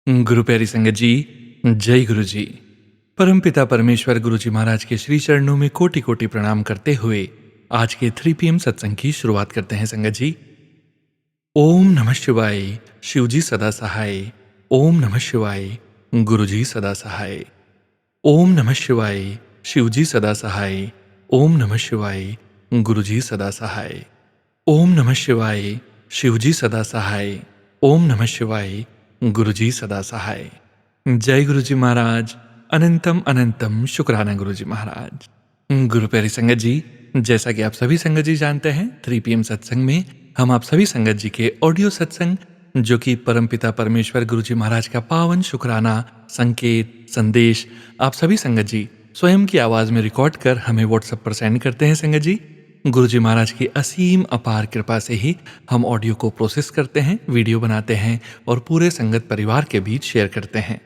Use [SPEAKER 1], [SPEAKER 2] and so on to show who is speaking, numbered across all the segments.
[SPEAKER 1] गुरु प्यारी संगत जी, जय गुरु जी। परमपिता परमेश्वर गुरु जी महाराज के श्री चरणों में कोटि कोटि प्रणाम करते हुए आज के 3 PM सत्संग की शुरुआत करते हैं संगत जी। ओम नमः शिवाय, शिवजी सदा सहाय। ओम नमः शिवाय, गुरुजी सदा सहाय। ओम नमः शिवाय, शिवजी सदा सहाय। ओम नमः शिवाय, गुरुजी सदा सहाय। ओम नमः शिवाय, शिवजी सदा सहाय। ओम नमः शिवाय, गुरुजी सदा सहाय। जय गुरुजी महाराज। अनंतम अनंतम शुक्राना गुरुजी महाराज। गुरु प्यारी संगत जी, जैसा कि आप सभी संगत जी जानते हैं, 3 PM सत्संग में हम आप सभी संगत जी के ऑडियो सत्संग जो कि परमपिता परमेश्वर गुरु जी महाराज का पावन शुक्राना संकेत संदेश आप सभी संगत जी स्वयं की आवाज में रिकॉर्ड कर हमें व्हाट्सएप पर सेंड करते हैं संगत जी। गुरु जी महाराज की असीम अपार कृपा से ही हम ऑडियो को प्रोसेस करते हैं, वीडियो बनाते हैं और पूरे संगत परिवार के बीच शेयर करते हैं।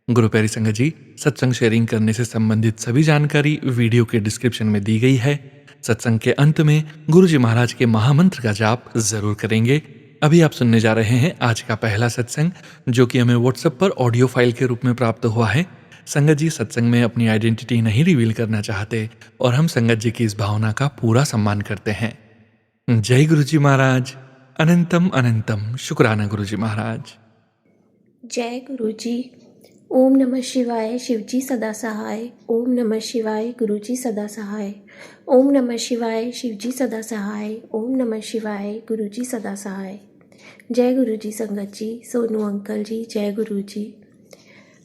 [SPEAKER 1] गुरु प्यारी संगत जी, सत्संग शेयरिंग करने से संबंधित सभी जानकारी वीडियो के डिस्क्रिप्शन में दी गई है। सत्संग के अंत में गुरु जी महाराज के महामंत्र का जाप जरूर करेंगे। अभी आप सुनने जा रहे हैं आज का पहला सत्संग, जो कि हमें व्हाट्सएप पर ऑडियो फाइल के रूप में प्राप्त हुआ है। संगत जी सत्संग में अपनी आइडेंटिटी नहीं रिवील करना चाहते और हम संगत जी की इस भावना का पूरा सम्मान करते हैं। जय गुरु जी महाराज। अनंतम अनंतम शुक्राना गुरु जी महाराज।
[SPEAKER 2] जय गुरु जी। ओम नमः शिवाय, शिवजी सदा सहाय। ओम नमः शिवाय, गुरुजी सदा सहाय। ओम नमः शिवाय, शिवजी सदा सहाय। ओम नमः शिवाय, गुरुजी सदा सहाय। जय गुरु जी संगत जी, सोनू अंकल जी, जय गुरु जी।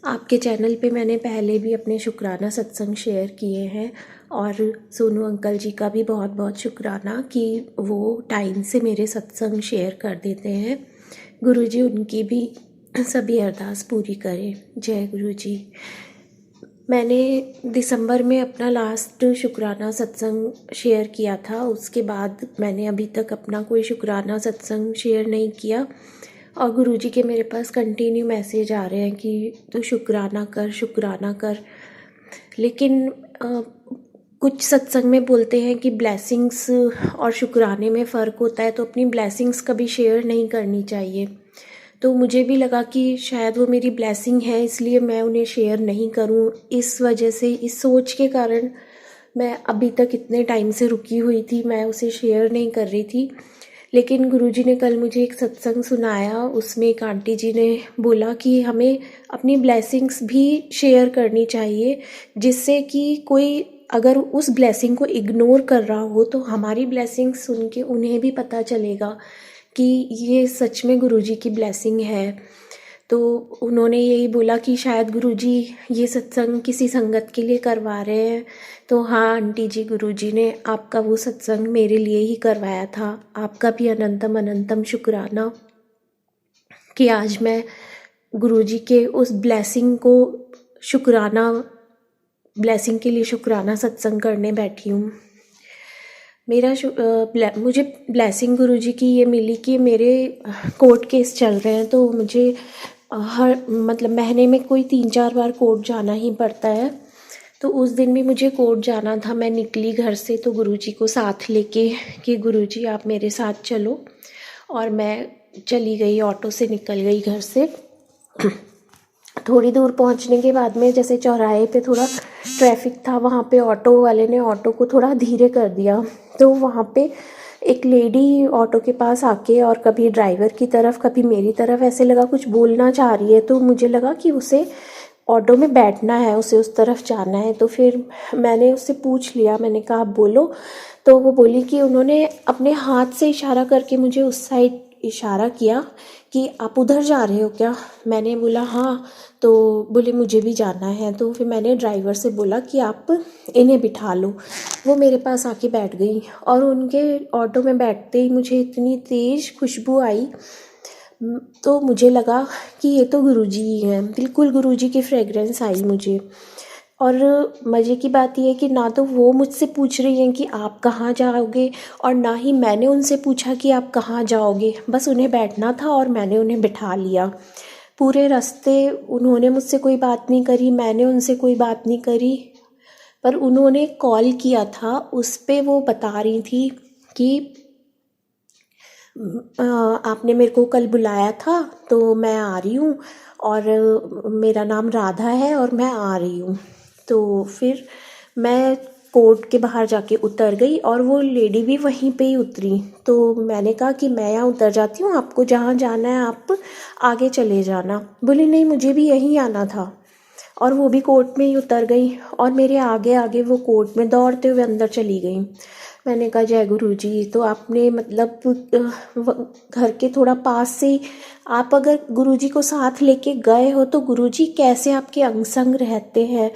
[SPEAKER 2] आपके चैनल पे मैंने पहले भी अपने शुक्राना सत्संग शेयर किए हैं और सोनू अंकल जी का भी बहुत बहुत शुक्राना कि वो टाइम से मेरे सत्संग शेयर कर देते हैं। गुरु जी उनकी भी सभी अरदास पूरी करें। जय गुरु जी। मैंने दिसंबर में अपना लास्ट शुक्राना सत्संग शेयर किया था, उसके बाद मैंने अभी तक अपना कोई शुक्राना सत्संग शेयर नहीं किया और गुरुजी के मेरे पास कंटिन्यू मैसेज आ रहे हैं कि तू शुक्राना कर, शुक्राना कर। लेकिन कुछ सत्संग में बोलते हैं कि ब्लेसिंग्स और शुक्राने में फ़र्क होता है, तो अपनी ब्लेसिंग्स कभी शेयर नहीं करनी चाहिए। तो मुझे भी लगा कि शायद वो मेरी ब्लेसिंग है, इसलिए मैं उन्हें शेयर नहीं करूं। इस वजह से, इस सोच के कारण मैं अभी तक इतने टाइम से रुकी हुई थी, मैं उसे शेयर नहीं कर रही थी। लेकिन गुरुजी ने कल मुझे एक सत्संग सुनाया, उसमें एक आंटी जी ने बोला कि हमें अपनी ब्लेसिंग्स भी शेयर करनी चाहिए, जिससे कि कोई अगर उस ब्लेसिंग को इग्नोर कर रहा हो तो हमारी ब्लेसिंग्स सुन के उन्हें भी पता चलेगा कि ये सच में गुरुजी की ब्लेसिंग है। तो उन्होंने यही बोला कि शायद गुरुजी ये सत्संग किसी संगत के लिए करवा रहे हैं। तो हाँ आंटी जी, गुरुजी ने आपका वो सत्संग मेरे लिए ही करवाया था। आपका भी अनंतम अनंतम शुक्राना कि आज मैं गुरुजी के उस ब्लेसिंग के लिए शुक्राना सत्संग करने बैठी हूँ। मुझे ब्लेसिंग गुरुजी की ये मिली कि मेरे कोर्ट केस चल रहे हैं, तो मुझे महीने में कोई 3-4 बार कोर्ट जाना ही पड़ता है। तो उस दिन भी मुझे कोर्ट जाना था। मैं निकली घर से तो गुरुजी को साथ लेके कि गुरुजी आप मेरे साथ चलो, और मैं चली गई, ऑटो से निकल गई घर से। थोड़ी दूर पहुंचने के बाद में जैसे चौराहे पे थोड़ा ट्रैफिक था, वहाँ पे ऑटो वाले ने ऑटो को थोड़ा धीरे कर दिया। तो वहाँ पे एक लेडी ऑटो के पास आके और कभी ड्राइवर की तरफ कभी मेरी तरफ ऐसे लगा कुछ बोलना चाह रही है, तो मुझे लगा कि उसे ऑटो में बैठना है, उसे उस तरफ जाना है। तो फिर मैंने उससे पूछ लिया, मैंने कहा आप बोलो। तो वो बोली कि उन्होंने अपने हाथ से इशारा करके मुझे उस साइड इशारा किया कि आप उधर जा रहे हो क्या। मैंने बोला हाँ। तो बोले मुझे भी जाना है। तो फिर मैंने ड्राइवर से बोला कि आप इन्हें बिठा लो। वो मेरे पास आके बैठ गई और उनके ऑटो में बैठते ही मुझे इतनी तेज़ खुशबू आई, तो मुझे लगा कि ये तो गुरुजी ही हैं। बिल्कुल गुरुजी की फ्रेगरेंस आई मुझे। और मज़े की बात यह है कि ना तो वो मुझसे पूछ रही हैं कि आप कहाँ जाओगे, और ना ही मैंने उनसे पूछा कि आप कहाँ जाओगे। बस उन्हें बैठना था और मैंने उन्हें बिठा लिया। पूरे रास्ते उन्होंने मुझसे कोई बात नहीं करी, मैंने उनसे कोई बात नहीं करी। पर उन्होंने कॉल किया था, उस पे वो बता रही थी कि आपने मेरे को कल बुलाया था तो मैं आ रही हूँ और मेरा नाम राधा है और मैं आ रही हूँ। तो फिर मैं कोर्ट के बाहर जाके उतर गई और वो लेडी भी वहीं पे ही उतरी। तो मैंने कहा कि मैं यहाँ उतर जाती हूँ, आपको जहाँ जाना है आप आगे चले जाना। बोली नहीं, मुझे भी यहीं आना था। और वो भी कोर्ट में ही उतर गई और मेरे आगे आगे वो कोर्ट में दौड़ते हुए अंदर चली गई। मैंने कहा जय गुरु जी, तो आपने मतलब घर के थोड़ा पास से ही आप अगर गुरु जी को साथ लेके गए हो तो गुरु जी कैसे आपके अंग संग रहते हैं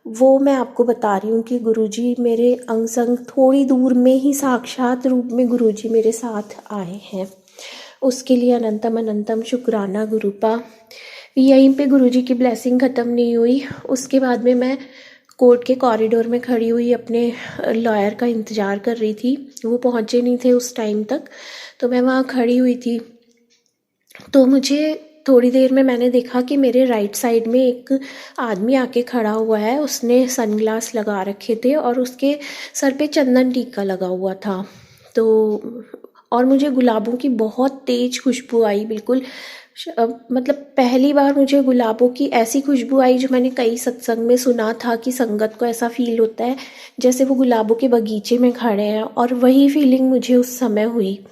[SPEAKER 2] वो मैं आपको बता रही हूँ कि गुरुजी मेरे अंग संग थोड़ी दूर में ही साक्षात रूप में गुरुजी मेरे साथ आए हैं। उसके लिए अनंतम अनंतम शुक्राना गुरुपा। यहीं पे गुरुजी की ब्लेसिंग ख़त्म नहीं हुई। उसके बाद में मैं कोर्ट के कॉरिडोर में खड़ी हुई अपने लॉयर का इंतज़ार कर रही थी। वो पहुँचे नहीं थे उस टाइम तक, तो मैं वहाँ खड़ी हुई थी। तो मुझे थोड़ी देर में मैंने देखा कि मेरे राइट साइड में एक आदमी आके खड़ा हुआ है। उसने सनग्लास लगा रखे थे और उसके सर पे चंदन टीका लगा हुआ था। तो और मुझे गुलाबों की बहुत तेज़ खुशबू आई, बिल्कुल मतलब पहली बार मुझे गुलाबों की ऐसी खुशबू आई जो मैंने कई सत्संग में सुना था कि संगत को ऐसा फील होता है जैसे वो गुलाबों के बगीचे में खड़े हैं, और वही फीलिंग मुझे उस समय हुई।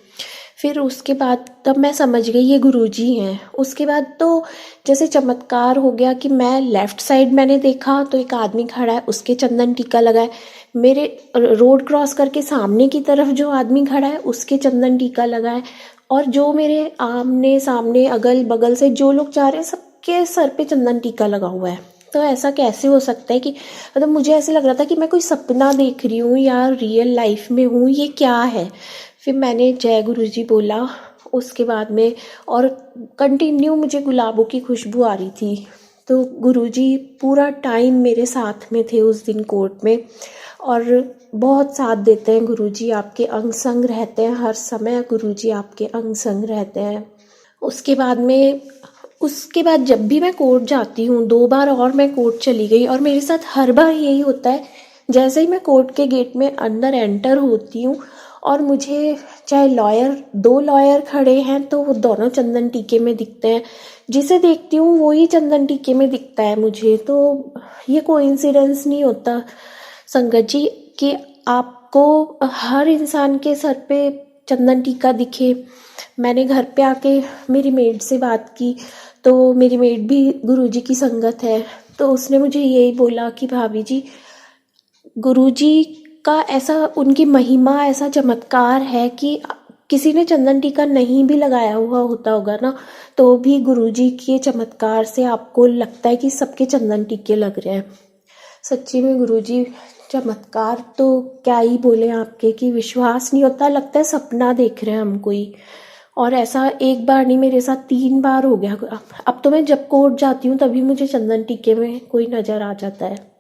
[SPEAKER 2] फिर उसके बाद तब मैं समझ गई ये गुरुजी हैं। उसके बाद तो जैसे चमत्कार हो गया कि मैं लेफ़्ट साइड मैंने देखा तो एक आदमी खड़ा है, उसके चंदन टीका लगा है। मेरे रोड क्रॉस करके सामने की तरफ जो आदमी खड़ा है उसके चंदन टीका लगा है, और जो मेरे आमने सामने अगल बगल से जो लोग जा रहे हैं सबके सर पे चंदन टीका लगा हुआ है। तो ऐसा कैसे हो सकता है कि मतलब मुझे ऐसे लग रहा था कि मैं कोई सपना देख रही हूँ या रियल लाइफ में हूँ, ये क्या है। फिर मैंने जय गुरु जी बोला उसके बाद में, और कंटिन्यू मुझे गुलाबों की खुशबू आ रही थी। तो गुरु जी पूरा टाइम मेरे साथ में थे उस दिन कोर्ट में, और बहुत साथ देते हैं गुरु जी, आपके अंग संग रहते हैं हर समय। गुरु जी आपके अंग संग रहते हैं। उसके बाद जब भी मैं कोर्ट जाती हूँ, 2 बार और मैं कोर्ट चली गई, और मेरे साथ हर बार यही होता है। जैसे ही मैं कोर्ट के गेट में अंदर एंटर होती हूँ और मुझे चाहे 2 लॉयर खड़े हैं तो वो दोनों चंदन टीके में दिखते हैं, जिसे देखती हूँ वो ही चंदन टीके में दिखता है मुझे। तो ये कोइंसिडेंस नहीं होता संगत जी कि आपको हर इंसान के सर पे चंदन टीका दिखे। मैंने घर पे आके मेरी मेड से बात की, तो मेरी मेड भी गुरुजी की संगत है। तो उसने मुझे यही बोला कि भाभी जी, गुरुजी का ऐसा उनकी महिमा, ऐसा चमत्कार है कि किसी ने चंदन टीका नहीं भी लगाया हुआ होता होगा ना, तो भी गुरुजी के चमत्कार से आपको लगता है कि सबके चंदन टीके लग रहे हैं। सच्ची में गुरुजी चमत्कार तो क्या ही बोले आपके, कि विश्वास नहीं होता, लगता है सपना देख रहे हैं हम कोई। और ऐसा एक बार नहीं, मेरे साथ 3 बार हो गया। अब तो मैं जब कोर्ट जाती हूँ तभी मुझे चंदन टीके में कोई नज़र आ जाता है।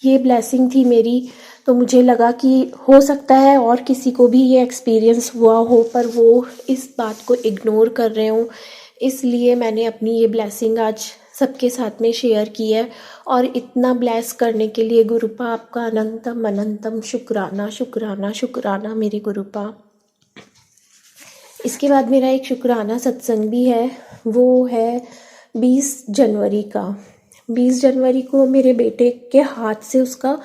[SPEAKER 2] ये ब्लेसिंग थी मेरी। तो मुझे लगा कि हो सकता है और किसी को भी ये एक्सपीरियंस हुआ हो, पर वो इस बात को इग्नोर कर रहे हों, इसलिए मैंने अपनी ये ब्लेसिंग आज सबके साथ में शेयर की है। और इतना ब्लेस करने के लिए गुरुपा आपका अनंतम अनंतम शुक्राना शुक्राना शुक्राना मेरे गुरुपा। इसके बाद मेरा एक शुक्राना सत्संग भी है, वो है 20 जनवरी का। 20 जनवरी को मेरे बेटे के हाथ से उसका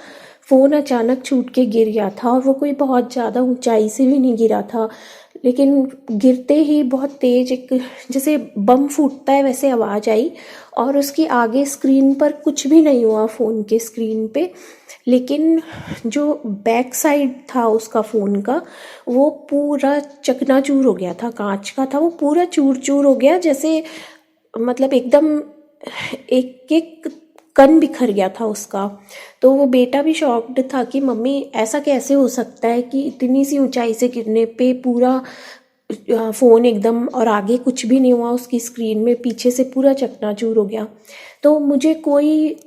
[SPEAKER 2] फ़ोन अचानक छूट के गिर गया था, और वो कोई बहुत ज़्यादा ऊंचाई से भी नहीं गिरा था, लेकिन गिरते ही बहुत तेज़ एक जैसे बम फूटता है वैसे आवाज़ आई, और उसकी आगे स्क्रीन पर कुछ भी नहीं हुआ फ़ोन के स्क्रीन पे, लेकिन जो बैक साइड था उसका फ़ोन का वो पूरा चकनाचूर हो गया था। कांच का था, वो पूरा चूर चूर हो गया, जैसे मतलब एकदम एक एक कण बिखर गया था उसका। तो वो बेटा भी शॉक्ड था कि मम्मी ऐसा कैसे हो सकता है कि इतनी सी ऊंचाई से गिरने पे पूरा फ़ोन एकदम, और आगे कुछ भी नहीं हुआ उसकी स्क्रीन में, पीछे से पूरा चकनाचूर हो गया। तो मुझे कोई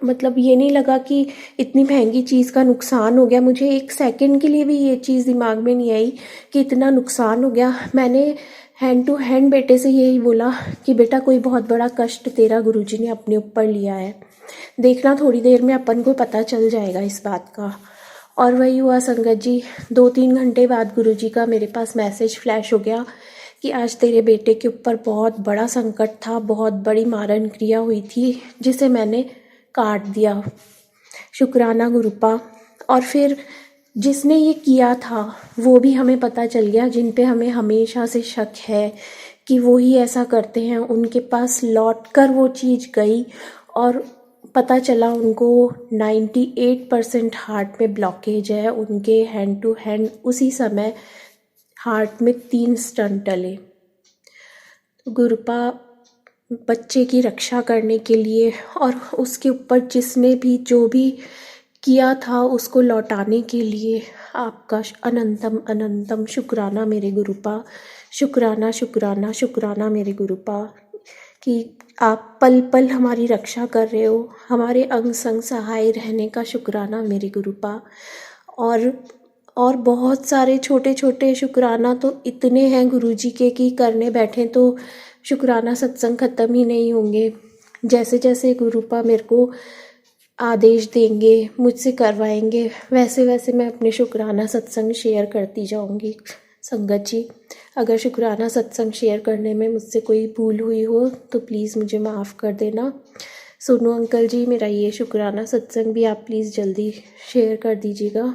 [SPEAKER 2] मतलब ये नहीं लगा कि इतनी महंगी चीज़ का नुकसान हो गया। मुझे एक सेकंड के लिए भी ये चीज़ दिमाग में नहीं आई कि इतना नुकसान हो गया। मैंने हैंड टू हैंड बेटे से यही बोला कि बेटा कोई बहुत बड़ा कष्ट तेरा गुरुजी ने अपने ऊपर लिया है, देखना थोड़ी देर में अपन को पता चल जाएगा इस बात का। और वही हुआ संगत जी। 2-3 घंटे बाद गुरुजी का मेरे पास मैसेज फ्लैश हो गया कि आज तेरे बेटे के ऊपर बहुत बड़ा संकट था, बहुत बड़ी मारण क्रिया हुई थी जिसे मैंने काट दिया। शुक्राना गुरुपा। और फिर जिसने ये किया था वो भी हमें पता चल गया, जिन पे हमें हमेशा से शक है कि वो ही ऐसा करते हैं, उनके पास लौट कर वो चीज़ गई और पता चला उनको 98% हार्ट में ब्लॉकेज है। उनके हैंड टू हैंड उसी समय हार्ट में 3 स्टंट डले। गुरुपा बच्चे की रक्षा करने के लिए और उसके ऊपर जिसने भी जो भी किया था उसको लौटाने के लिए आपका अनंतम अनंतम शुक्राना मेरे गुरुपा। शुक्राना शुक्राना शुक्राना मेरे गुरुपा कि आप पल पल हमारी रक्षा कर रहे हो। हमारे अंग संग सहाय रहने का शुक्राना मेरे गुरुपा। और बहुत सारे छोटे छोटे शुक्राना तो इतने हैं गुरुजी के कि करने बैठे तो शुक्राना सत्संग ख़त्म ही नहीं होंगे। जैसे जैसे गुरुपा मेरे को आदेश देंगे, मुझसे करवाएंगे, वैसे वैसे मैं अपने शुक्राना सत्संग शेयर करती जाऊंगी। संगत जी, अगर शुक्राना सत्संग शेयर करने में मुझसे कोई भूल हुई हो तो प्लीज़ मुझे माफ़ कर देना। सोनू अंकल जी, मेरा ये शुक्राना सत्संग भी आप प्लीज़ जल्दी शेयर कर दीजिएगा।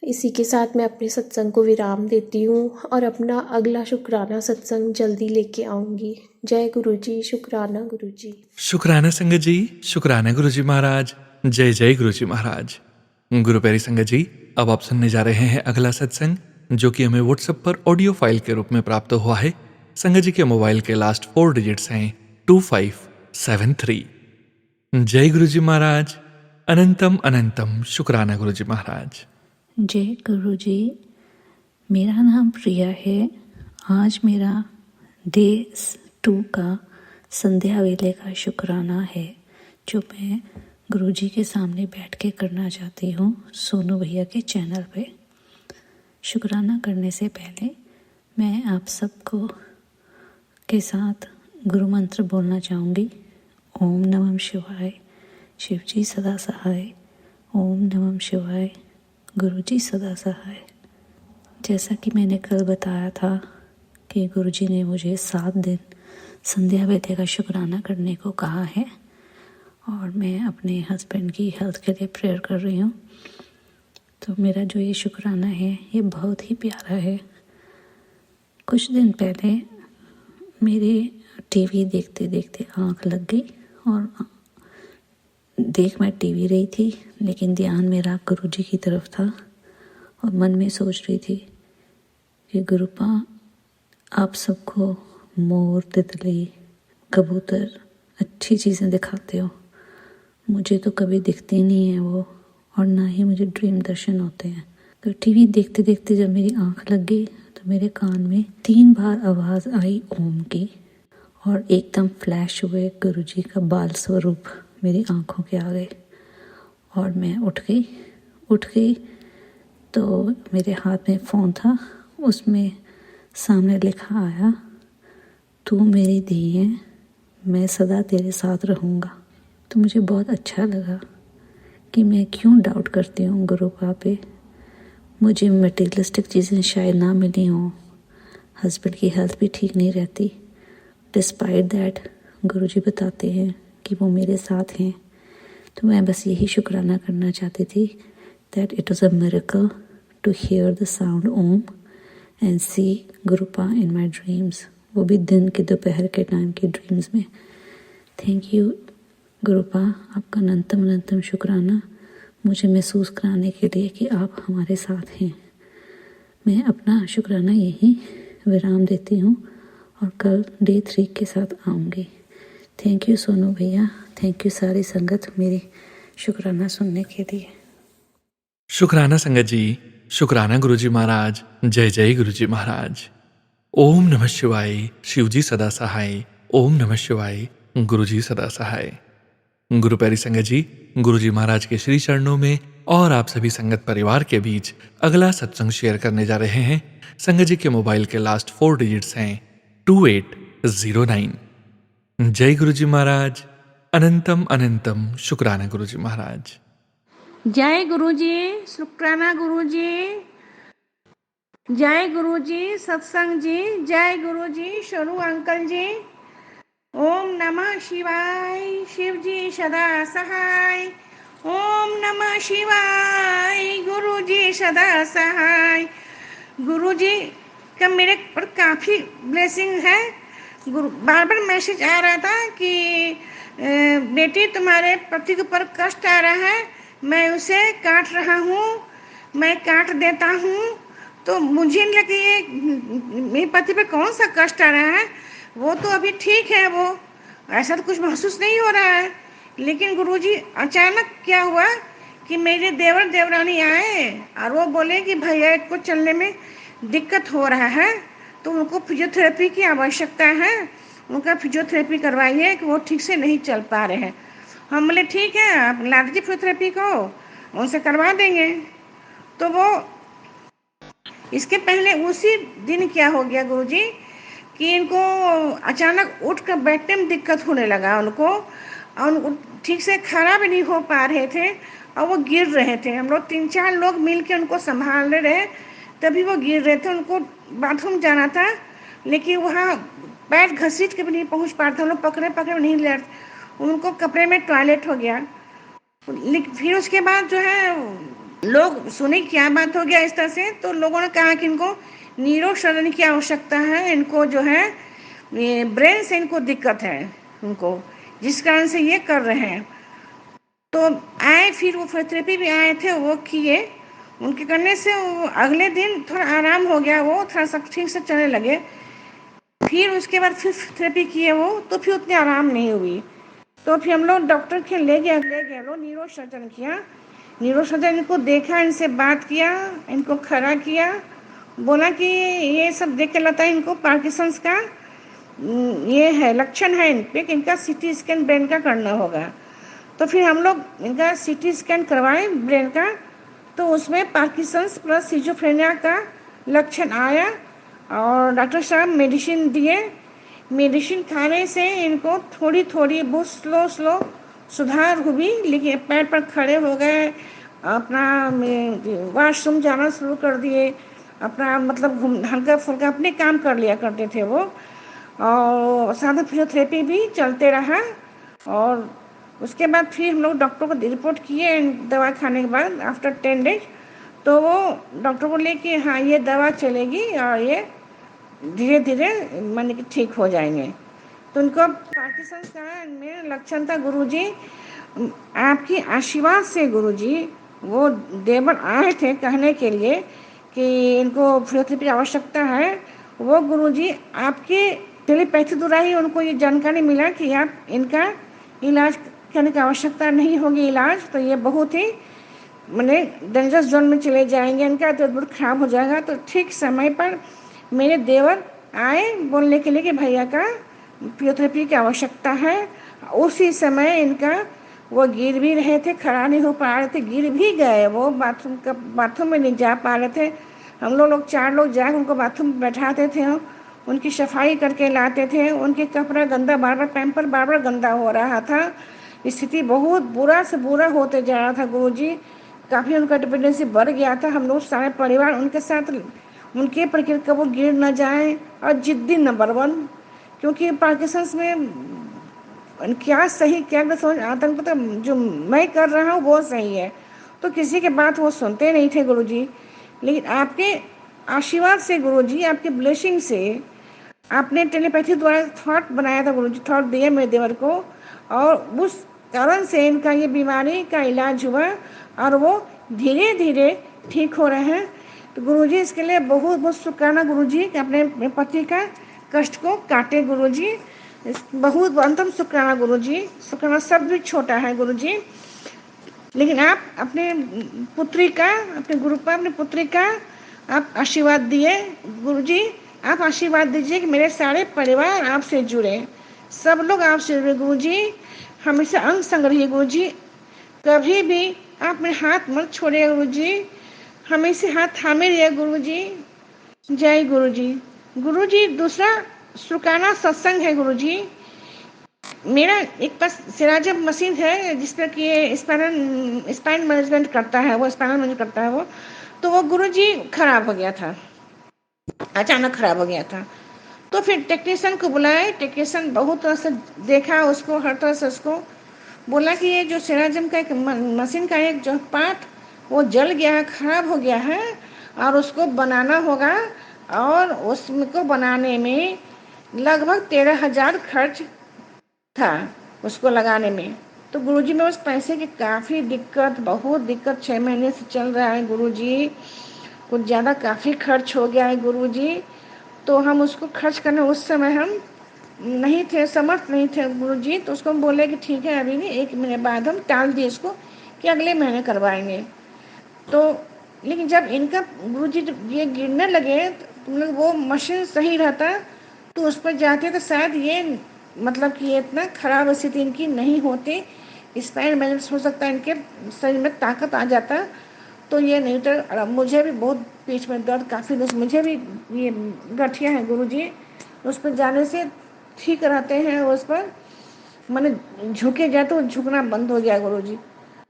[SPEAKER 2] इसी के साथ मैं अपने सत्संग को विराम देती हूँ और अपना अगला शुक्राना सत्संग जल्दी लेके आऊँगी। जय गुरु जी। शुक्राना गुरु जी।
[SPEAKER 1] शुक्राना संगत जी, शुक्राना गुरु जी महाराज। जय जय गुरु जी महाराज। गुरु प्यारी संगत जी, अब आप सुनने जा रहे हैं अगला सत्संग, जो कि हमें व्हाट्सएप पर ऑडियो फाइल के रूप में प्राप्त हुआ है। संगत जी के मोबाइल के लास्ट 4 डिजिट्स हैं 2573। जय गुरु जी महाराज। अनंतम अनंतम शुक्राना गुरु जी महाराज।
[SPEAKER 3] जय गुरु जी। मेरा नाम प्रिया है। आज मेरा डे 2 का संध्या वेले का शुक्राना है, जो मैं गुरु जी के सामने बैठ के करना चाहती हूँ सोनू भैया के चैनल पे। शुक्राना करने से पहले मैं आप सबको के साथ गुरु मंत्र बोलना चाहूँगी। ओम नमः शिवाय, शिव जी सदा सहाय। ओम नमः शिवाय, गुरु जी सदा सहाय। जैसा कि मैंने कल बताया था कि गुरु जी ने मुझे 7 दिन संध्या वेले का शुक्राना करने को कहा है और मैं अपने हस्बैंड की हेल्थ के लिए प्रेयर कर रही हूँ। तो मेरा जो ये शुक्राना है ये बहुत ही प्यारा है। कुछ दिन पहले मेरे टीवी देखते देखते आँख लग गई और देख मैं टीवी रही थी, लेकिन ध्यान मेरा गुरु जी की तरफ था और मन में सोच रही थी कि गुरुपा, आप सबको मोर, तितली, कबूतर अच्छी चीज़ें दिखाते हो, मुझे तो कभी दिखती नहीं है वो, और ना ही मुझे ड्रीम दर्शन होते हैं। तो टीवी देखते देखते जब मेरी आँख लग गई तो मेरे कान में 3 बार आवाज़ आई ओम की, और एकदम फ्लैश हुए गुरु जी का बाल स्वरूप मेरी आँखों के आ गए और मैं उठ गई तो मेरे हाथ में फ़ोन था, उसमें सामने लिखा आया, तू मेरी धी है, मैं सदा तेरे साथ रहूँगा। तो मुझे बहुत अच्छा लगा कि मैं क्यों डाउट करती हूँ गुरु पे। मुझे मटेरियलिस्टिक चीज़ें शायद ना मिली हों, हस्बैंड की हेल्थ भी ठीक नहीं रहती, डिस्पाइट दैट गुरु जी बताते हैं कि वो मेरे साथ हैं। तो मैं बस यही शुक्राना करना चाहती थी that it was a miracle to hear the sound Om and सी गुरुपा इन माई ड्रीम्स, वो भी दिन के दोपहर के टाइम के ड्रीम्स में। थैंक यू गुरुपा, आपका अनंतम शुक्राना मुझे महसूस कराने के लिए कि आप हमारे साथ हैं। मैं अपना शुक्राना यही विराम देती हूँ और कल डे 3 के साथ आऊँगी। थैंक यू सोनू भैया, थैंक यू सारी संगत मेरी शुक्राना सुनने के लिए।
[SPEAKER 1] शुक्राना संगत जी, शुक्राना गुरु जी महाराज। जय जय गुरु जी महाराज। ओम नमः शिवाय, शिव जी सदा सहाय। ओम नमः शिवाय, गुरु जी सदा सहाय। गुरु प्यारी संगत जी, गुरु जी महाराज के श्री चरणों में और आप सभी संगत परिवार के बीच अगला सत्संग शेयर करने जा रहे हैं। संगत जी के मोबाइल के लास्ट 4 डिजिट्स हैं 2809। जय गुरु जी महाराज। अनंतम अनंतम शुक्राना गुरु जी महाराज।
[SPEAKER 4] जय गुरु जी, शुक्राना गुरु जी। जय गुरु जी, सत्संग जी, जय गुरु जी, शरू अंकल जी। ओम नमः शिवाय, शिव जी सदा सहाय। ओम नमः शिवाय, गुरु जी सदा सहाय। गुरु जी का मेरे पर काफ़ी ब्लेसिंग है। गुरु बार बार मैसेज आ रहा था कि बेटी तुम्हारे पति के ऊपर कष्ट आ रहा है, मैं उसे काट रहा हूँ, मैं काट देता हूँ। तो मुझे नहीं लगता ये मेरे पति पे कौन सा कष्ट आ रहा है, वो तो अभी ठीक है, वो ऐसा तो कुछ महसूस नहीं हो रहा है। लेकिन गुरुजी अचानक क्या हुआ कि मेरे देवर देवरानी आए और वो बोले कि भैया को चलने में दिक्कत हो रहा है, तो उनको फिजियोथेरेपी की आवश्यकता है, उनका फिजियोथेरेपी करवाइए कि वो ठीक से नहीं चल पा रहे हैं। हम बोले ठीक है, आप ला दीजिए फिजियोथेरेपी को, उनसे करवा देंगे। तो वो इसके पहले उसी दिन क्या हो गया गुरुजी कि इनको अचानक उठ कर बैठने में दिक्कत होने लगा उनको, और उनको ठीक से खड़ा भी नहीं हो पा रहे थे और वो गिर रहे थे। हम लोग 3-4 लोग मिल के उनको संभाल रहे, तभी वो गिर रहे थे। उनको बाथरूम जाना था, लेकिन वहाँ पैर घसीट के भी नहीं पहुँच पा रहे थे, हम लोग पकड़े पकड़े नहीं ले, उनको कपड़े में टॉयलेट हो गया। फिर उसके बाद जो है लोग सुने क्या बात हो गया इस तरह से, तो लोगों ने कहा कि इनको न्यूरो सर्जरी की आवश्यकता है, इनको जो है ये ब्रेन से इनको दिक्कत है उनको, जिस कारण से ये कर रहे हैं। तो आए, फिर वो फिजियोथेरेपी भी आए थे, वो किए, उनके करने से वो अगले दिन थोड़ा आराम हो गया, वो थोड़ा सा ठीक से चलने लगे। फिर उसके बाद फिर थेरेपी किए वो, तो फिर उतनी आराम नहीं हुई। तो फिर हम लोग डॉक्टर के ले गए लोग, न्यूरो सर्जन किया। न्यूरो सर्जन इनको देखा, इनसे बात किया, इनको खड़ा किया, बोला कि ये सब देख के लगता है इनको पार्किंसंस का ये है, लक्षण है इन पे, कि इनका सीटी स्कैन ब्रेन का करना होगा। तो फिर हम लोग इनका सीटी स्कैन करवाए ब्रेन का, तो उसमें पार्किंसंस प्लस सिजोफ्रेनिया का लक्षण आया। और डॉक्टर साहब मेडिसिन दिए, मेडिसिन खाने से इनको थोड़ी थोड़ी बहुत स्लो स्लो सुधार हुई, लेकिन पैर पर खड़े हो गए, अपना वॉशरूम जाना शुरू कर दिए, अपना मतलब हल्का फुल्का अपने काम कर लिया करते थे वो। और साथ में फिजियोथेरेपी भी चलते रहा। और उसके बाद फिर हम लोग डॉक्टर को रिपोर्ट किए दवा खाने के बाद आफ्टर 10 डेज। तो वो डॉक्टर बोले कि हाँ ये दवा चलेगी और ये धीरे धीरे माने कि ठीक हो जाएंगे। तो उनको पार्किंसंस का में लक्षण था गुरुजी, आपकी आशीर्वाद से गुरुजी वो देवर आए थे कहने के लिए कि इनको फिजियोथेरेपी की आवश्यकता है। वो गुरुजी आपके टेलीपैथी द्वारा ही उनको ये जानकारी मिला कि आप इनका इलाज करने की आवश्यकता नहीं होगी इलाज, तो ये बहुत ही मैंने डेंजरस जोन में चले जाएंगे, इनका तो बहुत खराब हो जाएगा। तो ठीक समय पर मेरे देवर आए बोलने के लिए कि भैया का फिजियोथेरेपी की आवश्यकता है। उसी समय इनका वो गिर भी रहे थे, खड़ा नहीं हो पा रहे थे, गिर भी गए, वो बाथरूम में नहीं जा पा रहे थे। हम लोग 4 लोग जाकर उनको बाथरूम में बैठाते थे, उनकी सफाई करके लाते थे, उनके कपड़ा गंदा बार बार पैम्पर बार बार गंदा हो रहा था, स्थिति बहुत बुरा से बुरा होते जा रहा था गुरुजी। काफ़ी उनका डिपेंडेंसी बढ़ गया था। हम लोग सारे परिवार उनके साथ, उनके प्रक्रिया कब वो गिर न जाए, और जिद्दी नंबर 1, क्योंकि पार्किंसंस में क्या सही क्या गलत समझ आतंक, तो जो मैं कर रहा हूँ वो सही है, तो किसी के बात वो सुनते नहीं थे गुरुजी। लेकिन आपके आशीर्वाद से गुरुजी, आपके ब्लेसिंग से, आपने टेलीपैथी द्वारा थॉट बनाया था गुरुजी, थॉट दिए मेरे देवर को, और उस कारण से इनका ये बीमारी का इलाज हुआ और वो धीरे धीरे ठीक हो रहे हैं। तो गुरुजी इसके लिए बहुत बहुत शुक्राना गुरुजी कि अपने पति का कष्ट को काटे गुरुजी, बहुत अंतम शुक्राना गुरुजी। शुक्राना शब्द भी छोटा है गुरुजी, लेकिन आप अपने पुत्री का, अपने गुरु पर अपनी पुत्री का आप आशीर्वाद दिए गुरुजी। आप आशीर्वाद दीजिए कि मेरे सारे परिवार आपसे जुड़े, सब लोग आपसे जुड़े गुरुजी, हमेशा अंग संग रहिए गुरुजी, कभी भी आप मेरे हाथ मत छोड़िए गुरुजी, हमेशा हाथ थामे रहिए गुरुजी। जय गुरुजी। गुरुजी दूसरा शुक्राना सत्संग है गुरुजी। मेरा एक पास सिराजब मशीन है जिस पर कि ये स्पाइन मैनेजमेंट करता है, वो स्पाइनल मैनेजमेंट करता है वो, तो वो गुरुजी खराब हो गया था। अचानक खराब हो गया था। तो फिर टेक्नीशियन को बुलाए, टेक्नीशियन बहुत तरह से देखा उसको, हर तरह से उसको बोला कि ये जो सेराजिम का एक मशीन का एक जो पार्ट वो जल गया है, खराब हो गया है और उसको बनाना होगा, और उसको बनाने में लगभग 13,000 खर्च था उसको लगाने में। तो गुरुजी में उस पैसे की काफ़ी दिक्कत, बहुत दिक्कत 6 महीने से चल रहा है गुरुजी, कुछ ज़्यादा काफ़ी खर्च हो गया है गुरुजी। तो हम उसको खर्च करने उस समय हम नहीं थे, समर्थ नहीं थे गुरुजी। तो उसको हम बोले कि ठीक है अभी नहीं, 1 महीने बाद हम टाल दिए इसको कि अगले महीने करवाएंगे। तो लेकिन जब इनका गुरुजी जब ये गिरने लगे तो मतलब वो मशीन सही रहता तो उस पर जाते तो शायद ये मतलब कि ये इतना खराब स्थिति इनकी नहीं होती, स्पाइन बैलेंस हो सकता है, इनके शरीर में ताकत आ जाता तो ये नहीं। तो मुझे भी बहुत पीठ में दर्द काफ़ी दोस्त, मुझे भी ये गठिया है गुरुजी, उस पर जाने से ठीक रहते हैं। उस पर मैंने झुके जाए तो झुकना बंद हो गया गुरुजी।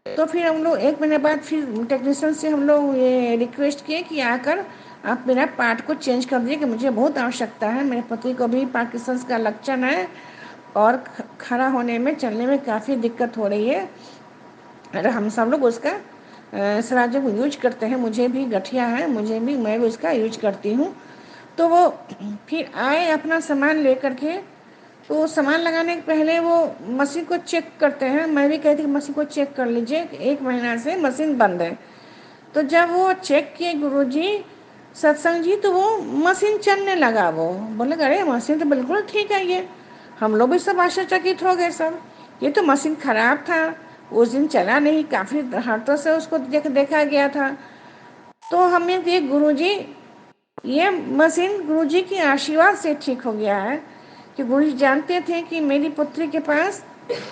[SPEAKER 4] तो फिर हम लोग 1 महीने बाद फिर टेक्नीशियन से हम लोग ये रिक्वेस्ट किए कि आकर आप मेरा पार्ट को चेंज कर दीजिए कि मुझे बहुत आवश्यकता है। मेरे पति को भी पार्किंसंस का लक्षण है और खड़ा होने में, चलने में काफ़ी दिक्कत हो रही है। अरे हम सब लोग उसका सराजम यूज करते हैं, मुझे भी गठिया है, मैं भी उसका यूज करती हूँ। तो वो फिर आए अपना सामान लेकर के, तो सामान लगाने के पहले वो मशीन को चेक करते हैं। मैं भी कहती कि मशीन को चेक कर लीजिए, 1 महीना से मशीन बंद है। तो जब वो चेक किए गुरुजी सत्संग जी, तो वो मशीन चलने लगा। वो बोले अरे मशीन तो बिल्कुल ठीक है ये। हम लोग भी सब आश्चर्यचकित हो गए सब, ये तो मशीन खराब था, उस दिन चला नहीं, काफ़ी हाथों से उसको देखा गया था। तो हमें ये गुरुजी, ये मशीन गुरुजी की आशीर्वाद से ठीक हो गया है कि गुरुजी जानते थे कि मेरी पुत्री के पास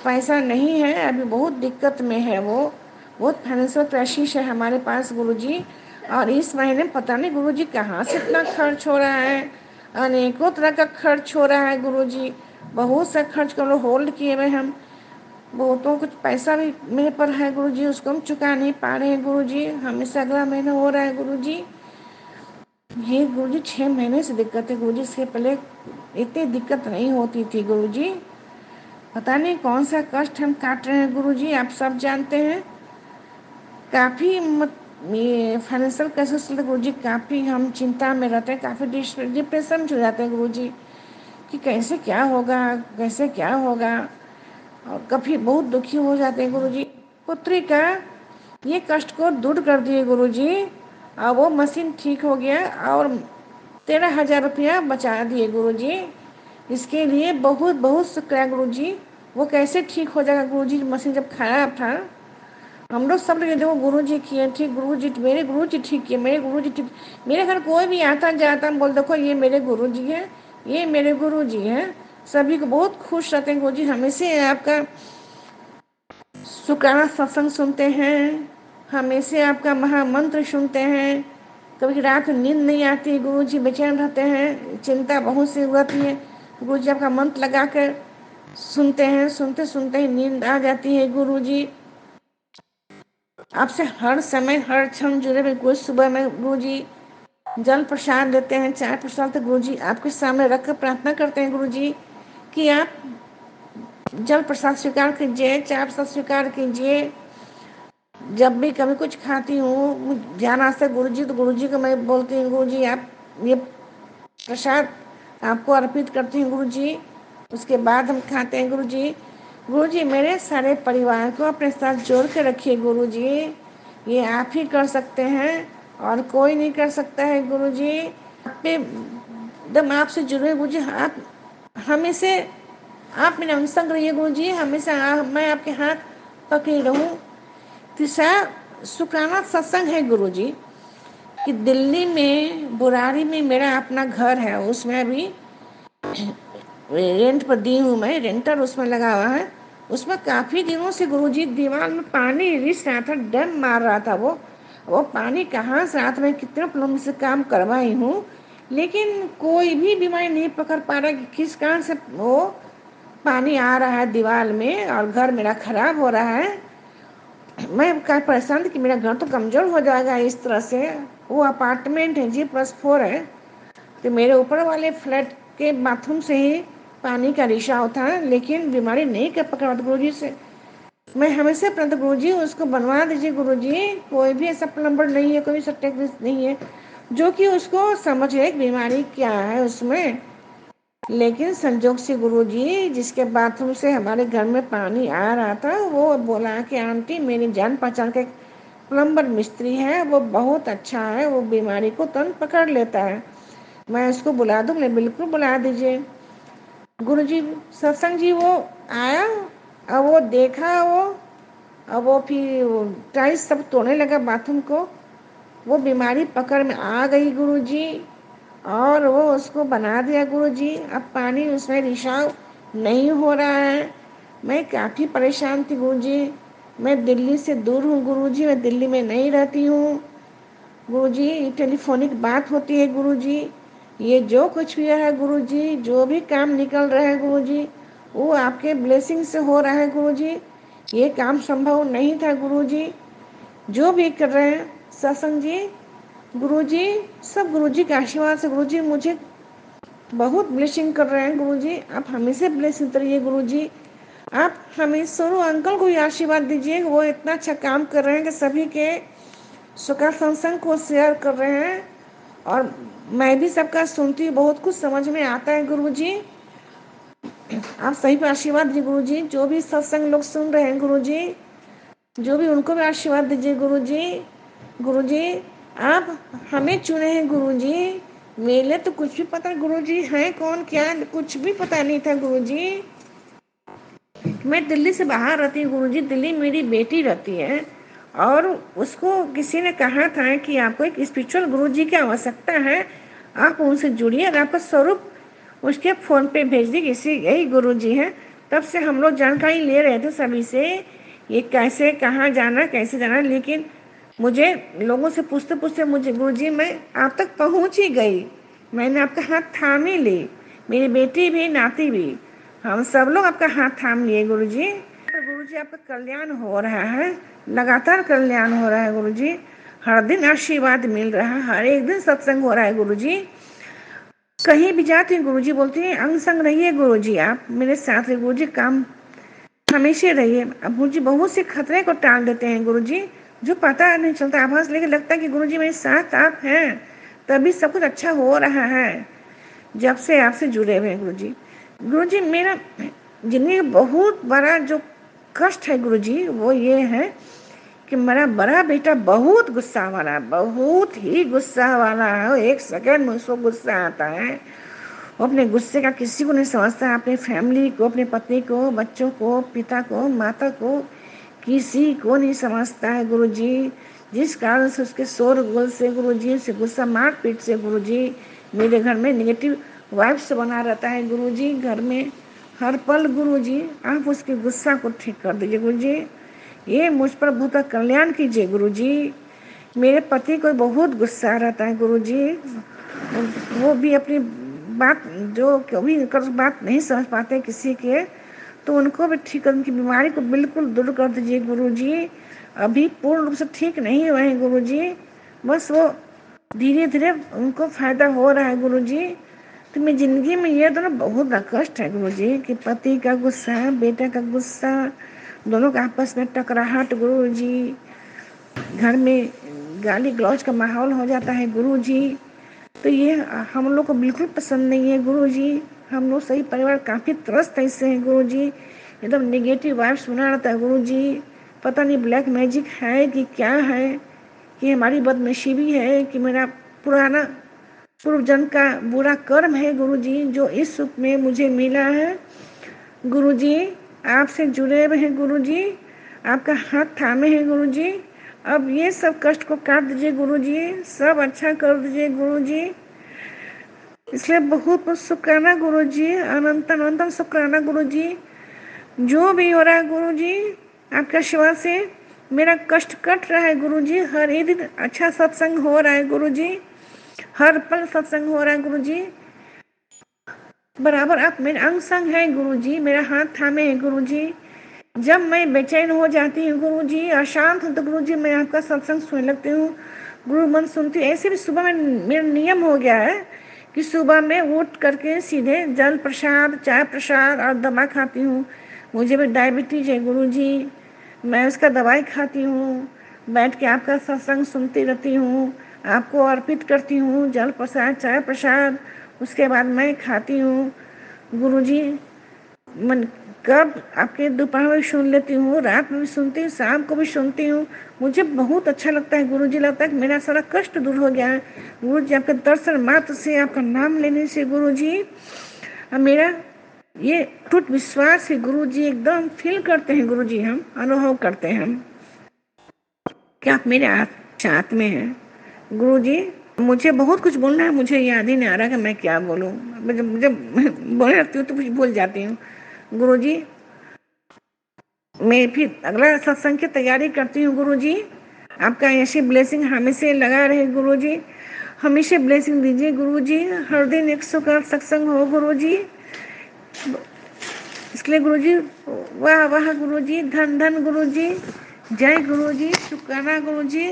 [SPEAKER 4] पैसा नहीं है, अभी बहुत दिक्कत में है, वो बहुत फाइनेंशियल क्राइसिस है हमारे पास गुरुजी। और इस महीने पता नहीं गुरुजी कहाँ से इतना खर्च हो रहा है, अनेकों तरह का खर्च हो रहा है गुरुजी, बहुत सा खर्च कर होल्ड किए हुए हम। बहुतों कुछ पैसा भी मेरे पर है गुरुजी, उसको हम चुका नहीं पा रहे हैं गुरुजी, हमें से अगला महीना हो रहा है गुरुजी। ये गुरुजी 6 महीने से दिक्कत है गुरुजी, इससे पहले इतनी दिक्कत नहीं होती थी गुरुजी। पता नहीं कौन सा कष्ट हम काट रहे हैं गुरुजी, आप सब जानते हैं। काफ़ी ये फाइनेंशियल क्राइसिस गुरुजी, काफ़ी हम चिंता में रहते हैं, काफ़ी डिप्रेशन में चले जाते हैं गुरुजी कि कैसे क्या होगा, कैसे क्या होगा, और कभी बहुत दुखी हो जाते हैं गुरुजी। पुत्री का ये कष्ट को दूर कर दिए गुरुजी, और वो मशीन ठीक हो गया और 13,000 रुपया बचा दिए गुरुजी। इसके लिए बहुत बहुत शुक्रिया गुरुजी। वो कैसे ठीक हो जाएगा गुरुजी, मशीन जब खराब था। हम लोग सब लोग देखो गुरुजी किए ठीक, गुरुजी मेरे गुरुजी ठीक किए, मेरे गुरुजी ठीक। मेरे घर कोई भी आता जाता बोल देखो ये मेरे गुरुजी है, ये मेरे गुरुजी हैं। सभी को बहुत खुश रहते हैं गुरुजी, हमेशा आपका शुक्राना सत्संग सुनते हैं, हमेशा आपका महामंत्र सुनते हैं। कभी रात में नींद नहीं आती, गुरुजी बेचैन रहते हैं, चिंता बहुत सी होती है, गुरुजी आपका मंत्र लगा कर सुनते हैं, सुनते सुनते ही नींद आ जाती है गुरुजी। आपसे हर समय हर क्षण जुड़े हुए गुरु, सुबह में गुरुजी जल प्रसाद देते हैं, चाय प्रसाद, तो गुरुजी आपके सामने रखकर प्रार्थना करते हैं गुरुजी कि आप जल प्रसाद स्वीकार कीजिए, चाय प्रसाद स्वीकार कीजिए। जब भी कभी कुछ खाती हूँ ध्यान आस्था गुरुजी, तो गुरुजी को मैं बोलती हूँ गुरुजी आप ये प्रसाद आपको अर्पित करती हूँ गुरुजी। उसके बाद हम खाते हैं गुरुजी। गुरुजी मेरे सारे परिवार को अपने साथ जोड़ के रखिए गुरुजी, ये आप ही कर सकते हैं और कोई नहीं कर सकता है गुरुजी। आप पे एकदम आपसे जुड़े गुरुजी, आप हमेशा आप मेरा अनुसंग रहिए गुरुजी, हमेशा मैं आपके हाथ पकड़ी रहूं। तीसरा शुक्राना सत्संग है गुरुजी कि दिल्ली में बुराड़ी में मेरा अपना घर है, उसमें अभी रेंट पर दी हूँ मैं, रेंटर उसमें लगा हुआ है। उसमें काफ़ी दिनों से गुरुजी दीवार में पानी रिस रहा था, डैम मार रहा था। वो पानी कहाँ से, रात में कितने प्लम्बर से काम करवाई हूँ, लेकिन कोई भी बीमारी नहीं पकड़ पा रहा कि किस कारण से वो पानी आ रहा है दीवार में और घर मेरा खराब हो रहा है। मैं काफ़ी परेशान थी कि मेरा घर तो कमज़ोर हो जाएगा इस तरह से। वो अपार्टमेंट है, G+4 है, तो मेरे ऊपर वाले फ्लैट के बाथरूम से ही पानी का रिसाव था, लेकिन बीमारी नहीं कर पकड़ा गुरुजी से। मैं हमेशा अपना गुरुजी उसको बनवा दीजिए गुरुजी, कोई भी ऐसा प्लम्बर नहीं है, कोई ऐसा टेक्नीशियन नहीं है जो कि उसको समझे बीमारी क्या है उसमें। लेकिन संजोग से गुरुजी जिसके बाथरूम से हमारे घर में पानी आ रहा था, वो बोला कि आंटी मेरी जान पहचान के प्लम्बर मिस्त्री है, वो बहुत अच्छा है, वो बीमारी को तुरंत पकड़ लेता है, मैं उसको बुला दूँ। बोले बिल्कुल बुला दीजिए गुरुजी। सत्संग जी वो आया, अब वो देखा, अब वो फिर टाइल्स सब तोड़ने लगा बाथरूम को। वो बीमारी पकड़ में आ गई गुरुजी, और वो उसको बना दिया गुरुजी। अब पानी उसमें रिसाव नहीं हो रहा है। मैं काफ़ी परेशान थी गुरुजी। मैं दिल्ली से दूर हूँ गुरुजी, मैं दिल्ली में नहीं रहती हूँ गुरुजी। ये टेलीफोनिक बात होती है गुरुजी। ये जो कुछ भी है गुरुजी, जो भी काम निकल रहा है गुरुजी, वो आपके ब्लेसिंग से हो रहा है गुरुजी। ये काम संभव नहीं था गुरुजी। जो भी कर रहे हैं सत्संग जी गुरुजी, सब गुरुजी के आशीर्वाद से गुरुजी मुझे बहुत ब्लेसिंग कर रहे हैं गुरुजी। आप हमेशा ब्लेसिंग करिए गुरुजी। आप हमें सोनू अंकल को भी आशीर्वाद दीजिए, वो इतना अच्छा काम कर रहे हैं कि सभी के सुखा सत्संग को शेयर कर रहे हैं, और मैं भी सबका सुनती हूँ, बहुत कुछ समझ में आता है गुरुजी। आप सही पे आशीर्वाद दीजिए गुरुजी। जो भी सत्संग लोग सुन रहे हैं गुरुजी, जो भी उनको भी आशीर्वाद दीजिए गुरुजी। गुरुजी आप हमें चुने हैं गुरुजी। मेरे तो कुछ भी पता गुरुजी है कौन क्या, कुछ भी पता नहीं था गुरुजी। मैं दिल्ली से बाहर रहती हूँ गुरुजी, दिल्ली मेरी बेटी रहती है, और उसको किसी ने कहा था कि आपको एक स्पिरिचुअल गुरुजी की आवश्यकता है, आप उनसे जुड़िए और आपका स्वरूप उसके फ़ोन पे भेज दी, किसी यही गुरुजी है। तब से हम लोग जानकारी ले रहे थे सभी से, ये कैसे कहाँ जाना कैसे जाना, लेकिन मुझे लोगों से पूछते पूछते मुझे गुरुजी मैं आप तक पहुँच ही गई। मैंने आपका हाथ थाम ही ली, मेरी बेटी भी नाती भी, हम सब लोग आपका हाथ थाम लिए गुरुजी। गुरुजी आपका कल्याण हो रहा है, लगातार कल्याण हो रहा है गुरुजी। हर दिन आशीर्वाद मिल रहा है, हर एक दिन सत्संग हो रहा है गुरुजी। कहीं भी जाती हूँ गुरुजी बोलती हैं अंग संग रहिए गुरुजी, आप मेरे साथ रहिए गुरुजी, काम हमेशा रहिए। अब गुरुजी बहुत से खतरे को टाल देते हैं गुरुजी, जो पता नहीं चलता, आभास लेके लगता है कि गुरुजी मेरे साथ आप हैं, तभी सब कुछ अच्छा हो रहा है जब से आपसे जुड़े हुए हैं गुरुजी। गुरुजी मेरा जिंदगी का बहुत बड़ा जो कष्ट है गुरुजी, वो ये है कि मेरा बड़ा बेटा बहुत गुस्सा वाला, बहुत ही गुस्सा वाला है। एक सेकंड में उसको गुस्सा आता है, वो अपने गुस्से का किसी को नहीं समझता है, अपनी फैमिली को, अपने पति को, बच्चों को, पिता को, माता को, किसी को नहीं समझता है गुरुजी। जिस कारण से उसके शोरगुल से गुरुजी, उससे गुस्सा मारपीट से गुरुजी, मेरे घर में नेगेटिव वाइब्स बना रहता है गुरुजी, घर में हर पल गुरुजी। आप उसके गुस्सा को ठीक कर दीजिए गुरुजी, ये मुझ पर बहुत कल्याण कीजिए गुरुजी। मेरे पति को बहुत गुस्सा रहता है गुरुजी, वो भी अपनी बात जो कभी कर बात नहीं समझ पाते किसी के, तो उनको भी ठीक कर, उनकी बीमारी को बिल्कुल दूर कर दीजिए गुरुजी। अभी पूर्ण रूप से ठीक नहीं हुए हैं गुरुजी, बस वो धीरे धीरे उनको फायदा हो रहा है गुरुजी। तो मेरी ज़िंदगी में ये दोनों बहुत बड़ा कष्ट है गुरुजी, कि पति का गुस्सा, बेटा का गुस्सा, दोनों का आपस में टकराहट गुरुजी, घर में गाली गलौज का माहौल हो जाता है गुरुजी। तो ये हम लोग को बिल्कुल पसंद नहीं है गुरुजी। हम लोग सही परिवार काफ़ी त्रस्त ऐसे हैं गुरुजी, एकदम नेगेटिव वाइब्स बना रहता है गुरुजी। पता नहीं ब्लैक मैजिक है कि क्या है, कि हमारी बदनसीबी है, कि मेरा पुराना पूर्व जन्म का बुरा कर्म है गुरुजी, जो इस सुख में मुझे मिला है गुरुजी। आपसे जुड़े हुए हैं गुरुजी, आपका हाथ थामे हैं गुरुजी। अब ये सब कष्ट को काट दीजिए गुरुजी, सब अच्छा कर दीजिए गुरुजी। इसलिए बहुत बहुत शुक्राना गुरुजी, अनंत अनंत शुक्राना गुरुजी। जो भी हो रहा है गुरुजी, आपके आशीर्वाद से मेरा कष्ट कट रहा है गुरुजी। हर एक दिन अच्छा सत्संग हो रहा है गुरुजी, हर पल सत्संग हो रहा है गुरुजी। बराबर आप मेरे अंग संग हैं गुरुजी, मेरा हाथ थामे हैं गुरुजी। जब मैं बेचैन हो जाती हूँ गुरुजी, अशांत हूँ, तो गुरुजी मैं आपका सत्संग सुनने लगती हूँ, गुरु मन सुनती हूँ। ऐसे भी सुबह में मेरा नियम हो गया है कि सुबह में उठ करके सीधे जल प्रसाद, चाय प्रसाद और दवा खाती हूँ। मुझे भी डायबिटीज है गुरुजी, मैं उसका दवाई खाती हूँ। बैठ के आपका सत्संग सुनती रहती हूँ, आपको अर्पित करती हूँ जल प्रसाद, चाय प्रसाद, उसके बाद मैं खाती हूँ। गुरुजी मन कब आपके दोपहर में सुन लेती हूँ, रात में भी सुनती हूँ, शाम को भी सुनती हूँ। मुझे बहुत अच्छा लगता है गुरुजी, लगता है कि मेरा सारा कष्ट दूर हो गया है। गुरुजी आपके दर्शन मात्र से, आपका नाम लेने से गुरुजी मेरा ये टूट विश्वास है गुरुजी, एकदम फील करते हैं गुरुजी, हम अनुभव करते हैं हम कि आप मेरे साथ में हैं गुरुजी। मुझे बहुत कुछ बोलना है, मुझे याद ही नहीं आ रहा कि मैं क्या बोलूँ। मुझे बोलने लगती हूँ तो कुछ भूल जाती हूँ गुरुजी। मैं फिर अगला सत्संग की तैयारी करती हूँ गुरुजी। आपका ऐसे ब्लेसिंग हमेशा लगा रहे गुरुजी, हमेशा ब्लेसिंग दीजिए गुरुजी। हर दिन 100 का सत्संग हो गुरुजी, इसलिए गुरुजी वाह वाह गुरुजी, धन धन गुरुजी, जय गुरुजी, शुक्राना गुरुजी,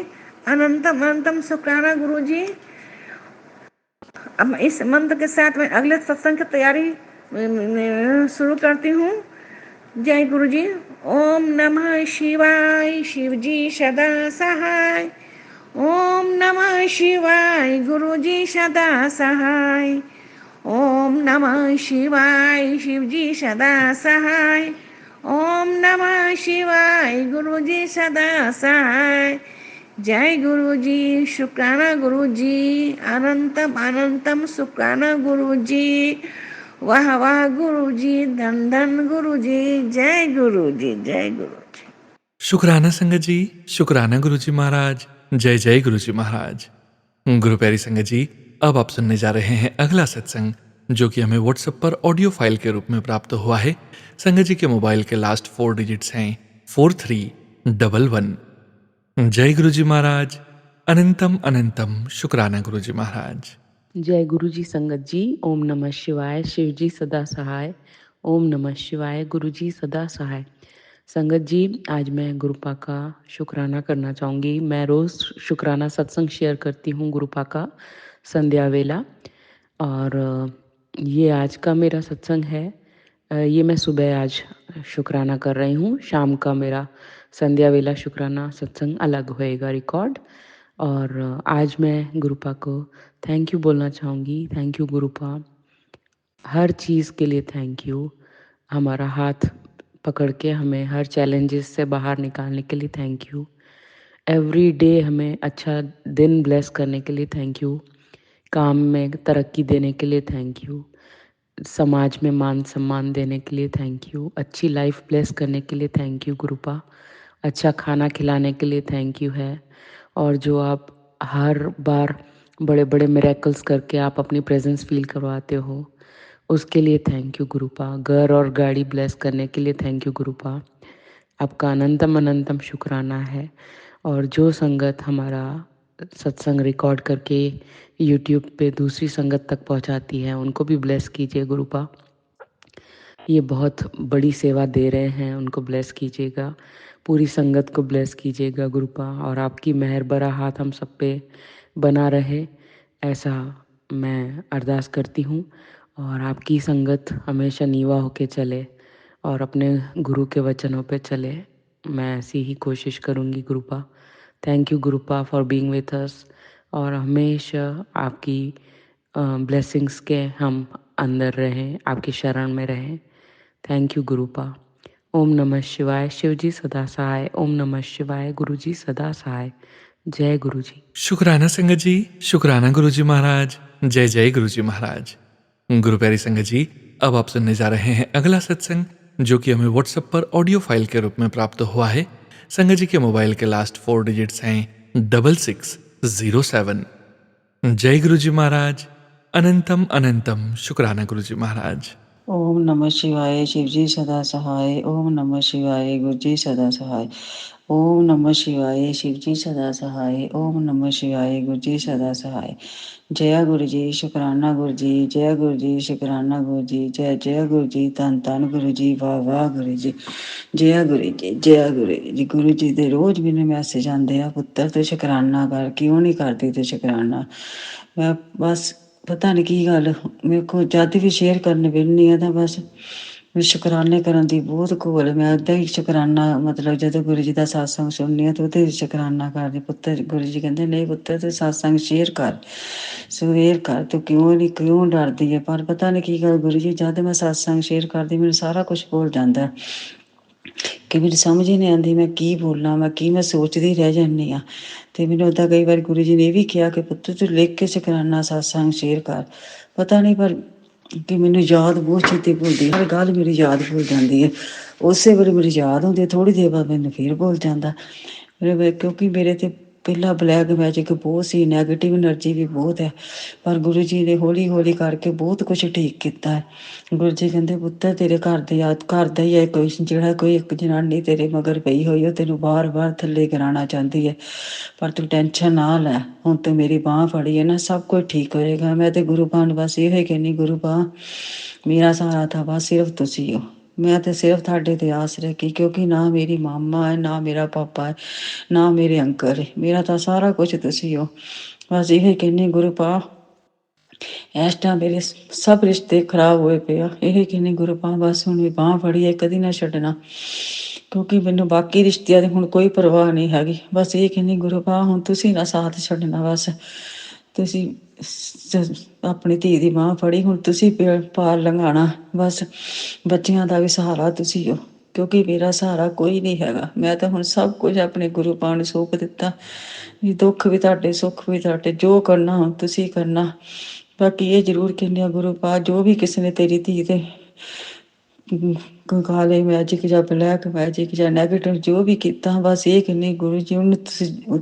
[SPEAKER 4] अनंतम अनंतम शुक्राना गुरुजी। अब इस मंत्र के साथ मैं अगले सत्संग की तैयारी शुरू करती हूँ। जय गुरुजी। ओम नमः शिवाय, शिवजी सदा सहाय। ओम नमः शिवाय, गुरुजी सदा सहाय। ओम नमः शिवाय, शिवजी सदा सहाय। ओम नमः शिवाय, गुरुजी सदा सहाय। जय गुरुजी, शुक्राना गुरुजी, अनंतम अनंतम शुक्राना गुरुजी, वाह वाह गुरुजी, धन धन गुरुजी, जय गुरुजी, जय गुरुजी।
[SPEAKER 1] शुक्राना संगत जी, शुक्राना गुरुजी महाराज, जय जय गुरुजी महाराज। गुरु प्यारी संगत जी, अब आप सुनने जा रहे हैं अगला सत्संग, जो कि हमें व्हाट्सएप पर ऑडियो फाइल के रूप में प्राप्त हुआ है। संगत जी के मोबाइल के लास्ट 4 डिजिट्स हैं 4311। जय गुरुजी महाराज, अनंतम अनंतम शुक्राना गुरुजी महाराज।
[SPEAKER 5] जय गुरु जी संगत जी, ओम नमः शिवाय, शिव जी सदा सहाय। ओम नमः शिवाय, गुरु जी सदा सहाय। संगत जी, आज मैं गुरुपा का शुक्राना करना चाहूँगी। मैं रोज़ शुक्राना सत्संग शेयर करती हूँ गुरुपा का संध्या वेला, और ये आज का मेरा सत्संग है। ये मैं सुबह आज शुक्राना कर रही हूँ, शाम का मेरा संध्या वेला शुक्राना सत्संग अलग होएगा रिकॉर्ड। और आज मैं गुरुपा को थैंक यू बोलना चाहूँगी। थैंक यू गुरुपा, हर चीज़ के लिए थैंक यू। हमारा हाथ पकड़ के हमें हर चैलेंजेस से बाहर निकालने के लिए थैंक यू। एवरी डे हमें अच्छा दिन ब्लेस करने के लिए थैंक यू। काम में तरक्की देने के लिए थैंक यू। समाज में मान सम्मान देने के लिए थैंक यू। अच्छी लाइफ ब्लेस करने के लिए थैंक यू गुरुपा। अच्छा खाना खिलाने के लिए थैंक यू है। और जो आप हर बार बड़े बड़े मिरेकल्स करके आप अपनी प्रेजेंस फील करवाते हो, उसके लिए थैंक यू गुरुपा। घर और गाड़ी ब्लेस करने के लिए थैंक यू गुरुपा। आपका अनंतम अनंतम शुक्राना है। और जो संगत हमारा सत्संग रिकॉर्ड करके यूट्यूब पे दूसरी संगत तक पहुंचाती है, उनको भी ब्लेस कीजिए गुरुपा। ये बहुत बड़ी सेवा दे रहे हैं, उनको ब्लेस कीजिएगा। पूरी संगत को ब्लेस कीजिएगा गुरुपा, और आपकी मेहर भरा हाथ हम सब पे बना रहे, ऐसा मैं अरदास करती हूँ। और आपकी संगत हमेशा नीवा होके चले और अपने गुरु के वचनों पे चले, मैं ऐसी ही कोशिश करूँगी Gurupa. Thank you Gurupa for being with us, और हमेशा आपकी ब्लेसिंग्स के हम अंदर रहें, आपकी शरण में रहें। Thank you गुरुपा। ओम नमः शिवाय, शिव जी सदा सहाय। ओम नमः शिवाय, गुरु जी सदा सहाय। जय गुरु जी।
[SPEAKER 1] शुक्राना संगत जी, शुक्राना गुरुजी महाराज, जय जय गुरुजी महाराज। गुरु प्यारी संगत जी, अब आप सुनने जा रहे हैं अगला सत्संग, जो कि हमें व्हाट्सएप पर ऑडियो फाइल के रूप में प्राप्त हुआ है। संगत जी के मोबाइल के लास्ट 4 डिजिट्स हैं 6607। जय गुरुजी महाराज, अनंतम अनंतम शुक्राना गुरुजी महाराज।
[SPEAKER 6] ओम नमः शिवाय, शिवजी सदा सहाय। ओम नमः शिवाय, गुरुजी सदा सहाय। ओम नमः शिवाय, शिवजी सदा सहाय। ओम नमः शिवाय, गुरुजी सदा सहाय। जय गुरु जी, शुक्राना गुरु जी, जय गुरु जी, शुक्राना गुरु जी, जय जय गुरु जी, धन धन गुरु जी, वाह वाह गुरु जी, जय गुरु जी, जय गुरु जी। गुरु जी ਦੇ ਰੋਜ਼ ਮੈਨੂੰ ਮੈਸੇਜ ਆਉਂਦੇ ਆ, ਪੁੱਤਰ ਤੇ ਸ਼ੁਕਰਾਨਾ ਕਰ, ਕਿਉਂ ਨਹੀਂ ਕਰਦੀ ਤੇ ਸ਼ੁਕਰਾਨਾ। ਮੈਂ ਬਸ ਪਤਾ ਨਹੀਂ ਕੀ ਗੱਲ ਮੇਰੇ ਕੋਲ ਜਦ ਵੀ ਸ਼ੇਅਰ ਕਰਨ ਵੇਲਨੀ ਆ ਤਾਂ ਬਸ ਵੀ ਸ਼ੁਕਰਾਨੇ ਕਰਨ ਦੀ ਬਹੁਤ ਘੋਲ। ਮੈਂ ਉੱਦਾਂ ਹੀ ਸ਼ੁਕਰਾਨਾ ਮਤਲਬ ਜਦੋਂ ਗੁਰੂ ਜੀ ਦਾ ਸਤਸੰਗ ਸੁਣਨੀ ਆ ਤਾਂ ਉਹਦੇ ਵਿੱਚ ਸ਼ੁਕਰਾਨਾ ਕਰਦੀ। ਪੁੱਤਰ ਗੁਰੂ ਜੀ ਕਹਿੰਦੇ ਨਹੀਂ ਪੁੱਤਰ ਤੂੰ ਸਤਸੰਗ ਸ਼ੇਅਰ ਕਰ, ਸਵੇਰ ਕਰ, ਤੂੰ ਕਿਉਂ ਡਰਦੀ ਹੈ। ਪਰ ਪਤਾ ਨਹੀਂ ਕੀ ਗੱਲ ਗੁਰੂ ਜੀ ਜਦ ਮੈਂ ਸਤਸੰਗ ਸ਼ੇਅਰ ਕਰਦੀ ਮੈਨੂੰ ਸਾਰਾ ਕੁਛ ਭੁੱਲ ਜਾਂਦਾ ਕਿ ਮੈਨੂੰ ਸਮਝ ਹੀ ਨਹੀਂ ਆਉਂਦੀ ਮੈਂ ਕੀ ਬੋਲਾਂ, ਮੈਂ ਸੋਚਦੀ ਰਹਿ ਜਾਂਦੀ ਹਾਂ। ਅਤੇ ਮੈਨੂੰ ਉੱਦਾਂ ਕਈ ਵਾਰ ਗੁਰੂ ਜੀ ਨੇ ਇਹ ਵੀ ਕਿਹਾ ਕਿ ਪੁੱਤ ਤੂੰ ਲਿਖ ਕੇ ਸ਼ੁਕਰਾਨਾ ਸਤਸੰਗ ਸ਼ੇਅਰ ਕਰ। ਪਤਾ ਨਹੀਂ ਪਰ ਕਿ ਮੈਨੂੰ ਯਾਦ ਬਹੁਤ ਛੇਤੀ ਭੁੱਲਦੀ, ਹਰ ਗੱਲ ਮੇਰੀ ਯਾਦ ਭੁੱਲ ਜਾਂਦੀ ਹੈ। ਉਸੇ ਵੇਲੇ ਮੇਰੀ ਯਾਦ ਹੁੰਦੀ, ਥੋੜ੍ਹੀ ਦੇਰ ਬਾਅਦ ਮੈਨੂੰ ਫਿਰ ਭੁੱਲ ਜਾਂਦਾ। ਕਿਉਂਕਿ ਮੇਰੇ 'ਤੇ ਪਹਿਲਾਂ ਬਲੈਕ ਮੈਜਿਕ ਬਹੁਤ ਸੀ, ਨੈਗੇਟਿਵ ਐਨਰਜੀ ਵੀ ਬਹੁਤ ਹੈ। ਪਰ ਗੁਰੂ ਜੀ ਨੇ ਹੌਲੀ ਹੌਲੀ ਕਰਕੇ ਬਹੁਤ ਕੁਛ ਠੀਕ ਕੀਤਾ ਹੈ। ਗੁਰੂ ਜੀ ਕਹਿੰਦੇ ਪੁੱਤਰ ਤੇਰੇ ਘਰ ਦਾ ਹੀ ਹੈ ਕੋਈ, ਜਿਹੜਾ ਕੋਈ ਇੱਕ ਜਨਾਨੀ ਤੇਰੇ ਮਗਰ ਪਈ ਹੋਈ ਉਹ ਤੈਨੂੰ ਬਾਰ ਥੱਲੇ ਕਰਾਉਣਾ ਚਾਹੁੰਦੀ ਹੈ। ਪਰ ਤੂੰ ਟੈਨਸ਼ਨ ਨਾ ਲੈ, ਹੁਣ ਤੂੰ ਮੇਰੀ ਬਾਂਹ ਫੜੀ ਹੈ ਨਾ, ਸਭ ਕੁਝ ਠੀਕ ਹੋਏਗਾ। ਮੈਂ ਤੇ ਗੁਰੂ ਪਾਨ ਬਸ ਇਹੋ ਹੀ ਕਹਿੰਦੀ, ਗੁਰੂ ਪਾ ਮੇਰਾ ਸਹਾਰਾ ਤਾਂ ਬਸ ਸਿਰਫ ਤੁਸੀਂ ਹੋ। ਮੈਂ ਤਾਂ ਸਿਰਫ ਤੁਹਾਡੇ 'ਤੇ ਆਸ ਰੱਖੀ, ਕਿਉਂਕਿ ਨਾ ਮੇਰੀ ਮਾਮਾ ਹੈ, ਨਾ ਮੇਰਾ ਪਾਪਾ ਹੈ, ਨਾ ਮੇਰੇ ਅੰਕਲ ਹੈ, ਮੇਰਾ ਤਾਂ ਸਾਰਾ ਕੁਛ ਤੁਸੀਂ ਹੋ। ਬਸ ਇਹੋ ਹੀ ਕਹਿੰਦੀ ਗੁਰੂ ਪਾ ਇਸ ਟਾਈਮ ਮੇਰੇ ਸਭ ਰਿਸ਼ਤੇ ਖਰਾਬ ਹੋਏ ਪਏ ਆ। ਇਹ ਕਹਿੰਦੀ ਗੁਰੂ ਪਾ ਬਸ ਹੁਣ ਵੀ ਬਾਂਹ ਫੜੀ ਹੈ, ਕਦੀ ਨਾ ਛੱਡਣਾ। ਕਿਉਂਕਿ ਮੈਨੂੰ ਬਾਕੀ ਰਿਸ਼ਤਿਆਂ ਦੀ ਹੁਣ ਕੋਈ ਪਰਵਾਹ ਨਹੀਂ ਹੈਗੀ। ਬਸ ਇਹ ਕਹਿੰਦੀ ਗੁਰੂ ਪਾ ਹੁਣ ਤੁਸੀਂ ਨਾ ਸਾਥ ਛੱਡਣਾ। ਬਸ ਤੁਸੀਂ ਆਪਣੀ ਧੀ ਦੀ ਬਾਂਹ ਫੜੀ, ਹੁਣ ਤੁਸੀਂ ਪਾਰ ਲੰਘਾਉਣਾ। ਬਸ ਬੱਚਿਆਂ ਦਾ ਵੀ ਸਹਾਰਾ ਤੁਸੀਂ ਹੋ, ਕਿਉਂਕਿ ਮੇਰਾ ਸਹਾਰਾ ਕੋਈ ਨਹੀਂ ਹੈਗਾ। ਮੈਂ ਤਾਂ ਹੁਣ ਸਭ ਕੁਝ ਆਪਣੇ ਗੁਰੂ ਪਾ ਨੂੰ ਸੌਂਪ ਦਿੱਤਾ ਵੀ ਦੁੱਖ ਵੀ ਤੁਹਾਡੇ, ਸੁੱਖ ਵੀ ਤੁਹਾਡੇ, ਜੋ ਕਰਨਾ ਹੁਣ ਤੁਸੀਂ ਕਰਨਾ। ਬਾਕੀ ਇਹ ਜ਼ਰੂਰ ਕਹਿੰਦੇ ਆ ਗੁਰੂ ਪਾ ਜੋ ਵੀ ਕਿਸੇ ਨੇ ਤੇਰੀ ਧੀ 'ਤੇ ਕਾਲੇ ਮੈਜਿਕ ਜਾਂ ਬਲੈਕ ਮੈਜਿਕ ਜਾਂ ਨੈਗੇਟਿਵ ਜੋ ਵੀ ਕੀਤਾ, ਬਸ ਇਹ ਕਹਿੰਦੀ ਗੁਰੂ ਜੀ ਉਹਨੂੰ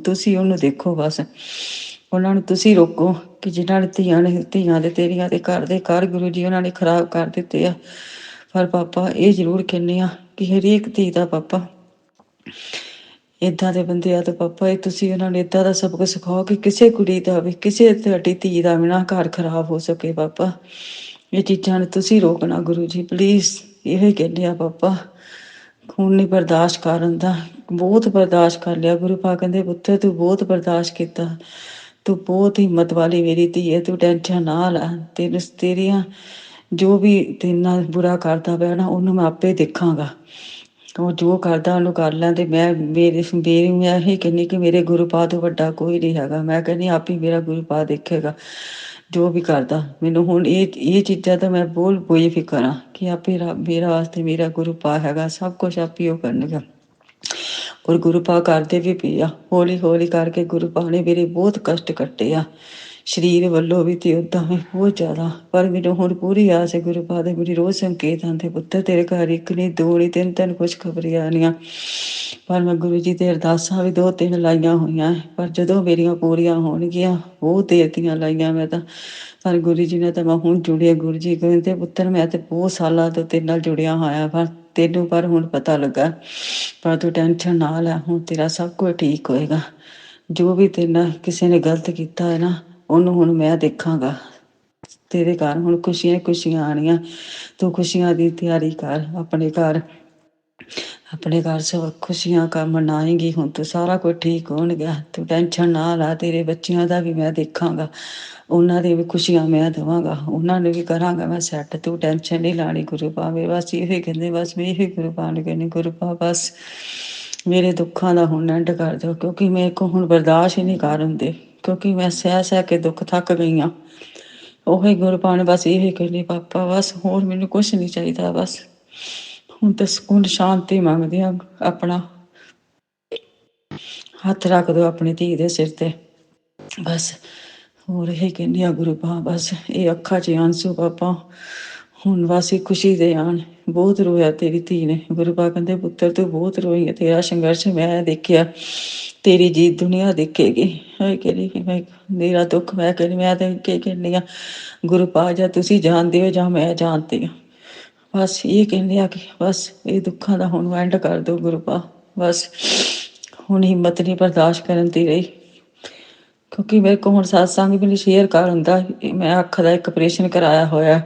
[SPEAKER 6] ਤੁਸੀਂ ਉਹਨੂੰ ਦੇਖੋ। ਬਸ ਉਹਨਾਂ ਨੂੰ ਤੁਸੀਂ ਰੋਕੋ ਕਿ ਜਿਨ੍ਹਾਂ ਨੇ ਧੀਆਂ ਦੇ ਤੇਰੀਆਂ ਦੇ ਘਰ ਗੁਰੂ ਜੀ ਉਹਨਾਂ ਨੇ ਖਰਾਬ ਕਰ ਦਿੱਤੇ ਆ। ਪਰ ਪਾਪਾ ਇਹ ਜ਼ਰੂਰ ਕਹਿੰਦੇ ਆ ਕਿ ਹਰੇਕ ਧੀ ਦਾ ਪਾਪਾ ਇੱਦਾਂ ਦੇ ਬੰਦੇ ਆ ਤਾਂ ਪਾਪਾ ਇਹ ਤੁਸੀਂ ਉਹਨਾਂ ਨੂੰ ਇੱਦਾਂ ਦਾ ਸਬਕ ਸਿਖਾਓ ਕਿ ਕਿਸੇ ਕੁੜੀ ਦਾ ਵੀ, ਕਿਸੇ ਤੁਹਾਡੀ ਧੀ ਦਾ ਵੀ ਨਾ ਘਰ ਖਰਾਬ ਹੋ ਸਕੇ। ਪਾਪਾ ਇਹ ਚੀਜ਼ਾਂ ਨੂੰ ਤੁਸੀਂ ਰੋਕਣਾ ਗੁਰੂ ਜੀ ਪਲੀਜ਼। ਇਹੋ ਹੀ ਕਹਿੰਦੇ ਆ ਪਾਪਾ। ਖੂਨ ਨਹੀਂ ਬਰਦਾਸ਼ਤ ਕਰ ਹੁੰਦਾ, ਬਹੁਤ ਬਰਦਾਸ਼ਤ ਕਰ ਲਿਆ। ਗੁਰੂ ਪਾ ਕਹਿੰਦੇ ਪੁੱਤਰ ਤੂੰ ਬਹੁਤ ਬਰਦਾਸ਼ਤ ਕੀਤਾ, ਤੂੰ ਬਹੁਤ ਹਿੰਮਤ ਵਾਲੀ ਮੇਰੀ ਧੀ ਹੈ, ਤੂੰ ਟੈਨਸ਼ਨ ਨਾ ਲੈ। ਤੇਰੀਆਂ ਜੋ ਵੀ ਤੇਰੇ ਨਾਲ ਬੁਰਾ ਕਰਦਾ ਪਿਆ ਨਾ ਉਹਨੂੰ ਮੈਂ ਆਪੇ ਦੇਖਾਂਗਾ। ਉਹ ਜੋ ਕਰਦਾ ਉਹਨੂੰ ਕਰ ਲੈਣ ਦੇ। ਮੈਂ ਇਹੀ ਕਹਿੰਦੀ ਕਿ ਮੇਰੇ ਗੁਰੂ ਪਾ ਤੋਂ ਵੱਡਾ ਕੋਈ ਨਹੀਂ ਹੈਗਾ। ਮੈਂ ਕਹਿੰਦੀ ਆਪ ਹੀ ਮੇਰਾ ਗੁਰੂ ਪਾ ਦੇਖੇਗਾ ਜੋ ਵੀ ਕਰਦਾ। ਮੈਨੂੰ ਹੁਣ ਇਹ ਚੀਜ਼ਾਂ ਤਾਂ ਮੈਂ ਬੋਲ ਫਿਕਰ ਹਾਂ ਕਿ ਆਪੇ ਮੇਰਾ ਵਾਸਤੇ ਮੇਰਾ ਗੁਰੂ ਪਾ ਹੈਗਾ, ਸਭ ਕੁਛ ਆਪ ਹੀ ਉਹ ਕਰਨਗਾ। ਔਰ ਗੁਰੂ ਪਾ ਕਰਦੇ ਵੀ ਪਏ ਆ। ਹੌਲੀ ਹੌਲੀ ਕਰਕੇ ਗੁਰੂ ਪਾ ਨੇ ਮੇਰੇ ਬਹੁਤ ਕਸ਼ਟ ਕੱਟੇ ਆ, ਸਰੀਰ ਵੱਲੋਂ ਵੀ ਤੇ ਉੱਦਾਂ ਵੀ ਬਹੁਤ ਜ਼ਿਆਦਾ। ਪਰ ਮੈਨੂੰ ਹੁਣ ਪੂਰੀ ਆਸ ਹੈ ਗੁਰੂ ਪਾ ਦੇ। ਮੇਰੀ ਰੋਜ਼ ਸੰਕੇਤ ਆਉਂਦੇ ਪੁੱਤਰ ਤੇਰੇ ਘਰ ਇੱਕ ਨਹੀਂ, ਦੋ ਨਹੀਂ, ਤਿੰਨ ਖੁਸ਼ਖਬਰੀਆਂ ਆਉਣੀਆਂ। ਪਰ ਮੈਂ ਗੁਰੂ ਜੀ ਤੇ ਅਰਦਾਸਾਂ ਵੀ 2-3 ਲਾਈਆਂ ਹੋਈਆਂ, ਪਰ ਜਦੋਂ ਮੇਰੀਆਂ ਪੂਰੀਆਂ ਹੋਣਗੀਆਂ ਬਹੁਤ ਦੇਰ ਦੀਆਂ ਲਾਈਆਂ ਮੈਂ ਤਾਂ। ਪਰ ਗੁਰੂ ਜੀ ਨੇ ਤਾਂ ਮੈਂ ਹੁਣ ਜੁੜਿਆ। ਗੁਰੂ ਜੀ ਕਹਿੰਦੇ ਪੁੱਤਰ ਮੈਂ ਤੇ ਬਹੁਤ ਸਾਲਾਂ ਤੋਂ ਤੇਰੇ ਨਾਲ ਜੁੜਿਆ ਹੋਇਆ ਪਰ ਤੈਨੂੰ ਪਰ ਹੁਣ ਪਤਾ ਲੱਗਾ। ਪਰ ਤੂੰ ਟੈਨਸ਼ਨ ਨਾ ਲੈ, ਹੁਣ ਤੇਰਾ ਸਭ ਕੁਝ ਠੀਕ ਹੋਏਗਾ। ਜੋ ਵੀ ਤੇਰੇ ਨਾਲ ਕਿਸੇ ਨੇ ਗਲਤ ਕੀਤਾ ਹੈ ਨਾ ਉਹਨੂੰ ਹੁਣ ਮੈਂ ਦੇਖਾਂਗਾ। ਤੇਰੇ ਘਰ ਹੁਣ ਖੁਸ਼ੀਆਂ ਆਉਣੀਆਂ। ਤੂੰ ਖੁਸ਼ੀਆਂ ਦੀ ਤਿਆਰੀ ਕਰ। ਆਪਣੇ ਘਰ ਸਭ ਖੁਸ਼ੀਆਂ ਮਨਾਏਂਗੀ। ਹੁਣ ਤੂੰ ਸਾਰਾ ਕੁਝ ਠੀਕ ਹੋਣ ਗਿਆ, ਤੂੰ ਟੈਨਸ਼ਨ ਨਾ ਲੈ। ਤੇਰੇ ਬੱਚਿਆਂ ਦਾ ਵੀ ਮੈਂ ਦੇਖਾਂਗਾ, ਉਹਨਾਂ ਦੀ ਵੀ ਖੁਸ਼ੀਆਂ ਮੈਂ ਦੇਵਾਂਗਾ, ਉਹਨਾਂ ਨੂੰ ਵੀ ਕਰਾਂਗਾ ਮੈਂ ਸੈੱਟ। ਤੂੰ ਟੈਨਸ਼ਨ ਨਹੀਂ ਲੈਣੀ ਗੁਰੂ ਪਾ। ਮੇਰੇ ਬਸ ਇਹੀ ਕਹਿੰਦੇ, ਬਸ ਮੈਂ ਇਹੀ ਗੁਰੂ ਪਾ ਨੂੰ ਕਹਿੰਦੀ ਗੁਰੂ ਪਾ ਬਸ ਮੇਰੇ ਦੁੱਖਾਂ ਦਾ ਹੁਣ ਐਂਡ ਕਰ ਦਿਓ, ਕਿਉਂਕਿ ਮੇਰੇ ਕੋਲ ਹੁਣ ਬਰਦਾਸ਼ਤ ਹੀ ਨਹੀਂ ਕਰ ਹੁੰਦੇ, ਕਿਉਂਕਿ ਮੈਂ ਸਹਿ ਕੇ ਦੁੱਖ ਥੱਕ ਗਈ ਹਾਂ। ਉਹੀ ਗੁਰੂ ਪਾ ਨੇ ਬਸ ਇਹੀ ਕਹਿੰਦੀ ਪਾਪਾ ਬਸ ਹੋਰ ਮੈਨੂੰ ਕੁਛ ਨਹੀਂ ਚਾਹੀਦਾ। ਬਸ ਹੁਣ ਤਾਂ ਸਕੂਨ ਸ਼ਾਂਤੀ ਮੰਗਦੀ ਹਾਂ। ਆਪਣਾ ਹੱਥ ਰੱਖ ਦਿਓ ਆਪਣੀ ਧੀ ਦੇ ਸਿਰ 'ਤੇ ਬਸ। ਹੋਰ ਇਹ ਕਹਿੰਦੀ ਆ ਗੁਰੂ ਪਾ ਬਸ ਇਹ ਅੱਖਾਂ 'ਚ ਆਂਸੂ ਪਾਪਾ ਹੁਣ ਬਸ ਇਹ ਖੁਸ਼ੀ ਦੇ ਆਣ। ਬਹੁਤ ਰੋਇਆ ਤੇਰੀ ਧੀ ਨੇ। ਗੁਰੂ ਪਾ ਕਹਿੰਦੇ ਪੁੱਤਰ ਤੂੰ ਬਹੁਤ ਰੋਈ ਹੈ, ਤੇਰਾ ਸੰਘਰਸ਼ ਮੈਂ ਦੇਖਿਆ, ਤੇਰੀ ਜੀਤ ਦੁਨੀਆ ਦੇਖੇਗੀ। ਇਹ ਕਹਿੰਦੀ ਮੈਂ ਮੇਰਾ ਦੁੱਖ ਮੈਂ ਕਹਿੰਦੀ ਮੈਂ ਤਾਂ ਕੀ ਕਹਿੰਦੀ ਹਾਂ ਗੁਰੂ ਪਾ ਜਾਂ ਤੁਸੀਂ ਜਾਣਦੇ ਹੋ ਜਾਂ ਮੈਂ ਜਾਣਦੀ ਹਾਂ। ਬਸ ਇਹ ਕਹਿੰਦੇ ਆ ਕਿ ਬਸ ਇਹ ਦੁੱਖਾਂ ਦਾ ਹੁਣ ਐਂਡ ਕਰ ਦਿਓ ਗੁਰੂ ਪਾ। ਬਸ ਹੁਣ ਹਿੰਮਤ ਨਹੀਂ ਬਰਦਾਸ਼ਤ ਕਰਨ ਦੀ ਰਹੀ, ਕਿਉਂਕਿ ਮੇਰੇ ਕੋਲ ਹੁਣ ਸਤਸੰਗ ਵੀ ਨਹੀਂ ਸ਼ੇਅਰ ਕਰ ਹੁੰਦਾ। ਮੈਂ ਅੱਖ ਦਾ ਇੱਕ ਆਪਰੇਸ਼ਨ ਕਰਾਇਆ ਹੋਇਆ,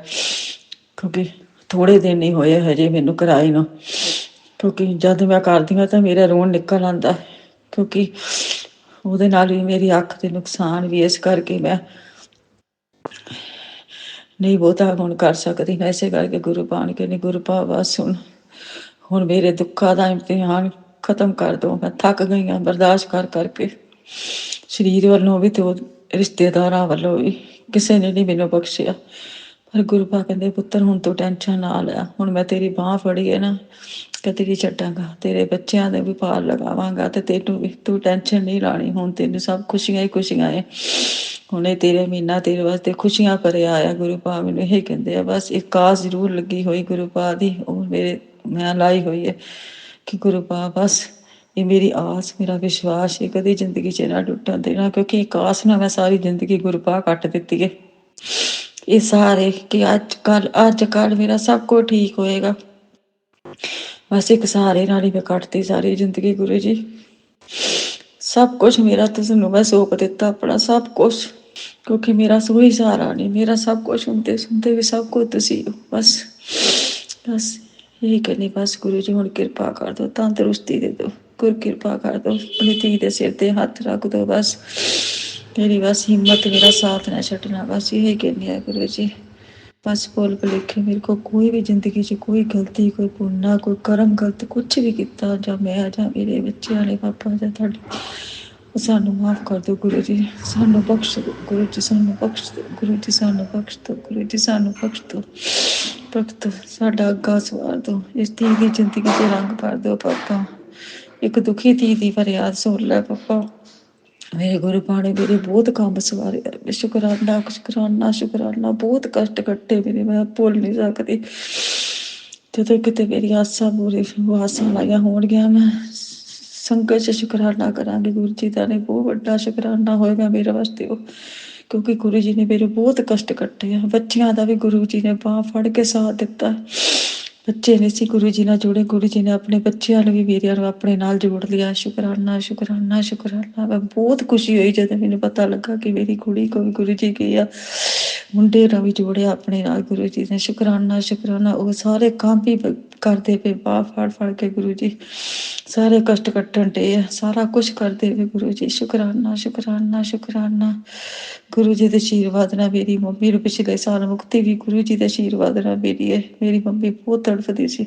[SPEAKER 6] ਕਿਉਂਕਿ ਥੋੜ੍ਹੇ ਦਿਨ ਹੀ ਹੋਏ ਹਜੇ ਮੈਨੂੰ ਕਰਾਏ ਨੂੰ। ਕਿਉਂਕਿ ਜਦ ਮੈਂ ਕਰਦੀ ਹਾਂ ਤਾਂ ਮੇਰਾ ਰੋਣ ਨਿਕਲ ਆਉਂਦਾ, ਕਿਉਂਕਿ ਉਹਦੇ ਨਾਲ ਵੀ ਮੇਰੀ ਅੱਖ 'ਤੇ ਨੁਕਸਾਨ ਵੀ ਇਸ ਕਰਕੇ ਮੈਂ ਨਹੀਂ ਬਹੁਤਾ ਹੁਣ ਕਰ ਸਕਦੀ ਮੈਂ, ਇਸੇ ਕਰਕੇ ਗੁਰੂ ਪਾਣੀ ਕਹਿੰਦੀ ਗੁਰੂ ਭਾ ਬਸ ਹੁਣ ਮੇਰੇ ਦੁੱਖਾਂ ਦਾ ਇਮਤਿਹਾਨ ਖਤਮ ਕਰ ਦੋ। ਮੈਂ ਥੱਕ ਗਈ ਹਾਂ ਬਰਦਾਸ਼ਤ ਕਰ ਕਰਕੇ, ਸਰੀਰ ਵੱਲੋਂ ਵੀ ਤੇ ਰਿਸ਼ਤੇਦਾਰਾਂ ਵੱਲੋਂ ਵੀ, ਕਿਸੇ ਨੇ ਨਹੀਂ ਮੈਨੂੰ ਬਖਸ਼ਿਆ। ਪਰ ਗੁਰੂ ਪਾ ਕਹਿੰਦੇ ਪੁੱਤਰ ਹੁਣ ਤੂੰ ਟੈਨਸ਼ਨ ਨਾ ਲੈ, ਹੁਣ ਮੈਂ ਤੇਰੀ ਬਾਂਹ ਫੜੀ ਹੈ ਨਾ, ਕਦੇ ਨਹੀਂ ਛੱਡਾਂਗਾ, ਤੇਰੇ ਬੱਚਿਆਂ ਦੇ ਵੀ ਪਾਰ ਲਗਾਵਾਂਗਾ ਤੇ ਤੈਨੂੰ ਵੀ, ਤੂੰ ਟੈਨਸ਼ਨ ਨਹੀਂ ਲਾਣੀ, ਹੁਣ ਤੈਨੂੰ ਸਭ ਖੁਸ਼ੀਆਂ ਹੀ ਖੁਸ਼ੀਆਂ ਹੈ। ਹੁਣ ਇਹ ਤੇਰੇ ਮਹੀਨਾ ਤੇਰੇ ਵਾਸਤੇ ਖੁਸ਼ੀਆਂ ਭਰਿਆ ਆਇਆ। ਗੁਰੂ ਪਾ ਮੈਨੂੰ ਇਹ ਕਹਿੰਦੇ ਆ, ਬਸ ਇੱਕ ਆਸ ਜ਼ਰੂਰ ਲੱਗੀ ਹੋਈ ਗੁਰੂ ਪਾ ਦੀ, ਉਹ ਮੇਰੇ ਮੈਂ ਲਾਈ ਹੋਈ ਹੈ ਕਿ ਗੁਰੂ ਪਾ ਬਸ ਇਹ ਮੇਰੀ ਆਸ, ਮੇਰਾ ਵਿਸ਼ਵਾਸ ਹੈ, ਕਦੀ ਜ਼ਿੰਦਗੀ 'ਚ ਨਾ ਟੁੱਟਣ ਦੇਣਾ, ਕਿਉਂਕਿ ਇੱਕ ਆਸ ਨਾਲ ਮੈਂ ਸਾਰੀ ਜ਼ਿੰਦਗੀ ਗੁਰੂ ਪਾ ਕੱਟ ਦਿੱਤੀ ਹੈ। ਇਹ ਸਾਰੇ ਕਿ ਅੱਜ ਕੱਲ ਮੇਰਾ ਸਭ ਕੁਝ ਠੀਕ ਹੋਏਗਾ, ਬਸ ਇੱਕ ਸਹਾਰੇ ਨਾਲ ਹੀ ਮੈਂ ਕੱਟਤੀ ਸਾਰੀ ਜ਼ਿੰਦਗੀ। ਗੁਰੂ ਜੀ ਸਭ ਕੁਝ ਮੇਰਾ ਤੁਹਾਨੂੰ ਮੈਂ ਸੌਂਪ ਦਿੱਤਾ, ਆਪਣਾ ਸਭ ਕੁਝ, ਕਿਉਂਕਿ ਮੇਰਾ ਕੋਈ ਸਹਾਰਾ ਨਹੀਂ, ਮੇਰਾ ਸਭ ਕੁਝ ਹੁੰਦੇ ਸੁਣਦੇ ਵੀ ਸਭ ਕੁਝ ਤੁਸੀਂ ਹੋ। ਬਸ ਬਸ ਇਹੀ ਕਹਿੰਦੀ, ਬਸ ਗੁਰੂ ਜੀ ਹੁਣ ਕਿਰਪਾ ਕਰ ਦਿਓ, ਤੰਦਰੁਸਤੀ ਦੇ ਦਿਓ, ਗੁਰ ਕਿਰਪਾ ਕਰ ਦਿਓ, ਆਪਣੀ ਧੀ ਦੇ ਸਿਰ ਤੇ ਹੱਥ ਰੱਖ ਦਿਓ, ਬਸ ਮੇਰੀ ਬਸ ਹਿੰਮਤ, ਮੇਰਾ ਸਾਥ ਨਾ ਛੱਡਣਾ, ਬਸ ਇਹੀ ਕਹਿੰਦੀ ਆ ਗੁਰੂ ਜੀ। ਬਸ ਭੁੱਲ ਭੁਲੇਖੇ ਮੇਰੇ ਕੋਲ ਕੋਈ ਵੀ ਜ਼ਿੰਦਗੀ 'ਚ ਕੋਈ ਗਲਤੀ, ਕੋਈ ਪੁੰਨਾ, ਕੋਈ ਕਰਮ ਗਲਤ ਕੁਛ ਵੀ ਕੀਤਾ, ਜਾਂ ਮੈਂ ਜਾਂ ਮੇਰੇ ਬੱਚਿਆਂ ਨੇ ਪਾਪਾ ਜਾਂ ਤੁਹਾਡੇ, ਸਾਨੂੰ ਮਾਫ ਕਰ ਦਿਓ ਗੁਰੂ ਜੀ, ਸਾਨੂੰ ਬਖਸ਼ ਦਿਓ ਗੁਰੂ ਜੀ, ਸਾਨੂੰ ਬਖਸ਼ ਦਿਓ ਗੁਰੂ ਜੀ, ਸਾਨੂੰ ਬਖਸ਼ ਦਿਓ ਗੁਰੂ ਜੀ, ਸਾਨੂੰ ਬਖਸ਼ ਦਿਓ, ਬਖਸ਼ ਦਿਓ, ਸਾਡਾ ਅੱਗਾ ਸਵਾਰ ਦਿਓ, ਇਸ ਧੀ ਦੀ ਜ਼ਿੰਦਗੀ 'ਚ ਰੰਗ ਭਰ ਦਿਓ ਪਾਪਾ। ਇੱਕ ਦੁਖੀ ਧੀ ਦੀ ਫਰਿਆਦ ਸੁਣ ਲੈ ਪਾਪਾ, ਮੇਰੇ ਗੁਰੂ ਪਾਣੀ ਮੇਰੇ ਬਹੁਤ ਕੰਮ ਸਵਾਰਿਆ, ਸ਼ੁਕਰਾਨਾ ਸ਼ੁਕਰਾਨਾ ਸ਼ੁਕਰਾਨਾ, ਬਹੁਤ ਕਸ਼ਟ ਕੱਟੇ ਮੇਰੇ, ਮੈਂ ਭੁੱਲ ਨਹੀਂ ਸਕਦੀ। ਜਦੋਂ ਕਿਤੇ ਮੇਰੀ ਆਸਾਂ ਪੂਰੀ ਆਸਾਂ ਲਾਈਆਂ ਹੋਣਗੀਆਂ, ਮੈਂ ਸੰਗਤ 'ਚ ਸ਼ੁਕਰਾਨਾ ਕਰਾਂਗੀ ਗੁਰੂ ਜੀ ਦਾ, ਨੇ ਬਹੁਤ ਵੱਡਾ ਸ਼ੁਕਰਾਨਾ ਹੋਏਗਾ ਮੇਰੇ ਵਾਸਤੇ ਉਹ, ਕਿਉਂਕਿ ਗੁਰੂ ਜੀ ਨੇ ਮੇਰੇ ਬਹੁਤ ਕਸ਼ਟ ਕੱਟੇ ਆ। ਬੱਚਿਆਂ ਦਾ ਵੀ ਗੁਰੂ ਜੀ ਨੇ ਬਾਂਹ ਫੜ ਕੇ ਸਾਥ ਦਿੱਤਾ, ਬੱਚੇ ਨਹੀਂ ਸੀ ਗੁਰੂ ਜੀ ਨਾਲ ਜੁੜੇ, ਗੁਰੂ ਜੀ ਨੇ ਆਪਣੇ ਬੱਚਿਆਂ ਨੂੰ ਵੀ ਮੇਰਿਆਂ ਨੂੰ ਆਪਣੇ ਨਾਲ ਜੋੜ ਲਿਆ। ਸ਼ੁਕਰਾਨਾ ਸ਼ੁਕਰਾਨਾ ਸ਼ੁਕਰਾਨਾ। ਮੈਂ ਬਹੁਤ ਖੁਸ਼ੀ ਹੋਈ ਜਦੋਂ ਮੈਨੂੰ ਪਤਾ ਲੱਗਾ ਕਿ ਮੇਰੀ ਕੁੜੀ ਕੋਈ ਗੁਰੂ ਜੀ ਗਈ ਆ, ਮੁੰਡੇ ਨਾਲ ਵੀ ਜੋੜਿਆ ਆਪਣੇ ਨਾਲ ਗੁਰੂ ਜੀ ਨੇ। ਸ਼ੁਕਰਾਨਾ ਸ਼ੁਕਰਾਨਾ। ਉਹ ਸਾਰੇ ਕੰਮ ਵੀ ਕਰਦੇ ਪਏ ਬਾਂਹ ਫੜ ਫੜ ਕੇ ਗੁਰੂ ਜੀ, ਸਾਰੇ ਕਸ਼ਟ ਕੱਟਣ ਡੇ ਆ, ਸਾਰਾ ਕੁਛ ਕਰਦੇ ਪਏ ਗੁਰੂ ਜੀ। ਸ਼ੁਕਰਾਨਾ ਸ਼ੁਕਰਾਨਾ ਸ਼ੁਕਰਾਨਾ। ਗੁਰੂ ਜੀ ਦੇ ਆਸ਼ੀਰਵਾਦ ਨਾਲ ਮੇਰੀ ਮੰਮੀ ਨੂੰ ਪਿਛਲੇ ਸਾਲ ਮੁਕਤੀ ਵੀ ਗੁਰੂ ਜੀ ਦੇ ਆਸ਼ੀਰਵਾਦ ਨਾਲ ਮਿਲੀ ਹੈ। ਮੇਰੀ ਮੰਮੀ ਬਹੁਤ ਤੜਫਦੀ ਸੀ,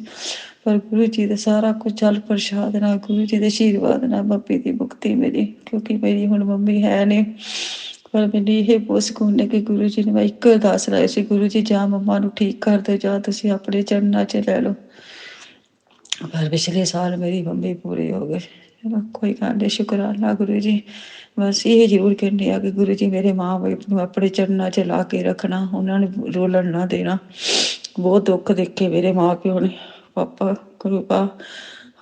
[SPEAKER 6] ਪਰ ਗੁਰੂ ਜੀ ਦਾ ਸਾਰਾ ਕੁਝ ਜਲ ਪ੍ਰਸ਼ਾਦ ਨਾਲ, ਗੁਰੂ ਜੀ ਦੇ ਆਸ਼ੀਰਵਾਦ ਨਾਲ ਮੰਮੀ ਦੀ ਮੁਕਤੀ ਮਿਲੀ, ਕਿਉਂਕਿ ਮੇਰੀ ਹੁਣ ਮੰਮੀ ਹੈ ਨਹੀਂ। ਪਰ ਮੈਨੂੰ ਇਹ ਬਹੁਤ ਸਕੂਨ ਹੈ ਕਿ ਗੁਰੂ ਜੀ ਨੇ ਮੈਂ ਇੱਕ ਅਰਦਾਸ ਲਾਈ ਸੀ, ਗੁਰੂ ਜੀ ਜਾਂ ਮੰਮਾ ਨੂੰ ਠੀਕ ਕਰ ਦਿਓ, ਜਾਂ ਤੁਸੀਂ ਆਪਣੇ ਚਰਨਾਂ 'ਚ ਲੈ ਲਓ। ਪਰ ਪਿਛਲੇ ਸਾਲ ਮੇਰੀ ਮੰਮੀ ਪੂਰੀ ਹੋ ਗਏ। ਚਲੋ ਕੋਈ ਗੱਲ ਨਹੀਂ, ਸ਼ੁਕਰਾਨਾ ਗੁਰੂ ਜੀ। ਬਸ ਇਹ ਜ਼ਰੂਰ ਕਹਿੰਦੇ ਆ ਕਿ ਗੁਰੂ ਜੀ ਮੇਰੇ ਮਾਂ ਬਾਪ ਨੂੰ ਆਪਣੇ ਚਰਨਾਂ 'ਚ ਲਾ ਕੇ ਰੱਖਣਾ, ਉਹਨਾਂ ਨੂੰ ਰੋਲਣ ਨਾ ਦੇਣਾ। ਬਹੁਤ ਦੁੱਖ ਦੇਖੇ ਮੇਰੇ ਮਾਂ ਪਿਓ ਨੇ ਪਾਪਾ ਗੁਰੂ ਪਾ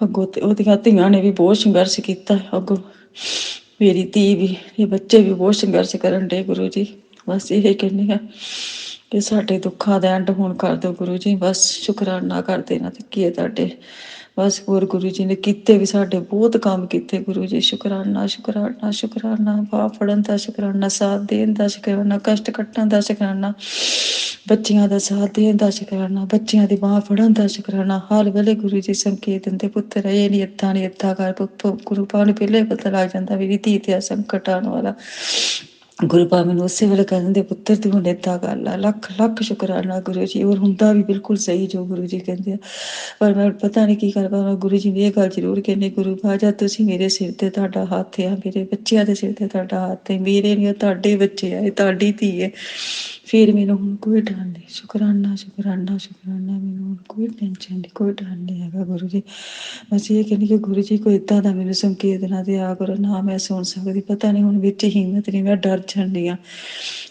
[SPEAKER 6] ਅੱਗੋਂ, ਤੇ ਉਹਦੀਆਂ ਧੀਆਂ ਨੇ ਵੀ ਬਹੁਤ ਸੰਘਰਸ਼ ਕੀਤਾ ਅੱਗੋਂ, ਮੇਰੀ ਧੀ ਵੀ, ਇਹ ਬੱਚੇ ਵੀ ਬਹੁਤ ਸੰਘਰਸ਼ ਕਰਨ ਡੇ ਗੁਰੂ ਜੀ। ਬਸ ਇਹ ਕਹਿੰਦੀ ਆ ਕਿ ਸਾਡੇ ਦੁੱਖਾਂ ਦਾ ਐਂਡ ਹੁਣ ਕਰ ਦਿਓ ਗੁਰੂ ਜੀ, ਬਸ ਸ਼ੁਕਰਾਨਾ ਕਰ ਦੇਣਾ ਤੇ ਕੀ ਹੈ ਤੁਹਾਡੇ। ਬਸ ਹੋਰ ਗੁਰੂ ਜੀ ਨੇ ਕੀਤੇ ਵੀ ਸਾਡੇ ਬਹੁਤ ਕੰਮ ਕੀਤੇ ਗੁਰੂ ਜੀ। ਸ਼ੁਕਰਾਨਾ ਸ਼ੁਕਰਾਨਾ ਸ਼ੁਕਰਾਨਾ। ਬਾਂਹ ਫੜਨ ਦਾ ਸ਼ੁਕਰਾਨਾ, ਸਾਥ ਦੇਣ ਦਾ ਸ਼ੁਕਰਾਨਾ, ਕਸ਼ਟ ਕੱਟਣ ਦਾ ਸ਼ੁਕਰਾਨਾ, ਬੱਚਿਆਂ ਦਾ ਸਾਥ ਦੇਣ ਦਾ ਸ਼ੁਕਰਾਨਾ, ਬੱਚਿਆਂ ਦੀ ਬਾਂਹ ਫੜਨ ਦਾ ਸ਼ੁਕਰਾਨਾ। ਹਰ ਵੇਲੇ ਗੁਰੂ ਜੀ ਸੰਕੇਤ ਦਿੰਦੇ, ਪੁੱਤਰ ਇਹ ਨਹੀਂ ਏਦਾਂ ਨਹੀਂ ਏਦਾਂ ਕਰ। ਗੁਰੂ ਪਾ ਨੂੰ ਪਹਿਲੇ ਪਤਾ ਲੱਗ ਜਾਂਦਾ ਮੇਰੀ ਧੀ ਤੇ ਸੰਕਟ ਆਉਣ ਵਾਲਾ। ਗੁਰੂ ਪਾ ਮੈਨੂੰ ਉਸੇ ਵੇਲੇ ਕਹਿ ਦਿੰਦੇ, ਪੁੱਤਰ ਤੂੰ ਹੁਣ ਏਦਾਂ ਕਰ ਲਾ। ਲੱਖ ਲੱਖ ਸ਼ੁਕਰਾਨਾ ਗੁਰੂ ਜੀ। ਔਰ ਹੁੰਦਾ ਵੀ ਬਿਲਕੁਲ ਸਹੀ ਜੋ ਗੁਰੂ ਜੀ ਕਹਿੰਦੇ ਆ, ਪਰ ਮੈਂ ਪਤਾ ਨਹੀਂ ਕੀ ਕਰ ਪਾਵਾਂ। ਗੁਰੂ ਜੀ ਨੇ ਇਹ ਗੱਲ ਜ਼ਰੂਰ ਕਹਿੰਦੇ, ਗੁਰੂ ਪਾ ਜਦ ਤੁਸੀਂ ਮੇਰੇ ਸਿਰ ਤੇ ਤੁਹਾਡਾ ਹੱਥ ਆ, ਮੇਰੇ ਬੱਚਿਆਂ ਦੇ ਸਿਰ ਤੇ ਤੁਹਾਡਾ ਹੱਥ ਹੈ, ਮੇਰੇ ਨਹੀਂ ਤੁਹਾਡੇ ਬੱਚੇ ਆ, ਇਹ ਤੁਹਾਡੀ ਧੀ ਹੈ, ਫਿਰ ਮੈਨੂੰ ਹੁਣ ਕੋਈ ਡਰ ਨਹੀਂ। ਸ਼ੁਕਰਾਨਾ ਸ਼ੁਕਰਾਨਾ ਸ਼ੁਕਰਾਨਾ। ਮੈਨੂੰ ਹੁਣ ਕੋਈ ਟੈਨਸ਼ਨ ਨਹੀਂ, ਕੋਈ ਡਰ ਨਹੀਂ ਹੈਗਾ ਗੁਰੂ ਜੀ। ਬਸ ਇਹ ਕਹਿੰਦੀ ਕਿ ਗੁਰੂ ਜੀ ਕੋਈ ਇੱਦਾਂ ਦਾ ਮੈਨੂੰ ਸੰਕੇਤ ਨਾ ਦਿਆ ਕਰੋ, ਨਾ ਮੈਂ ਸੁਣ ਸਕਦੀ। ਪਤਾ ਨਹੀਂ ਹੁਣ ਵਿੱਚ ਹਿੰਮਤ ਨਹੀਂ, ਮੈਂ ਡਰ ਜਾਂਦੀ ਹਾਂ,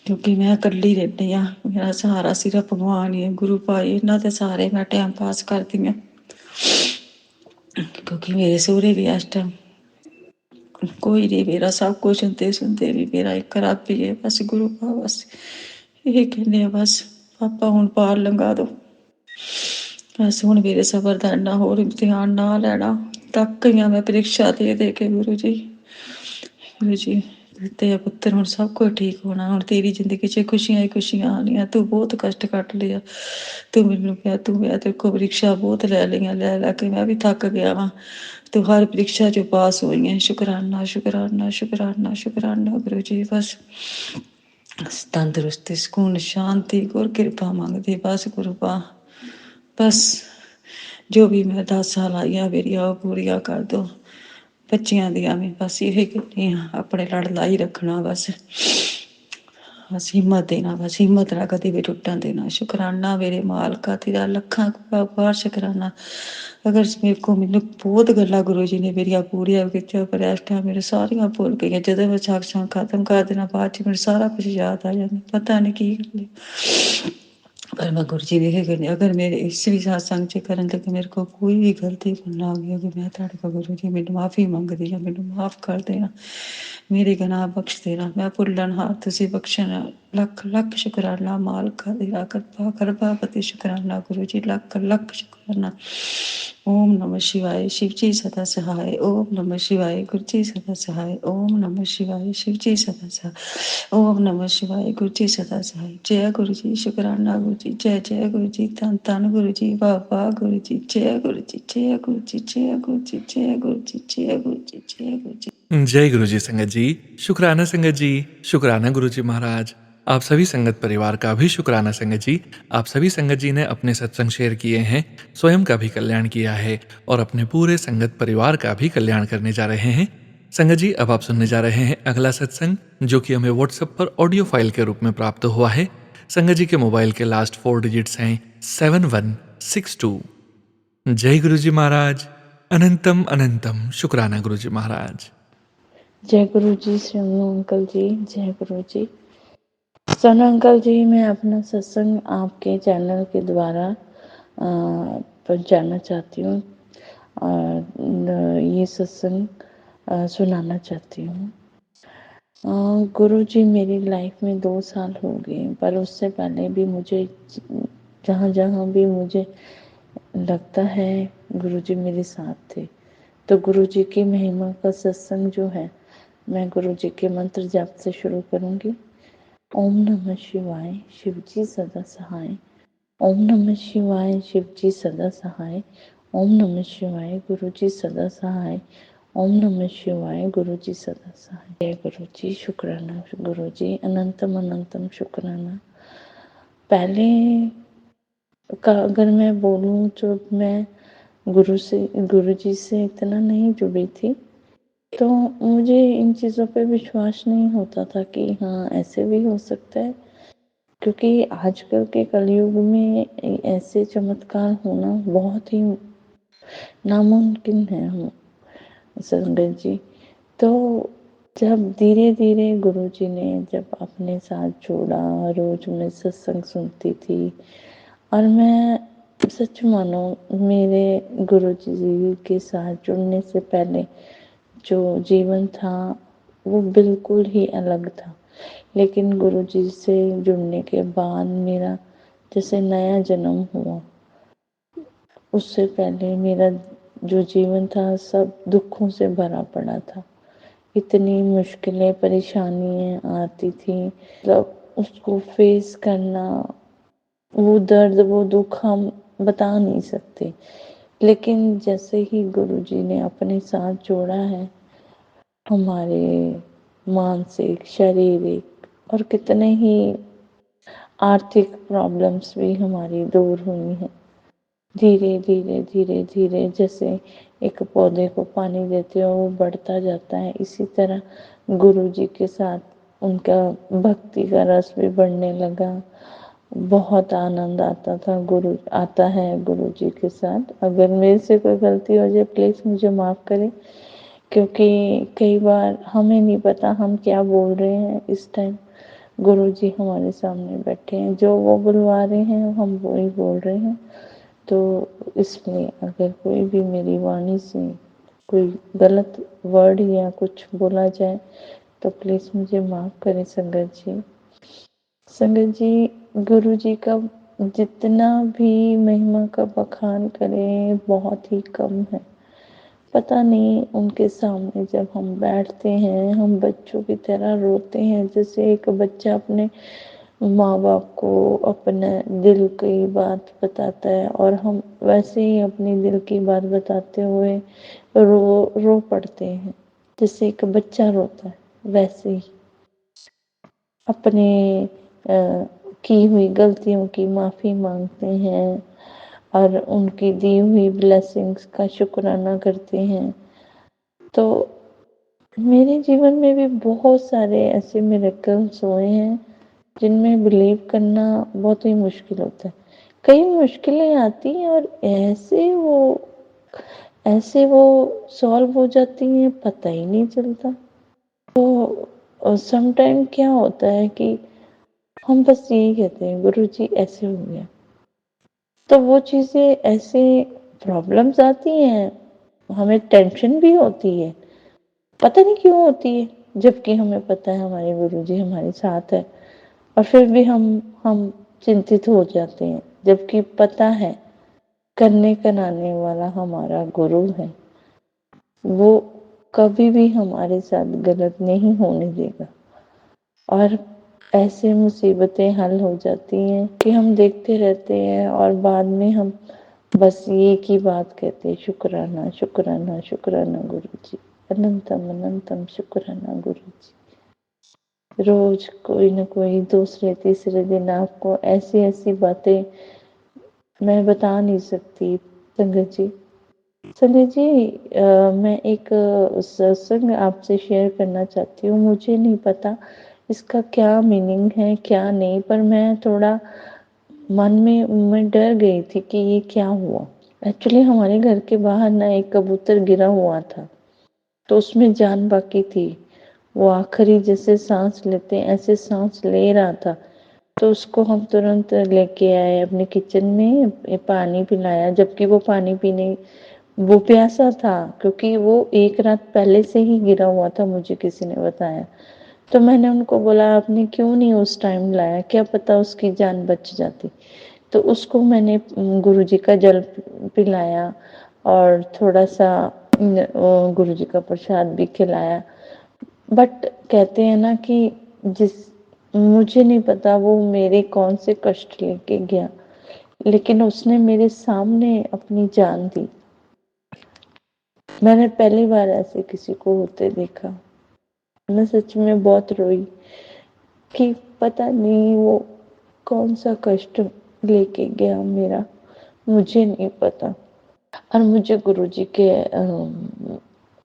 [SPEAKER 6] ਕਿਉਂਕਿ ਮੈਂ ਇਕੱਲੀ ਰਹਿੰਦੀ ਹਾਂ, ਮੇਰਾ ਸਹਾਰਾ ਸਿਰਫ ਭਗਵਾਨ ਹੀ ਹੈ, ਗੁਰੂ ਭਾਈ, ਇਹਨਾਂ ਦੇ ਸਾਰੇ ਮੈਂ ਟਾਈਮ ਪਾਸ ਕਰਦੀ ਹਾਂ। ਕਿਉਂਕਿ ਮੇਰੇ ਸਹੁਰੇ ਵੀ ਇਸ ਟਾਈਮ ਕੋਈ ਨਹੀਂ, ਮੇਰਾ ਸਭ ਕੁਛ ਹੁੰਦੇ ਸੁਣਦੇ ਵੀ ਮੇਰਾ ਇੱਕ ਰੱਬ ਹੀ ਹੈ। ਬਸ ਗੁਰੂ ਪਾ ਬਸ ਇਹ ਕਹਿੰਦੇ ਆ, ਬਸ ਪਾਪਾ ਹੁਣ ਪਾਰ ਲੰਘਾ ਦੋ, ਬਸ ਹੁਣ ਮੇਰੇ ਸਬਰ ਦਾ ਇੰਨਾ ਹੋਰ ਇਮਤਿਹਾਨ ਨਾ ਲੈਣਾ। ਤੱਕ ਗਈ ਹਾਂ ਮੈਂ ਪ੍ਰੀਖਿਆ ਦੇ ਕੇ ਗੁਰੂ ਜੀ। ਗੁਰੂ ਜੀ ਤੇ ਪੁੱਤਰ ਹੁਣ ਸਭ ਕੁਝ ਠੀਕ ਹੋਣਾ, ਹੁਣ ਤੇਰੀ ਜ਼ਿੰਦਗੀ 'ਚ ਖੁਸ਼ੀਆਂ ਹੀ ਖੁਸ਼ੀਆਂ ਆਉਣੀਆਂ। ਤੂੰ ਬਹੁਤ ਕਸ਼ਟ ਕੱਟ ਲਿਆ, ਤੂੰ ਮੈਨੂੰ ਕਿਹਾ ਤੂੰ ਮੈਂ ਤੇਰੇ ਕੋਲ ਪ੍ਰੀਖਿਆ ਬਹੁਤ ਲੈ ਲਈਆਂ, ਲੈ ਲੈ ਕੇ ਮੈਂ ਵੀ ਥੱਕ ਗਿਆ ਵਾਂ। ਤੂੰ ਹਰ ਪ੍ਰੀਖਿਆ 'ਚ ਪਾਸ ਹੋਈ ਹੈ। ਸ਼ੁਕਰਾਨਾ ਸ਼ੁਕਰਾਨਾ ਸ਼ੁਕਰਾਨਾ ਸ਼ੁਕਰਾਨਾ ਗੁਰੂ ਜੀ। ਬਸ ਤੰਦਰੁਸਤੀ, ਸਕੂਨ, ਸ਼ਾਂਤੀ, ਗੁਰ ਕਿਰਪਾ ਮੰਗਦੀ ਬਸ ਗੁਰੂਪਾ। ਬਸ ਜੋ ਵੀ ਮੈਂ ਅਰਦਾਸਾਂ ਲਾਈਆਂ ਮੇਰੀਆਂ ਉਹ ਪੂਰੀਆਂ ਕਰ ਦੋ। ਬੱਚਿਆਂ ਦੀਆਂ ਵੀ ਬਸ ਇਹੀ ਕਹਿੰਦੀ ਹਾਂ, ਆਪਣੇ ਲੜ ਲਾਈ ਰੱਖਣਾ ਬਸ। ਬਸ ਹਿੰਮਤ ਦੇਣਾ, ਬਸ ਹਿੰਮਤ ਨਾ ਕਦੇ ਵੀ ਟੁੱਟਣ ਦੇਣਾ। ਸ਼ੁਕਰਾਨਾ ਮੇਰੇ ਮਾਲਕਾ ਤੇਰਾ, ਲੱਖਾਂ ਬਾਰ ਸ਼ੁਕਰਾਨਾ। ਅਗਰ ਮੈਨੂੰ ਬਹੁਤ ਗੱਲਾਂ ਗੁਰੂ ਜੀ ਨੇ ਮੇਰੀਆਂ ਪੂਰੀਆਂ ਕੀਤੀਆਂ, ਪਰ ਇਸ ਟਾਈਮ ਮੇਰੇ ਸਾਰੀਆਂ ਭੁੱਲ ਗਈਆਂ। ਜਦੋਂ ਮੈਂ ਸਾਖਸ਼ਾਤ ਖਤਮ ਕਰ ਦੇਣਾ ਬਾਅਦ 'ਚ ਮੈਨੂੰ ਸਾਰਾ ਕੁਝ ਯਾਦ ਆ ਜਾਂਦਾ, ਪਤਾ ਨਹੀਂ ਕੀ ਗੱਲ ਹੈ। ਪਰ ਮੈਂ ਗੁਰੂ ਜੀ ਇਹ ਕਹਿੰਦੀ, ਅਗਰ ਮੇਰੇ ਇਸ ਵੀ ਸਤਸੰਗ 'ਚ ਕਰਨ ਲੱਗੇ ਮੇਰੇ ਕੋਲ ਕੋਈ ਵੀ ਗਲਤੀ ਨਾ ਹੋ ਗਈ, ਮੈਂ ਤੁਹਾਡੇ ਕੋਲ ਗੁਰੂ ਜੀ ਮੈਨੂੰ ਮਾਫੀ ਮੰਗਦੀ ਹਾਂ, ਮੈਨੂੰ ਮਾਫ ਕਰ ਦੇਣਾ, ਮੇਰੇ ਗੁਨਾਹ ਬਖਸ਼ ਦੇਣਾ। ਮੈਂ ਭੁੱਲਣਹਾਰ, ਤੁਸੀਂ ਬਖਸ਼ਣਾ। ਲੱਖ ਲੱਖ ਸ਼ੁਕਰਾਨਾ ਮਾਲਕਾ ਤੇਰਾ, ਕਿਰਪਾਪਤੀ ਸ਼ੁਕਰਾਨਾ ਗੁਰੂ ਜੀ, ਲੱਖ ਲੱਖ ਸ਼ੁਕਰਾਨਾ। ਓਮ ਨਮः शिवाय शिव जी सदा सहाय। ओम नमः शिवाय गुरु जी सदा सहाय। ओम नमः शिवाय शिव जी सदा सहाय। ओम नमः शिवाय गुरु जी सदा सहाय। जय गुरु जी, शुकराना गुरु जी, जय जय गुरु जी, धन धन गुरु जी, वाह वाह गुरु जी, जय गुरु जी, जय गुरु जी, जय गुरु जी, जय गुरु जी, जय गुरु जी, जय गुरु जी।
[SPEAKER 1] जय गुरु जी संगत जी। शुक्राना संगत जी। शुक्राना गुरु जी महाराज। आप सभी संगत परिवार का भी शुक्राना संगत जी। आप सभी संगत जी ने अपने सत्संग शेयर किए हैं, स्वयं का भी कल्याण किया है और अपने पूरे संगत परिवार का भी कल्याण करने जा रहे हैं। संगत जी, अब आप सुनने जा रहे हैं अगला सत्संग, जो कि हमें व्हाट्सएप पर ऑडियो फाइल के रूप में प्राप्त हुआ है। संगत जी के मोबाइल के लास्ट 4 डिजिट्स हैं 7162। जय गुरु जी महाराज। अनंतम अनंतम शुक्राना गुरु जी महाराज।
[SPEAKER 3] जय गुरु जी, सोनू अंकल जी, जय गुरु जी। सोनू अंकल जी, मैं अपना सत्संग आपके चैनल के द्वारा पहुंचाना चाहती हूँ और ये सत्संग सुनाना चाहती हूँ। गुरु जी मेरी लाइफ में 2 साल हो गए, पर उससे पहले भी मुझे जहाँ जहाँ भी मुझे लगता है गुरु जी मेरे साथ थे। तो गुरु जी की महिमा का सत्संग जो है, मैं गुरु जी के मंत्र जाप से शुरू करूंगी। ओम नमः शिवाय शिव जी सदा सहाय। ओम नमः शिवाय शिव जी सदा सहाय। ओम नमः शिवाय गुरु जी सदा सहाय। ओम नमः शिवाय गुरु जी सदा सहाय। जय गुरु जी, शुक्राना गुरु जी, अनंतम अनंतम शुक्राना। पहले का अगर मैं बोलूं तो मैं गुरु जी से इतना नहीं जुड़ी थी, तो मुझे इन चीज़ों पे विश्वास नहीं होता था कि हाँ ऐसे भी हो सकता है, क्योंकि आजकल के कलयुग में ऐसे चमत्कार होना बहुत ही नामुमकिन है हम संगत जी। तो जब धीरे धीरे गुरु जी ने जब अपने साथ जोड़ा, रोज मैं सत्संग सुनती थी, और मैं सच मानो मेरे गुरु जी के साथ जुड़ने से पहले जो जीवन था वो बिल्कुल ही अलग था, लेकिन गुरु जी से जुड़ने के बाद मेरा जैसे नया जन्म हुआ। उससे पहले मेरा जो जीवन था सब दुखों से भरा पड़ा था, इतनी मुश्किलें परेशानियाँ आती थी, मतलब उसको फेस करना, वो दर्द वो दुख हम बता नहीं सकते। लेकिन जैसे ही गुरु जी ने अपने साथ जोड़ा है, हमारे मानसिक, शारीरिक और कितने ही आर्थिक प्रॉब्लम्स भी हमारी दूर हुई हैं। धीरे धीरे धीरे धीरे जैसे एक पौधे को पानी देते हो वो बढ़ता जाता है, इसी तरह गुरु जी के साथ उनका भक्ति का रस भी बढ़ने लगा। बहुत आनंद आता है गुरु जी के साथ। अगर मेरे से कोई गलती हो जाए प्लीज़ मुझे माफ़ करें, क्योंकि कई बार हमें नहीं पता हम क्या बोल रहे हैं। इस टाइम गुरु जी हमारे सामने बैठे हैं, जो वो बुलवा रहे हैं हम वही बोल रहे हैं। तो इसलिए अगर कोई भी मेरी वाणी से कोई गलत वर्ड या कुछ बोला जाए तो प्लीज़ मुझे माफ़ करें संगत जी। संगत जी, गुरु जी का जितना भी महिमा का बखान करें बहुत ही कम है। पता नहीं उनके सामने जब हम बैठते हैं हम बच्चों की तरह रोते हैं, जैसे एक बच्चा अपने माँ बाप को अपने दिल की बात बताता है, और हम वैसे ही अपनी दिल की बात बताते हुए रो पड़ते हैं, जैसे एक बच्चा रोता है वैसे ही। अपने की हुई गलतियों की माफ़ी मांगते हैं और उनकी दी हुई ब्लेसिंग्स का शुक्राना करते हैं। तो मेरे जीवन में भी बहुत सारे ऐसे मिरेकल्स हुए हैं जिनमें बिलीव करना बहुत ही मुश्किल होता है। कई मुश्किलें आती हैं और ऐसे वो सॉल्व हो जाती हैं, पता ही नहीं चलता। तो सम टाइम क्या होता है कि हम बस यही कहते हैं गुरुजी ऐसे हो गया। तो वो चीज़ें ऐसे प्रॉब्लम्स आती हैं, हमें टेंशन भी होती है, पता नहीं क्यों होती है, जबकि हमें पता है हमारे गुरुजी हमारे साथ है और फिर भी हम चिंतित हो जाते हैं, जबकि पता है करने कराने वाला हमारा गुरु है, वो कभी भी हमारे साथ गलत नहीं होने देगा। और ऐसे मुसीबतें हल हो जाती हैं कि हम देखते रहते हैं और बाद में हम बस एक ही बात कहते हैं, शुक्राना शुक्राना शुक्राना गुरुजी, अनंतम अनंतम शुक्राना गुरुजी। रोज कोई ना कोई दूसरे तीसरे दिन आपको ऐसी ऐसी बातें मैं बता नहीं सकती संगत जी। संगत जी, मैं एक सत्संग आपसे शेयर करना चाहती हूँ। मुझे नहीं पता इसका क्या मीनिंग है क्या नहीं, पर मैं थोड़ा मन में मैं डर गई थी कि ये क्या हुआ। एक्चुअली हमारे घर के बाहर ना एक कबूतर गिरा हुआ था, तो उसमें जान बाकी थी। वो आखिरी जैसे सांस लेते हैं ऐसे सांस ले रहा था, तो उसको हम तुरंत लेके आए अपने किचन में, पानी पिलाया, जबकि वो पानी पीने वो प्यासा था, क्योंकि वो एक रात पहले से ही गिरा हुआ था, मुझे किसी ने बताया। तो मैंने उनको बोला आपने क्यों नहीं उस टाइम लाया, क्या पता उसकी जान बच जाती। तो उसको मैंने गुरुजी का जल पिलाया और थोड़ा सा गुरुजी का प्रसाद भी खिलाया। बट कहते हैं ना कि जिस मुझे नहीं पता वो मेरे कौन से कष्ट लेके गया, लेकिन उसने मेरे सामने अपनी जान दी। मैंने पहली बार ऐसे किसी को होते देखा। मैं सच में बहुत रोई कि पता नहीं वो कौन सा कष्ट लेके गया मेरा, मुझे नहीं पता। और मुझे गुरुजी के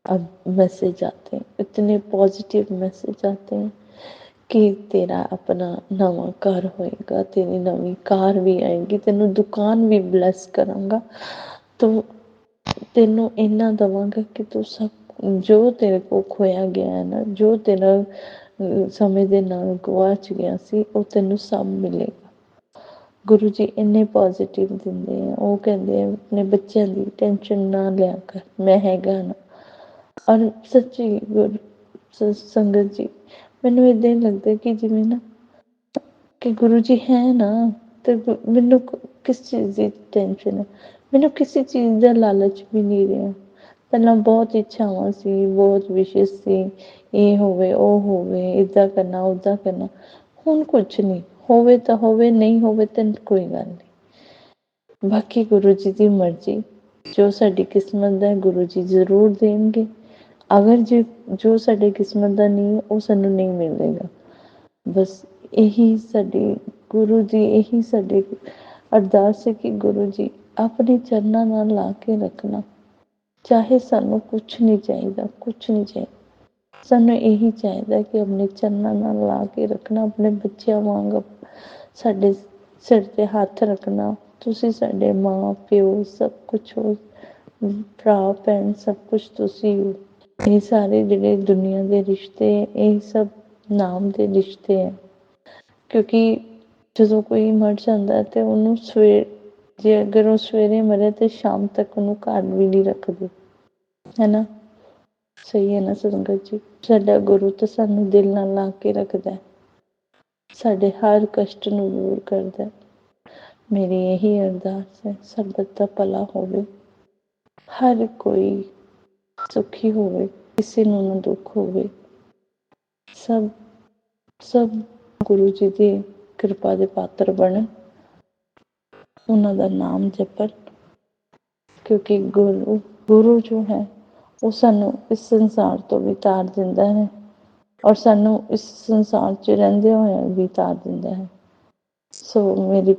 [SPEAKER 3] अब मैसेज आते हैं, इतने पॉजिटिव मैसेज आते हैं कि तेरा अपना नवा घर होएगा, तेरी नवी कार भी आएगी, तेनों दुकान भी ब्लेस करांगा, तो तेनों इन्ना दवांगा कि तू सब जो तेरे को खोया गया है ना, जो तेरा समय ਦੇ ਨਾਲ ਗਵਾਚ ਗਿਆ ਸੀ, ਉਹ ਤੈਨੂੰ ਸਭ ਮਿਲੇਗਾ। ਗੁਰੂ ਜੀ ਇੰਨੇ ਪੋਜ਼ਿਟਿਵ ਦਿੰਦੇ ਆ, ਉਹ ਕਹਿੰਦੇ ਆ ਆਪਣੇ ਬੱਚਿਆਂ ਦੀ ਟੈਨਸ਼ਨ ਨਾ ਲਿਆ ਕਰ, ਮੈਂ ਹੈਗਾ ਨਾ। ਔਰ ਸੱਚੀ ਸੰਗਤ ਜੀ, ਮੈਨੂੰ ਇਦਾਂ ਹੀ ਲੱਗਦਾ ਕਿ ਜਿਵੇਂ ਨਾ ਕਿ ਗੁਰੂ ਜੀ ਹੈ ਨਾ, ਤੇ ਮੈਨੂੰ ਕਿਸ ਚੀਜ਼ ਦੀ ਟੈਨਸ਼ਨ ਹੈ, ਮੈਨੂੰ ਕਿਸੇ ਚੀਜ਼ ਦਾ ਲਾਲਚ ਵੀ ਨਹੀਂ ਰਿਹਾ। ਪਹਿਲਾਂ ਬਹੁਤ ਇੱਛਾਵਾਂ ਸੀ, ਬਹੁਤ ਵਿਸ਼ੇਸ ਸੀ, ਇਹ ਹੋਵੇ ਉਹ ਹੋਵੇ, ਇੱਦਾਂ ਕਰਨਾ ਉੱਦਾਂ ਕਰਨਾ। ਹੁਣ ਕੁਛ ਨਹੀਂ, ਹੋਵੇ ਤਾਂ ਹੋਵੇ, ਨਹੀਂ ਹੋਵੇ ਤਾਂ ਕੋਈ ਗੱਲ ਨਹੀਂ। ਬਾਕੀ ਗੁਰੂ ਜੀ ਦੀ ਮਰਜ਼ੀ, ਜੋ ਸਾਡੀ ਕਿਸਮਤ ਦਾ ਗੁਰੂ ਜੀ ਜ਼ਰੂਰ ਦੇਣਗੇ। ਅਗਰ ਜੋ ਸਾਡੇ ਕਿਸਮਤ ਦਾ ਨਹੀਂ, ਉਹ ਸਾਨੂੰ ਨਹੀਂ ਮਿਲੇਗਾ। ਬਸ ਇਹੀ ਸਾਡੀ ਗੁਰੂ ਜੀ, ਇਹੀ ਸਾਡੀ ਅਰਦਾਸ ਹੈ ਕਿ ਗੁਰੂ ਜੀ ਆਪਣੇ ਚਰਨਾਂ ਨਾਲ ਲਾ ਕੇ ਰੱਖਣਾ। ਚਾਹੇ ਸਾਨੂੰ ਕੁਛ ਨਹੀਂ ਚਾਹੀਦਾ, ਕੁਛ ਨਹੀਂ ਚਾਹੀਦਾ, ਸਾਨੂੰ ਇਹੀ ਚਾਹੀਦਾ ਕਿ ਆਪਣੇ ਚਰਨਾਂ ਨਾਲ ਲਾ ਕੇ ਰੱਖਣਾ, ਆਪਣੇ ਬੱਚਿਆਂ ਵਾਂਗ ਸਾਡੇ ਸਿਰ 'ਤੇ ਹੱਥ ਰੱਖਣਾ। ਤੁਸੀਂ ਸਾਡੇ ਮਾਂ ਪਿਓ ਸਭ ਕੁਛ ਹੋ, ਭਰਾ ਭੈਣ ਸਭ ਕੁਛ ਤੁਸੀਂ ਹੋ। ਇਹ ਸਾਰੇ ਜਿਹੜੇ ਦੁਨੀਆ ਦੇ ਰਿਸ਼ਤੇ, ਇਹ ਸਭ ਨਾਮ ਦੇ ਰਿਸ਼ਤੇ ਹੈ। ਕਿਉਂਕਿ ਜਦੋਂ ਕੋਈ ਮਰ ਜਾਂਦਾ ਤੇ ਉਹਨੂੰ ਜੇ ਅਗਰ ਉਹ ਸਵੇਰੇ ਮਰੇ ਤੇ ਸ਼ਾਮ ਤੱਕ ਉਹਨੂੰ ਘਰ ਵੀ ਨਹੀਂ ਰੱਖਦੇ, ਹੈ ਨਾ। ਸਹੀ ਹੈ ਨਾ ਸੰਗਤ ਜੀ। ਸਾਡਾ ਗੁਰੂ ਤਾਂ ਸਾਨੂੰ ਦਿਲ ਨਾਲ ਲਾ ਕੇ ਰੱਖਦਾ, ਸਾਡੇ ਹਰ ਕਸ਼ਟ ਨੂੰ ਦੂਰ ਕਰਦਾ। ਮੇਰੀ ਇਹੀ ਅਰਦਾਸ ਹੈ, ਸਰਬਤ ਦਾ ਭਲਾ ਹੋਵੇ, ਹਰ ਕੋਈ ਸੁਖੀ ਹੋਵੇ, ਕਿਸੇ ਨੂੰ ਨਾ ਦੁੱਖ ਹੋਵੇ। ਸਭ ਗੁਰੂ ਜੀ ਦੀ ਕਿਰਪਾ ਦੇ ਪਾਤਰ ਬਣਨ, ਉਹਨਾਂ ਦਾ ਨਾਮ ਜਪਣ, ਕਿਉਂਕਿ ਗੁਰੂ ਜੋ ਹੈ ਉਹ ਸਾਨੂੰ ਇਸ ਸੰਸਾਰ ਤੋਂ ਵੀ ਤਾਰ ਦਿੰਦਾ ਹੈ ਔਰ ਸਾਨੂੰ ਇਸ ਸੰਸਾਰ 'ਚ ਰਹਿੰਦੇ ਹੋਇਆਂ ਵੀ ਤਾਰ ਦਿੰਦਾ ਹੈ। ਸੋ ਮੇਰੀ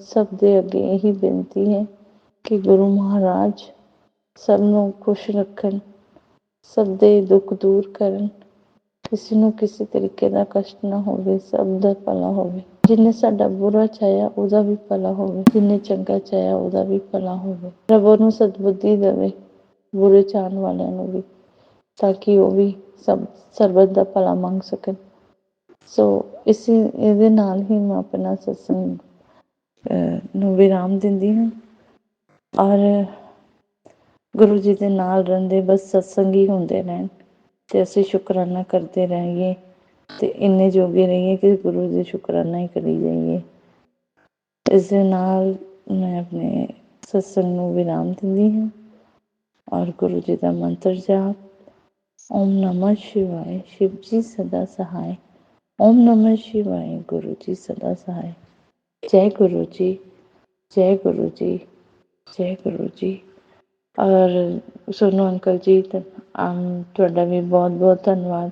[SPEAKER 3] ਸਭ ਦੇ ਅੱਗੇ ਇਹੀ ਬੇਨਤੀ ਹੈ ਕਿ ਗੁਰੂ ਮਹਾਰਾਜ ਸਭ ਨੂੰ ਖੁਸ਼ ਰੱਖਣ, ਸਭ ਦੇ ਦੁੱਖ ਦੂਰ ਕਰਨ, ਕਿਸੇ ਨੂੰ ਕਿਸੇ ਤਰੀਕੇ ਦਾ ਕਸ਼ਟ ਨਾ ਹੋਵੇ, ਸਭ ਦਾ ਭਲਾ ਹੋਵੇ। ਜਿਹਨੇ ਸਾਡਾ ਬੁਰਾ ਚਾਹਿਆ ਉਹਦਾ ਵੀ ਭਲਾ ਹੋਵੇ, ਜਿਹਨੇ ਚੰਗਾ ਚਾਹਿਆ ਉਹਦਾ ਵੀ ਭਲਾ ਹੋਵੇ। ਰੱਬ ਉਹਨੂੰ ਸਦਬੁੱਧੀ ਦੇਵੇ, ਬੁਰੇ ਚਾਹਣ ਵਾਲਿਆਂ ਨੂੰ ਵੀ, ਤਾਂ ਕਿ ਉਹ ਵੀ ਸਰਬਤ ਦਾ ਭਲਾ ਮੰਗ ਸਕਣ। ਸੋ ਇਹਦੇ ਨਾਲ ਹੀ ਮੈਂ ਆਪਣਾ ਸਤਸੰਗ ਨੂੰ ਵਿਰਾਮ ਦਿੰਦੀ ਹਾਂ। ਔਰ ਗੁਰੂ ਜੀ ਦੇ ਨਾਲ ਰਹਿੰਦੇ ਬਸ ਸਤਸੰਗ ਹੀ ਹੁੰਦੇ ਰਹਿਣ ਅਤੇ ਅਸੀਂ ਸ਼ੁਕਰਾਨਾ ਕਰਦੇ ਰਹੀਏ ਅਤੇ ਇੰਨੇ ਜੋਗੇ ਰਹੀਏ ਕਿ ਗੁਰੂ ਦੇ ਸ਼ੁਕਰਾਨਾ ਹੀ ਕਰੀ ਜਾਈਏ। ਇਸ ਦੇ ਨਾਲ ਮੈਂ ਆਪਣੇ ਸਤਸੰਗ ਨੂੰ ਵਿਰਾਮ ਦਿੰਦੀ ਹਾਂ ਔਰ ਗੁਰੂ ਜੀ ਦਾ ਮੰਤਰ ਜਾਪ, ਓਮ ਨਮः शिवाय शिव जी सदा सहाय, ओम नमः शिवाय गुरु जी सदा सहाय। जय गुरु जी, जय गुरु जी, जय गुरु जी। ਔਰ ਸੋਨੂੰ ਅੰਕਲ ਜੀ ਤੁਹਾਡਾ ਵੀ ਬਹੁਤ ਬਹੁਤ ਧੰਨਵਾਦ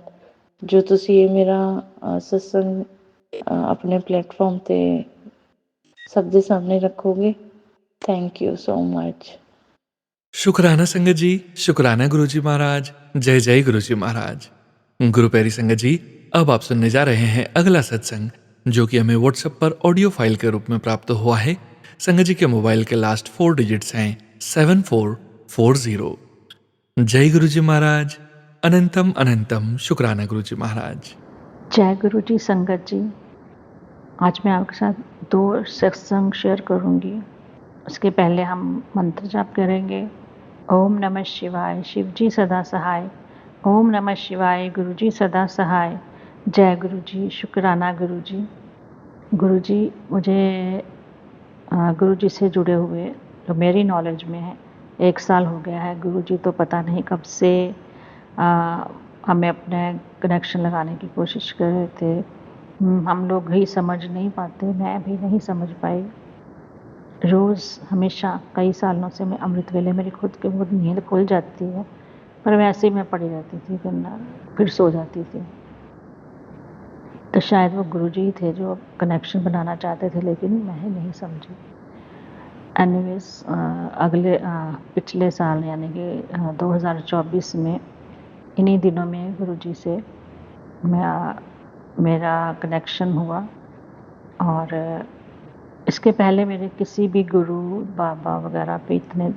[SPEAKER 3] ਜੋ ਤੁਸੀਂ ਇਹ ਮੇਰਾ ਸਤਸੰਗ ਆਪਣੇ ਪਲੇਟਫਾਰਮ 'ਤੇ ਸਭ ਦੇ ਸਾਹਮਣੇ ਰੱਖੋਗੇ। Thank you so much.
[SPEAKER 1] शुक्राना संगत जी, शुक्राना गुरु जी महाराज। जय जय गुरु जी महाराज। गुरु प्यारी संगत जी, अब आप सुनने जा रहे हैं अगला सत्संग जो कि हमें व्हाट्सएप पर ऑडियो फाइल के रूप में प्राप्त हुआ है। संगत जी के मोबाइल के लास्ट 4 डिजिट्स हैं 7440। जय गुरु जी महाराज। अनंतम अनंतम शुक्राना गुरु जी महाराज।
[SPEAKER 3] जय गुरु जी संगत जी, आज मैं आपके साथ 2 सत्संग शेयर करूंगी। उसके पहले हम मंत्र जाप करेंगे। ओम नमः शिवाय शिव जी सदा सहाय, ओम नमः शिवाय गुरु जी सदा सहाय। जय गुरु जी, शुक्राना गुरु जी। गुरु जी मुझे गुरु जी से जुड़े हुए जो मेरी नॉलेज में है 1 साल हो गया है। गुरु जी तो पता नहीं कब से हमें अपने कनेक्शन लगाने की कोशिश कर रहे थे। हम लोग ही समझ नहीं पाते, मैं भी नहीं समझ पाई। रोज़ हमेशा कई सालों से मैं अमृत वेले मेरी खुद के बहुत नींद खुल जाती है, पर वैसे ही मैं पड़ी रहती थी, फिर सो जाती थी। तो शायद वो गुरुजी ही थे जो कनेक्शन बनाना चाहते थे, लेकिन मैं ही नहीं समझी। एनीवेज पिछले साल यानी कि 2024 में इन्हीं दिनों में गुरुजी से मेरा कनेक्शन हुआ। और इसके पहले मेरे किसी भी गुरु बाबा वगैरह पे इतने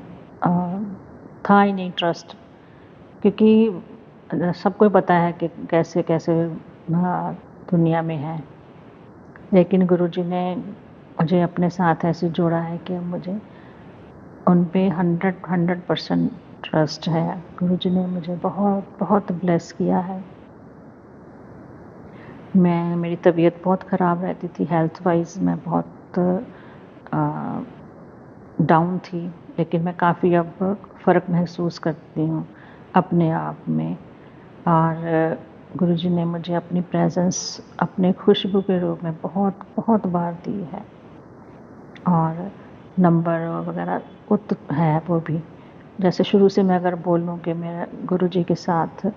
[SPEAKER 3] था ही नहीं ट्रस्ट, क्योंकि सबको पता है कि कैसे कैसे दुनिया में है। लेकिन गुरुजी ने मुझे अपने साथ ऐसे जोड़ा है कि मुझे उन पे 100% ट्रस्ट है। गुरुजी ने मुझे बहुत बहुत ब्लेस किया है। मेरी तबीयत बहुत ख़राब रहती थी, हेल्थ वाइज मैं बहुत डाउन थी, लेकिन मैं काफ़ी अब फ़र्क महसूस करती हूँ अपने आप में। और गुरुजी ने मुझे अपनी प्रेजेंस अपने खुशबू के रूप में बहुत बहुत बार दी है। और नंबर वगैरह है वो भी। जैसे शुरू से मैं अगर बोलूँ कि मेरा गुरुजी के साथ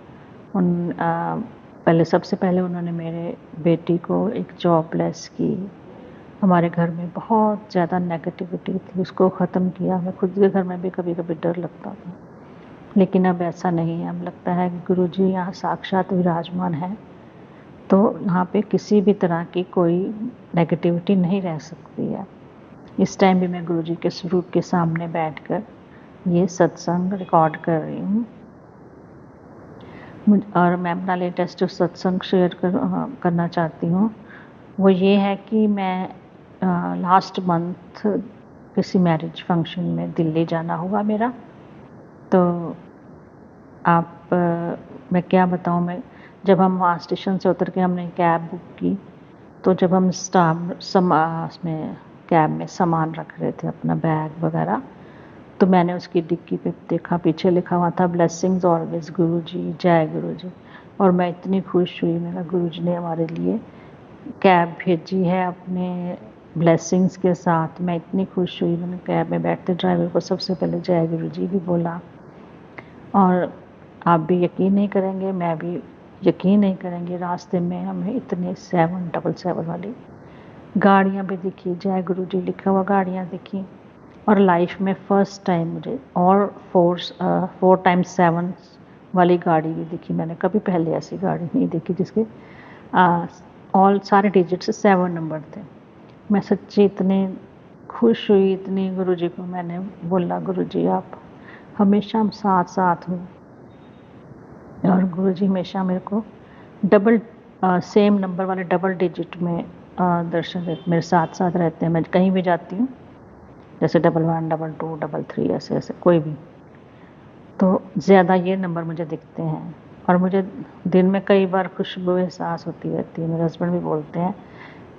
[SPEAKER 3] पहले सबसे पहले उन्होंने मेरे बेटी को एक जॉब ब्लेस की। हमारे घर में बहुत ज़्यादा नेगेटिविटी थी, उसको ख़त्म किया। मैं खुद के घर में भी कभी कभी डर लगता था, लेकिन अब ऐसा नहीं है। अब लगता है कि गुरुजी यहाँ साक्षात विराजमान है, तो यहाँ पे किसी भी तरह की कोई नेगेटिविटी नहीं रह सकती है। इस टाइम भी मैं गुरुजी के स्वरूप के सामने बैठकर ये सत्संग रिकॉर्ड कर रही हूँ। और मैं अपना लेटेस्ट जो सत्संग शेयर करना चाहती हूँ वो ये है कि मैं लास्ट मंथ किसी मैरिज फंक्शन में दिल्ली जाना हुआ मेरा। तो मैं क्या बताऊँ, मैं जब हम वहाँ स्टेशन से उतर के हमने कैब बुक की, तो जब हम में कैब में सामान रख रहे थे अपना बैग वगैरह, तो मैंने उसकी डिक्की पे देखा, पीछे लिखा हुआ था ब्लेसिंग्स ऑलवेज गुरुजी, जय गुरुजी। और मैं इतनी खुश हुई, मेरा गुरुजी ने हमारे लिए कैब भेजी है अपने ब्लेसिंग्स के साथ। मैं इतनी खुश हुई, मैंने कैब में बैठते ड्राइवर को सबसे पहले जय गुरुजी भी बोला। और आप भी यकीन नहीं करेंगे, मैं भी यकीन नहीं करेंगे, रास्ते में हमें इतने 777 वाली गाड़ियाँ भी दिखी, जय गुरु जी लिखा हुआ गाड़ियाँ दिखी। और लाइफ में फ़र्स्ट टाइम मुझे और 4x7 वाली गाड़ी भी दिखी। मैंने कभी पहले ऐसी गाड़ी नहीं देखी जिसके ऑल सारे डिजिट से 7 नंबर थे। मैं सच्ची इतनी खुश हुई, इतनी गुरुजी को मैंने बोला, गुरुजी आप हमेशा हम साथ साथ हो। और गुरुजी हमेशा मेरे को डबल सेम नंबर वाले डबल डिजिट में दर्शन देते, मेरे साथ साथ रहते हैं। मैं कहीं भी जाती हूँ, जैसे 11, 22, 33 ऐसे ऐसे कोई भी, तो ज़्यादा ये नंबर मुझे दिखते हैं। और मुझे दिन में कई बार खुशबू एहसास होती रहती है। मेरे हस्बैंड भी बोलते हैं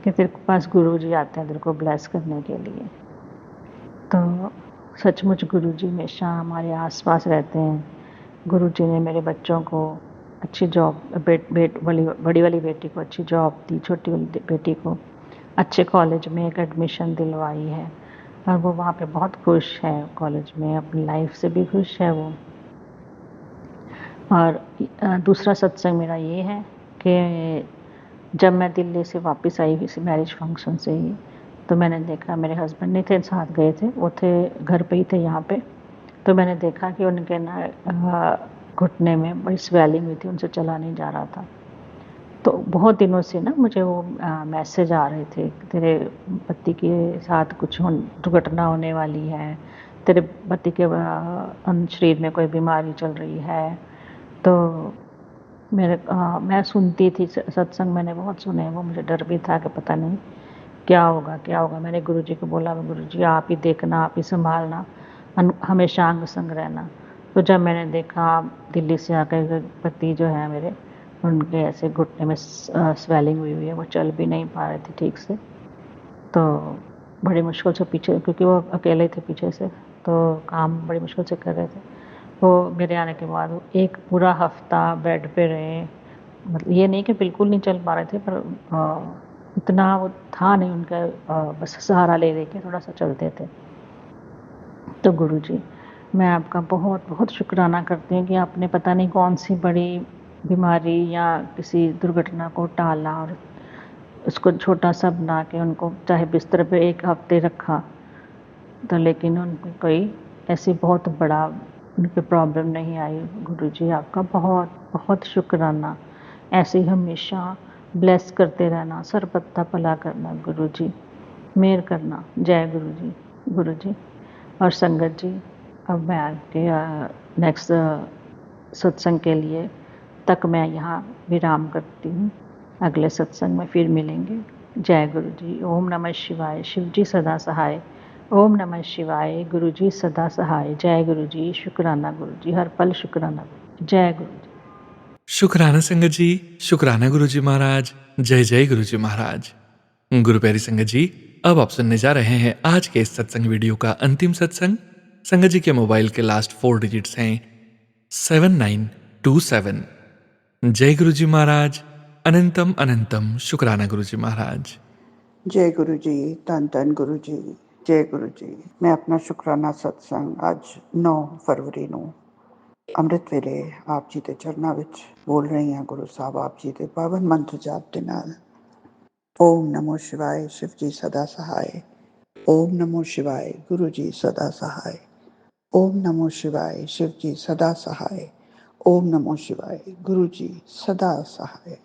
[SPEAKER 3] कि तेरे पास गुरुजी आते हैं तेरे को ब्लेस करने के लिए। तो सचमुच गुरुजी हमेशा हमारे आसपास रहते हैं। गुरुजी ने मेरे बच्चों को अच्छी जॉब, बड़ी वाली बेटी को अच्छी जॉब दी, छोटी वाली बेटी को अच्छे कॉलेज में एक एडमिशन दिलवाई है और वो वहाँ पे बहुत खुश है कॉलेज में, अपनी लाइफ से भी खुश है वो। और दूसरा सत्संग मेरा ये है कि जब मैं दिल्ली से वापस आई इसी मैरिज फंक्शन से ही, तो मैंने देखा, मेरे हस्बैंड नहीं थे, साथ गए थे, वो थे घर पे ही थे यहाँ पे। तो मैंने देखा कि उनके ना घुटने में बड़ी स्वेलिंग हुई थी, उनसे चला नहीं जा रहा था। तो बहुत दिनों से ना मुझे वो मैसेज आ रहे थे, तेरे पति के साथ कुछ दुर्घटना होने वाली है, तेरे पति के शरीर में कोई बीमारी चल रही है। तो मैं सुनती थी सत्संग, मैंने बहुत सुने, वो मुझे डर भी था कि पता नहीं क्या होगा क्या होगा। मैंने गुरुजी को बोला, गुरुजी आप ही देखना, आप ही संभालना, हमेशा अंग संग रहना। तो जब मैंने देखा दिल्ली से आकर पति जो है मेरे, उनके ऐसे घुटने में स्वेलिंग हुई हुई है, वो चल भी नहीं पा रहे थे ठीक से। तो बड़ी मुश्किल से पीछे, क्योंकि वो अकेले थे पीछे से, तो काम बड़ी मुश्किल से कर रहे थे। वो मेरे आने के बाद एक पूरा हफ्ता बेड पे रहे। मतलब ये नहीं कि बिल्कुल नहीं चल पा रहे थे, पर इतना वो था नहीं उनका, बस सहारा ले लेके थोड़ा सा चलते थे। तो गुरुजी, मैं आपका बहुत बहुत शुक्राना करती हूँ कि आपने पता नहीं कौन सी बड़ी बीमारी या किसी दुर्घटना को टाला और उसको छोटा सा बना के उनको चाहे बिस्तर पे एक हफ्ते रखा, तो लेकिन उनको कोई ऐसी बहुत बड़ा उनकी प्रॉब्लम नहीं आई। गुरुजी आपका बहुत बहुत शुक्राना। ऐसे ही हमेशा ब्लेस करते रहना, सरबत्ता भला करना गुरुजी, मेहर करना। जय गुरुजी। गुरुजी और संगत जी, अब मैं आपके नेक्स्ट सत्संग के लिए तक मैं यहाँ विराम करती हूँ। अगले सत्संग में फिर मिलेंगे। जय गुरु जी। ओम नमः शिवाय। शिव जी सदा सहाय। ओम नमः शिवाय। गुरु जी सदा सहाय। जय गुरु जी। शुक्राना गुरु जी, हर पल शुक्राना गुरु जी। जय गुरु जी।
[SPEAKER 1] शुक्राना संगत जी, शुक्राना गुरु जी महाराज। जय जय गुरु जी महाराज। गुरु प्यारी संगत जी, अब आप सुनने जा रहे हैं आज के इस सत्संग वीडियो का अंतिम सत्संग। संगत जी के मोबाइल के लास्ट 4 डिजिट्स हैं 7927। जय गुरु जी महाराज। अनंतम अनंतम शुक्राना गुरु जी महाराज।
[SPEAKER 7] जय गुरु जी, धन धन गुरु जी, जय गुरु जी। मैं अपना शुकराना सत्संग ਅੱਜ 9 ਫਰਵਰੀ ਨੂੰ ਅੰਮ੍ਰਿਤ ਵੇਲੇ ਆਪ ਜੀ ਦੇ ਚਰਨਾਂ ਵਿੱਚ ਬੋਲ ਰਹੀ ਹਾਂ। ਗੁਰੂ ਸਾਹਿਬ ਆਪ ਜੀ ਦੇ ਪਾਵਨ ਮੰਤਰ ਜਾਪ ਦੇ ਨਾਲ। ਓਮ ਨਮੋ ਸ਼ਿਵਾਏ, शिव जी सदा सहाय। ओम नमो शिवाय, गुरु जी सदा सहाय। ओम नमो शिवाय, शिव जी सदा सहाय। ओम नमो शिवाय, गुरु जी सदा सहाय।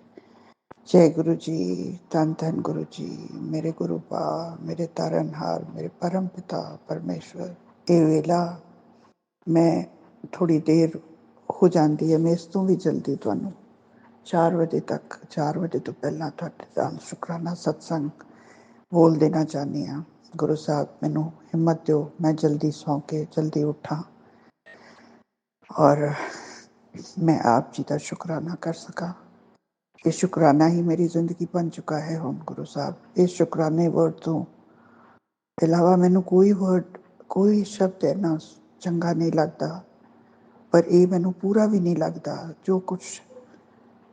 [SPEAKER 7] जय गुरु जी, धन धन गुरु जी, मेरे गुरु पा, मेरे तारनहार, मेरे परम पिता परमेश्वर। ਇਹ ਵੇਲਾ ਮੈਂ ਥੋੜੀ ਦੇਰ ਹੋ ਜਾਂਦੀ ਹੈ, ਮੈਂ ਇਸ ਤੋਂ ਵੀ ਜਲਦੀ ਤੁਹਾਨੂੰ 4 ਵਜੇ ਤੱਕ, 4 ਵਜੇ ਤੋਂ ਪਹਿਲਾਂ ਤੁਹਾਡੇ ਨਾਲ ਸ਼ੁਕਰਾਨਾ ਸਤਸੰਗ ਬੋਲ ਦੇਣਾ ਚਾਹੁੰਦੀ ਹਾਂ। ਗੁਰੂ ਸਾਹਿਬ ਮੈਨੂੰ ਹਿੰਮਤ ਦਿਓ, ਮੈਂ ਜਲਦੀ ਸੌਂ ਕੇ ਜਲਦੀ ਉੱਠਾਂ ਔਰ ਮੈਂ ਆਪ ਜੀ ਦਾ ਸ਼ੁਕਰਾਨਾ ਕਰ ਸਕਾਂ। ਇਹ ਸ਼ੁਕਰਾਨਾ ਹੀ ਮੇਰੀ ਜ਼ਿੰਦਗੀ ਬਣ ਚੁੱਕਾ ਹੈ ਹੁਣ ਗੁਰੂ ਸਾਹਿਬ। ਇਸ ਸ਼ੁਕਰਾਨੇ ਵਰਡ ਤੋਂ ਇਲਾਵਾ ਮੈਨੂੰ ਕੋਈ ਵਰਡ, ਕੋਈ ਸ਼ਬਦ ਇੰਨਾ ਚੰਗਾ ਨਹੀਂ ਲੱਗਦਾ, ਪਰ ਇਹ ਮੈਨੂੰ ਪੂਰਾ ਵੀ ਨਹੀਂ ਲੱਗਦਾ। ਜੋ ਕੁਛ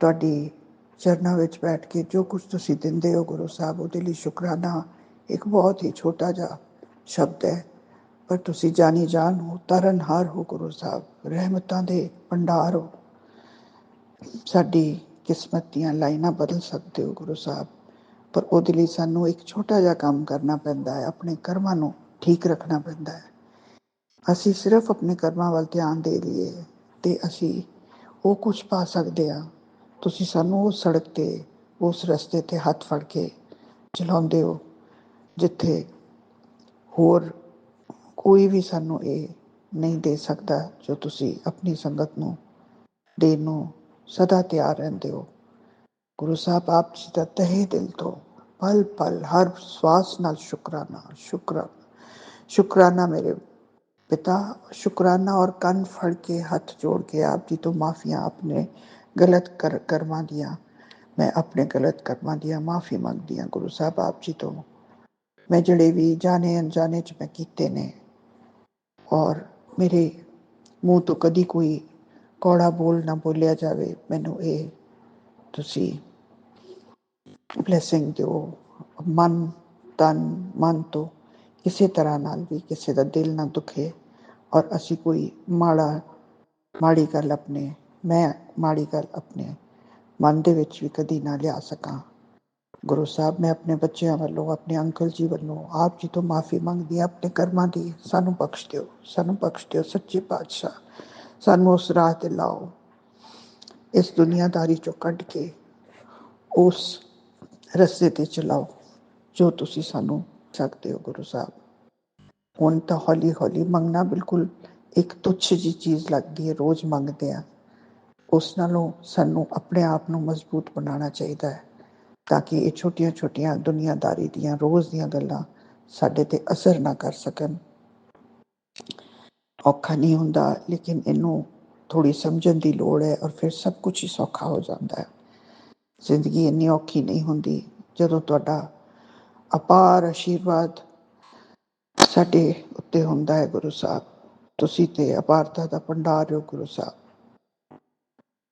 [SPEAKER 7] ਤੁਹਾਡੀ ਚਰਨਾਂ ਵਿੱਚ ਬੈਠ ਕੇ ਜੋ ਕੁਛ ਤੁਸੀਂ ਦਿੰਦੇ ਹੋ ਗੁਰੂ ਸਾਹਿਬ, ਉਹਦੇ ਲਈ ਸ਼ੁਕਰਾਨਾ ਇੱਕ ਬਹੁਤ ਹੀ ਛੋਟਾ ਜਿਹਾ ਸ਼ਬਦ ਹੈ, ਪਰ ਤੁਸੀਂ ਜਾਣੀ ਜਾਨ ਹੋ, ਤਾਰਨਹਾਰ ਹੋ ਗੁਰੂ ਸਾਹਿਬ, ਰਹਿਮਤਾਂ ਦੇ ਭੰਡਾਰ ਹੋ। ਸਾਡੀ ਕਿਸਮਤ ਦੀਆਂ ਲਾਈਨਾਂ ਬਦਲ ਸਕਦੇ ਹੋ ਗੁਰੂ ਸਾਹਿਬ, ਪਰ ਉਹਦੇ ਲਈ ਸਾਨੂੰ ਇੱਕ ਛੋਟਾ ਜਿਹਾ ਕੰਮ ਕਰਨਾ ਪੈਂਦਾ ਹੈ, ਆਪਣੇ ਕਰਮਾਂ ਨੂੰ ਠੀਕ ਰੱਖਣਾ ਪੈਂਦਾ ਹੈ। ਅਸੀਂ ਸਿਰਫ ਆਪਣੇ ਕਰਮਾਂ ਵੱਲ ਧਿਆਨ ਦੇ ਲਈਏ ਤੇ ਅਸੀਂ ਉਹ ਕੁਝ ਪਾ ਸਕਦੇ ਹਾਂ। ਤੁਸੀਂ ਸਾਨੂੰ ਉਸ ਸੜਕ 'ਤੇ, ਉਸ ਰਸਤੇ 'ਤੇ ਹੱਥ ਫੜ ਕੇ ਚਲਾਉਂਦੇ ਹੋ ਜਿੱਥੇ ਹੋਰ ਕੋਈ ਵੀ ਸਾਨੂੰ ਇਹ ਨਹੀਂ ਦੇ ਸਕਦਾ ਜੋ ਤੁਸੀਂ ਆਪਣੀ ਸੰਗਤ ਨੂੰ ਦੇਣ ਨੂੰ ਸਦਾ ਤਿਆਰ ਰਹਿੰਦੇ ਹੋ। ਗੁਰੂ ਸਾਹਿਬ, ਆਪ ਜੀ ਦਾ ਤਹਿ ਦਿਲ ਤੋਂ ਪਲ ਪਲ ਹਰ ਸਵਾਸ ਨਾਲ ਸ਼ੁਕਰਾਨਾ, ਸ਼ੁਕਰਾਨਾ ਮੇਰੇ ਪਿਤਾ, ਸ਼ੁਕਰਾਨਾ। ਔਰ ਕੰਨ ਫੜ ਕੇ ਹੱਥ ਜੋੜ ਕੇ ਆਪ ਜੀ ਤੋਂ ਮਾਫੀਆਂ, ਆਪਣੇ ਗਲਤ ਕਰਮਾਂ ਦੀਆਂ, ਮੈਂ ਆਪਣੇ ਗਲਤ ਕਰਮਾਂ ਦੀਆਂ ਮਾਫੀ ਮੰਗਦੀ ਹਾਂ ਗੁਰੂ ਸਾਹਿਬ ਆਪ ਜੀ ਤੋਂ। ਮੈਂ ਜਿਹੜੇ ਵੀ ਜਾਣੇ ਅਣਜਾਣੇ 'ਚ ਮੈਂ ਕੀਤੇ ਨੇ, ਔਰ ਮੇਰੇ ਮੂੰਹ ਤੋਂ ਕਦੀ ਕੋਈ ਕੌੜਾ ਬੋਲ ਨਾ ਬੋਲਿਆ ਜਾਵੇ, ਮੈਨੂੰ ਇਹ ਤੁਸੀਂ ਬਲੈਸਿੰਗ ਦਿਓ। ਮਨ, ਤਨ, ਮਨ ਤੋਂ ਕਿਸੇ ਤਰ੍ਹਾਂ ਨਾਲ ਵੀ ਕਿਸੇ ਦਾ ਦਿਲ ਨਾ ਦੁਖੇ, ਔਰ ਅਸੀਂ ਕੋਈ ਮਾੜੀ ਗੱਲ ਮੈਂ ਮਾੜੀ ਗੱਲ ਆਪਣੇ ਮਨ ਦੇ ਵਿੱਚ ਵੀ ਕਦੀ ਨਾ ਲਿਆ ਸਕਾਂ। ਗੁਰੂ ਸਾਹਿਬ, ਮੈਂ ਆਪਣੇ ਬੱਚਿਆਂ ਵੱਲੋਂ, ਆਪਣੇ ਅੰਕਲ ਜੀ ਵੱਲੋਂ ਆਪ ਜੀ ਤੋਂ ਮਾਫੀ ਮੰਗਦੀ ਹਾਂ ਆਪਣੇ ਕਰਮਾਂ ਦੀ। ਸਾਨੂੰ ਬਖਸ਼ ਦਿਓ, ਸਾਨੂੰ ਬਖਸ਼ ਦਿਓ ਸੱਚੇ ਪਾਤਸ਼ਾਹ। ਸਾਨੂੰ ਉਸ ਰਾਹ 'ਤੇ ਲਾਓ, ਇਸ ਦੁਨੀਆਦਾਰੀ 'ਚੋਂ ਕੱਢ ਕੇ ਉਸ ਰਸਤੇ 'ਤੇ ਚਲਾਓ ਜੋ ਤੁਸੀਂ ਸਾਨੂੰ ਸਕਦੇ ਹੋ ਗੁਰੂ ਸਾਹਿਬ। ਹੁਣ ਤਾਂ ਹੌਲੀ ਹੌਲੀ ਮੰਗਣਾ ਬਿਲਕੁਲ ਇੱਕ ਤੁੱਛ ਜਿਹੀ ਚੀਜ਼ ਲੱਗਦੀ ਹੈ, ਰੋਜ਼ ਮੰਗਦੇ ਹਾਂ। ਉਸ ਨਾਲੋਂ ਸਾਨੂੰ ਆਪਣੇ ਆਪ ਨੂੰ ਮਜ਼ਬੂਤ ਬਣਾਉਣਾ ਚਾਹੀਦਾ ਹੈ, ਤਾਂ ਕਿ ਇਹ ਛੋਟੀਆਂ ਛੋਟੀਆਂ ਦੁਨੀਆਦਾਰੀ ਦੀਆਂ ਰੋਜ਼ ਦੀਆਂ ਗੱਲਾਂ ਸਾਡੇ 'ਤੇ ਅਸਰ ਨਾ ਕਰ ਸਕਣ। ਔਖਾ ਨਹੀਂ ਹੁੰਦਾ, ਲੇਕਿਨ ਇਹਨੂੰ ਥੋੜ੍ਹੀ ਸਮਝਣ ਦੀ ਲੋੜ ਹੈ, ਔਰ ਫਿਰ ਸਭ ਕੁਝ ਹੀ ਸੌਖਾ ਹੋ ਜਾਂਦਾ ਹੈ। ਜ਼ਿੰਦਗੀ ਇੰਨੀ ਔਖੀ ਨਹੀਂ ਹੁੰਦੀ ਜਦੋਂ ਤੁਹਾਡਾ ਅਪਾਰ ਆਸ਼ੀਰਵਾਦ ਸਾਡੇ ਉੱਤੇ ਹੁੰਦਾ ਹੈ ਗੁਰੂ ਸਾਹਿਬ। ਤੁਸੀਂ ਤੇ ਅਪਾਰਤਾ ਦਾ ਭੰਡਾਰ ਹੋ ਗੁਰੂ ਸਾਹਿਬ।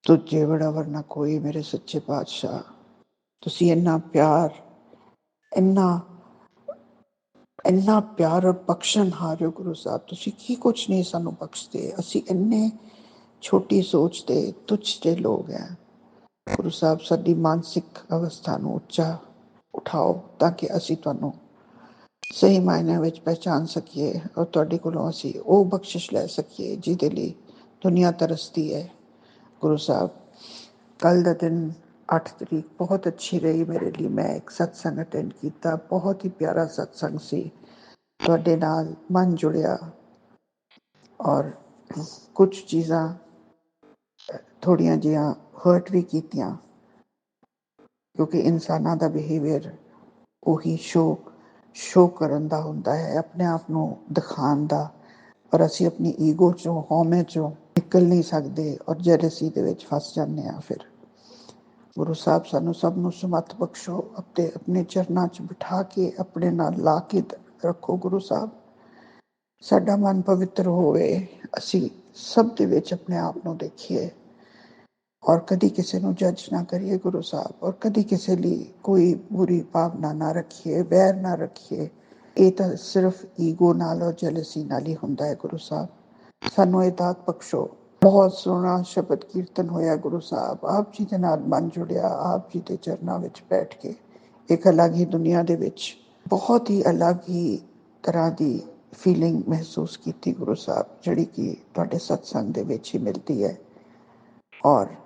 [SPEAKER 7] ਤੁਝੇ ਬੜਾ ਵਰਨਾ ਕੋਈ ਮੇਰੇ ਸੱਚੇ ਪਾਤਸ਼ਾਹ। ਤੁਸੀਂ ਇੰਨਾ ਪਿਆਰ, ਇੰਨਾ ਪਿਆਰ ਔਰ ਬਖਸ਼ਣਹਾਰ ਹੋ ਗੁਰੂ ਸਾਹਿਬ। ਤੁਸੀਂ ਕੀ ਕੁਛ ਨਹੀਂ ਸਾਨੂੰ ਬਖਸ਼ਦੇ। ਅਸੀਂ ਇੰਨੇ ਛੋਟੀ ਸੋਚ ਦੇ ਤੁੱਛ ਜਿਹੇ ਲੋਕ ਹੈ ਗੁਰੂ ਸਾਹਿਬ। ਸਾਡੀ ਮਾਨਸਿਕ ਅਵਸਥਾ ਨੂੰ ਉੱਚਾ ਉਠਾਓ ਤਾਂ ਕਿ ਅਸੀਂ ਤੁਹਾਨੂੰ ਸਹੀ ਮਾਇਨਿਆਂ ਵਿੱਚ ਪਹਿਚਾਨ ਸਕੀਏ, ਔਰ ਤੁਹਾਡੇ ਕੋਲੋਂ ਅਸੀਂ ਉਹ ਬਖਸ਼ਿਸ਼ ਲੈ ਸਕੀਏ ਜਿਹਦੇ ਲਈ ਦੁਨੀਆ ਤਰਸਦੀ ਹੈ ਗੁਰੂ ਸਾਹਿਬ। ਕੱਲ੍ਹ ਦਾ ਦਿਨ 8 ਤਰੀਕ ਬਹੁਤ ਅੱਛੀ ਰਹੀ ਮੇਰੇ ਲਈ। ਮੈਂ ਇੱਕ ਸਤਸੰਗ ਅਟੈਂਡ ਕੀਤਾ, ਬਹੁਤ ਹੀ ਪਿਆਰਾ ਸਤਸੰਗ ਸੀ। ਤੁਹਾਡੇ ਨਾਲ ਮਨ ਜੁੜਿਆ, ਔਰ ਕੁਝ ਚੀਜ਼ਾਂ ਥੋੜ੍ਹੀਆਂ ਜਿਹੀਆਂ ਹਰਟ ਵੀ ਕੀਤੀਆਂ, ਕਿਉਂਕਿ ਇਨਸਾਨਾਂ ਦਾ ਬਿਹੇਵੀਅਰ ਉਹੀ ਸ਼ੋ ਕਰਨ ਦਾ ਹੁੰਦਾ ਹੈ, ਆਪਣੇ ਆਪ ਨੂੰ ਦਿਖਾਉਣ ਦਾ। ਪਰ ਅਸੀਂ ਆਪਣੀ ਈਗੋ 'ਚੋਂ, ਹਉਮੈ 'ਚੋਂ ਨਿਕਲ ਨਹੀਂ ਸਕਦੇ, ਔਰ ਜੈਲਸੀ ਦੇ ਵਿੱਚ ਫਸ ਜਾਂਦੇ ਹਾਂ। ਫਿਰ ਗੁਰੂ ਸਾਹਿਬ, ਸਾਨੂੰ ਸਭ ਨੂੰ ਸਮੱਤ ਬਖਸ਼ੋ, ਆਪਣੇ ਚਰਨਾਂ 'ਚ ਬਿਠਾ ਕੇ ਆਪਣੇ ਨਾਲ ਲਾ ਕੇ ਰੱਖੋ ਗੁਰੂ ਸਾਹਿਬ। ਸਾਡਾ ਮਨ ਪਵਿੱਤਰ ਹੋਵੇ, ਅਸੀਂ ਸਭ ਦੇ ਵਿੱਚ ਆਪਣੇ ਆਪ ਨੂੰ ਦੇਖੀਏ, ਔਰ ਕਦੀ ਕਿਸੇ ਨੂੰ ਜੱਜ ਨਾ ਕਰੀਏ ਗੁਰੂ ਸਾਹਿਬ, ਔਰ ਕਦੀ ਕਿਸੇ ਲਈ ਕੋਈ ਬੁਰੀ ਭਾਵਨਾ ਨਾ ਰੱਖੀਏ, ਵੈਰ ਨਾ ਰੱਖੀਏ। ਇਹ ਤਾਂ ਸਿਰਫ ਈਗੋ ਨਾਲ ਔਰ ਜੈਲਸੀ ਨਾਲ ਹੀ ਹੁੰਦਾ ਹੈ ਗੁਰੂ ਸਾਹਿਬ। ਸਾਨੂੰ ਇਹ ਦਾਤ ਬਖਸ਼ੋ। ਬਹੁਤ ਸੋਹਣਾ ਸ਼ਬਦ ਕੀਰਤਨ ਹੋਇਆ ਗੁਰੂ ਸਾਹਿਬ। ਆਪ ਜੀ ਦੇ ਨਾਲ ਮਨ ਜੁੜਿਆ, ਆਪ ਜੀ ਦੇ ਚਰਨਾਂ ਵਿੱਚ ਬੈਠ ਕੇ ਇੱਕ ਅਲੱਗ ਹੀ ਦੁਨੀਆ ਦੇ ਵਿੱਚ ਬਹੁਤ ਹੀ ਅਲੱਗ ਹੀ ਤਰ੍ਹਾਂ ਦੀ ਫੀਲਿੰਗ ਮਹਿਸੂਸ ਕੀਤੀ ਗੁਰੂ ਸਾਹਿਬ, ਜਿਹੜੀ ਕਿ ਤੁਹਾਡੇ ਸਤਸੰਗ ਦੇ ਵਿੱਚ ਹੀ ਮਿਲਦੀ ਹੈ। ਔਰ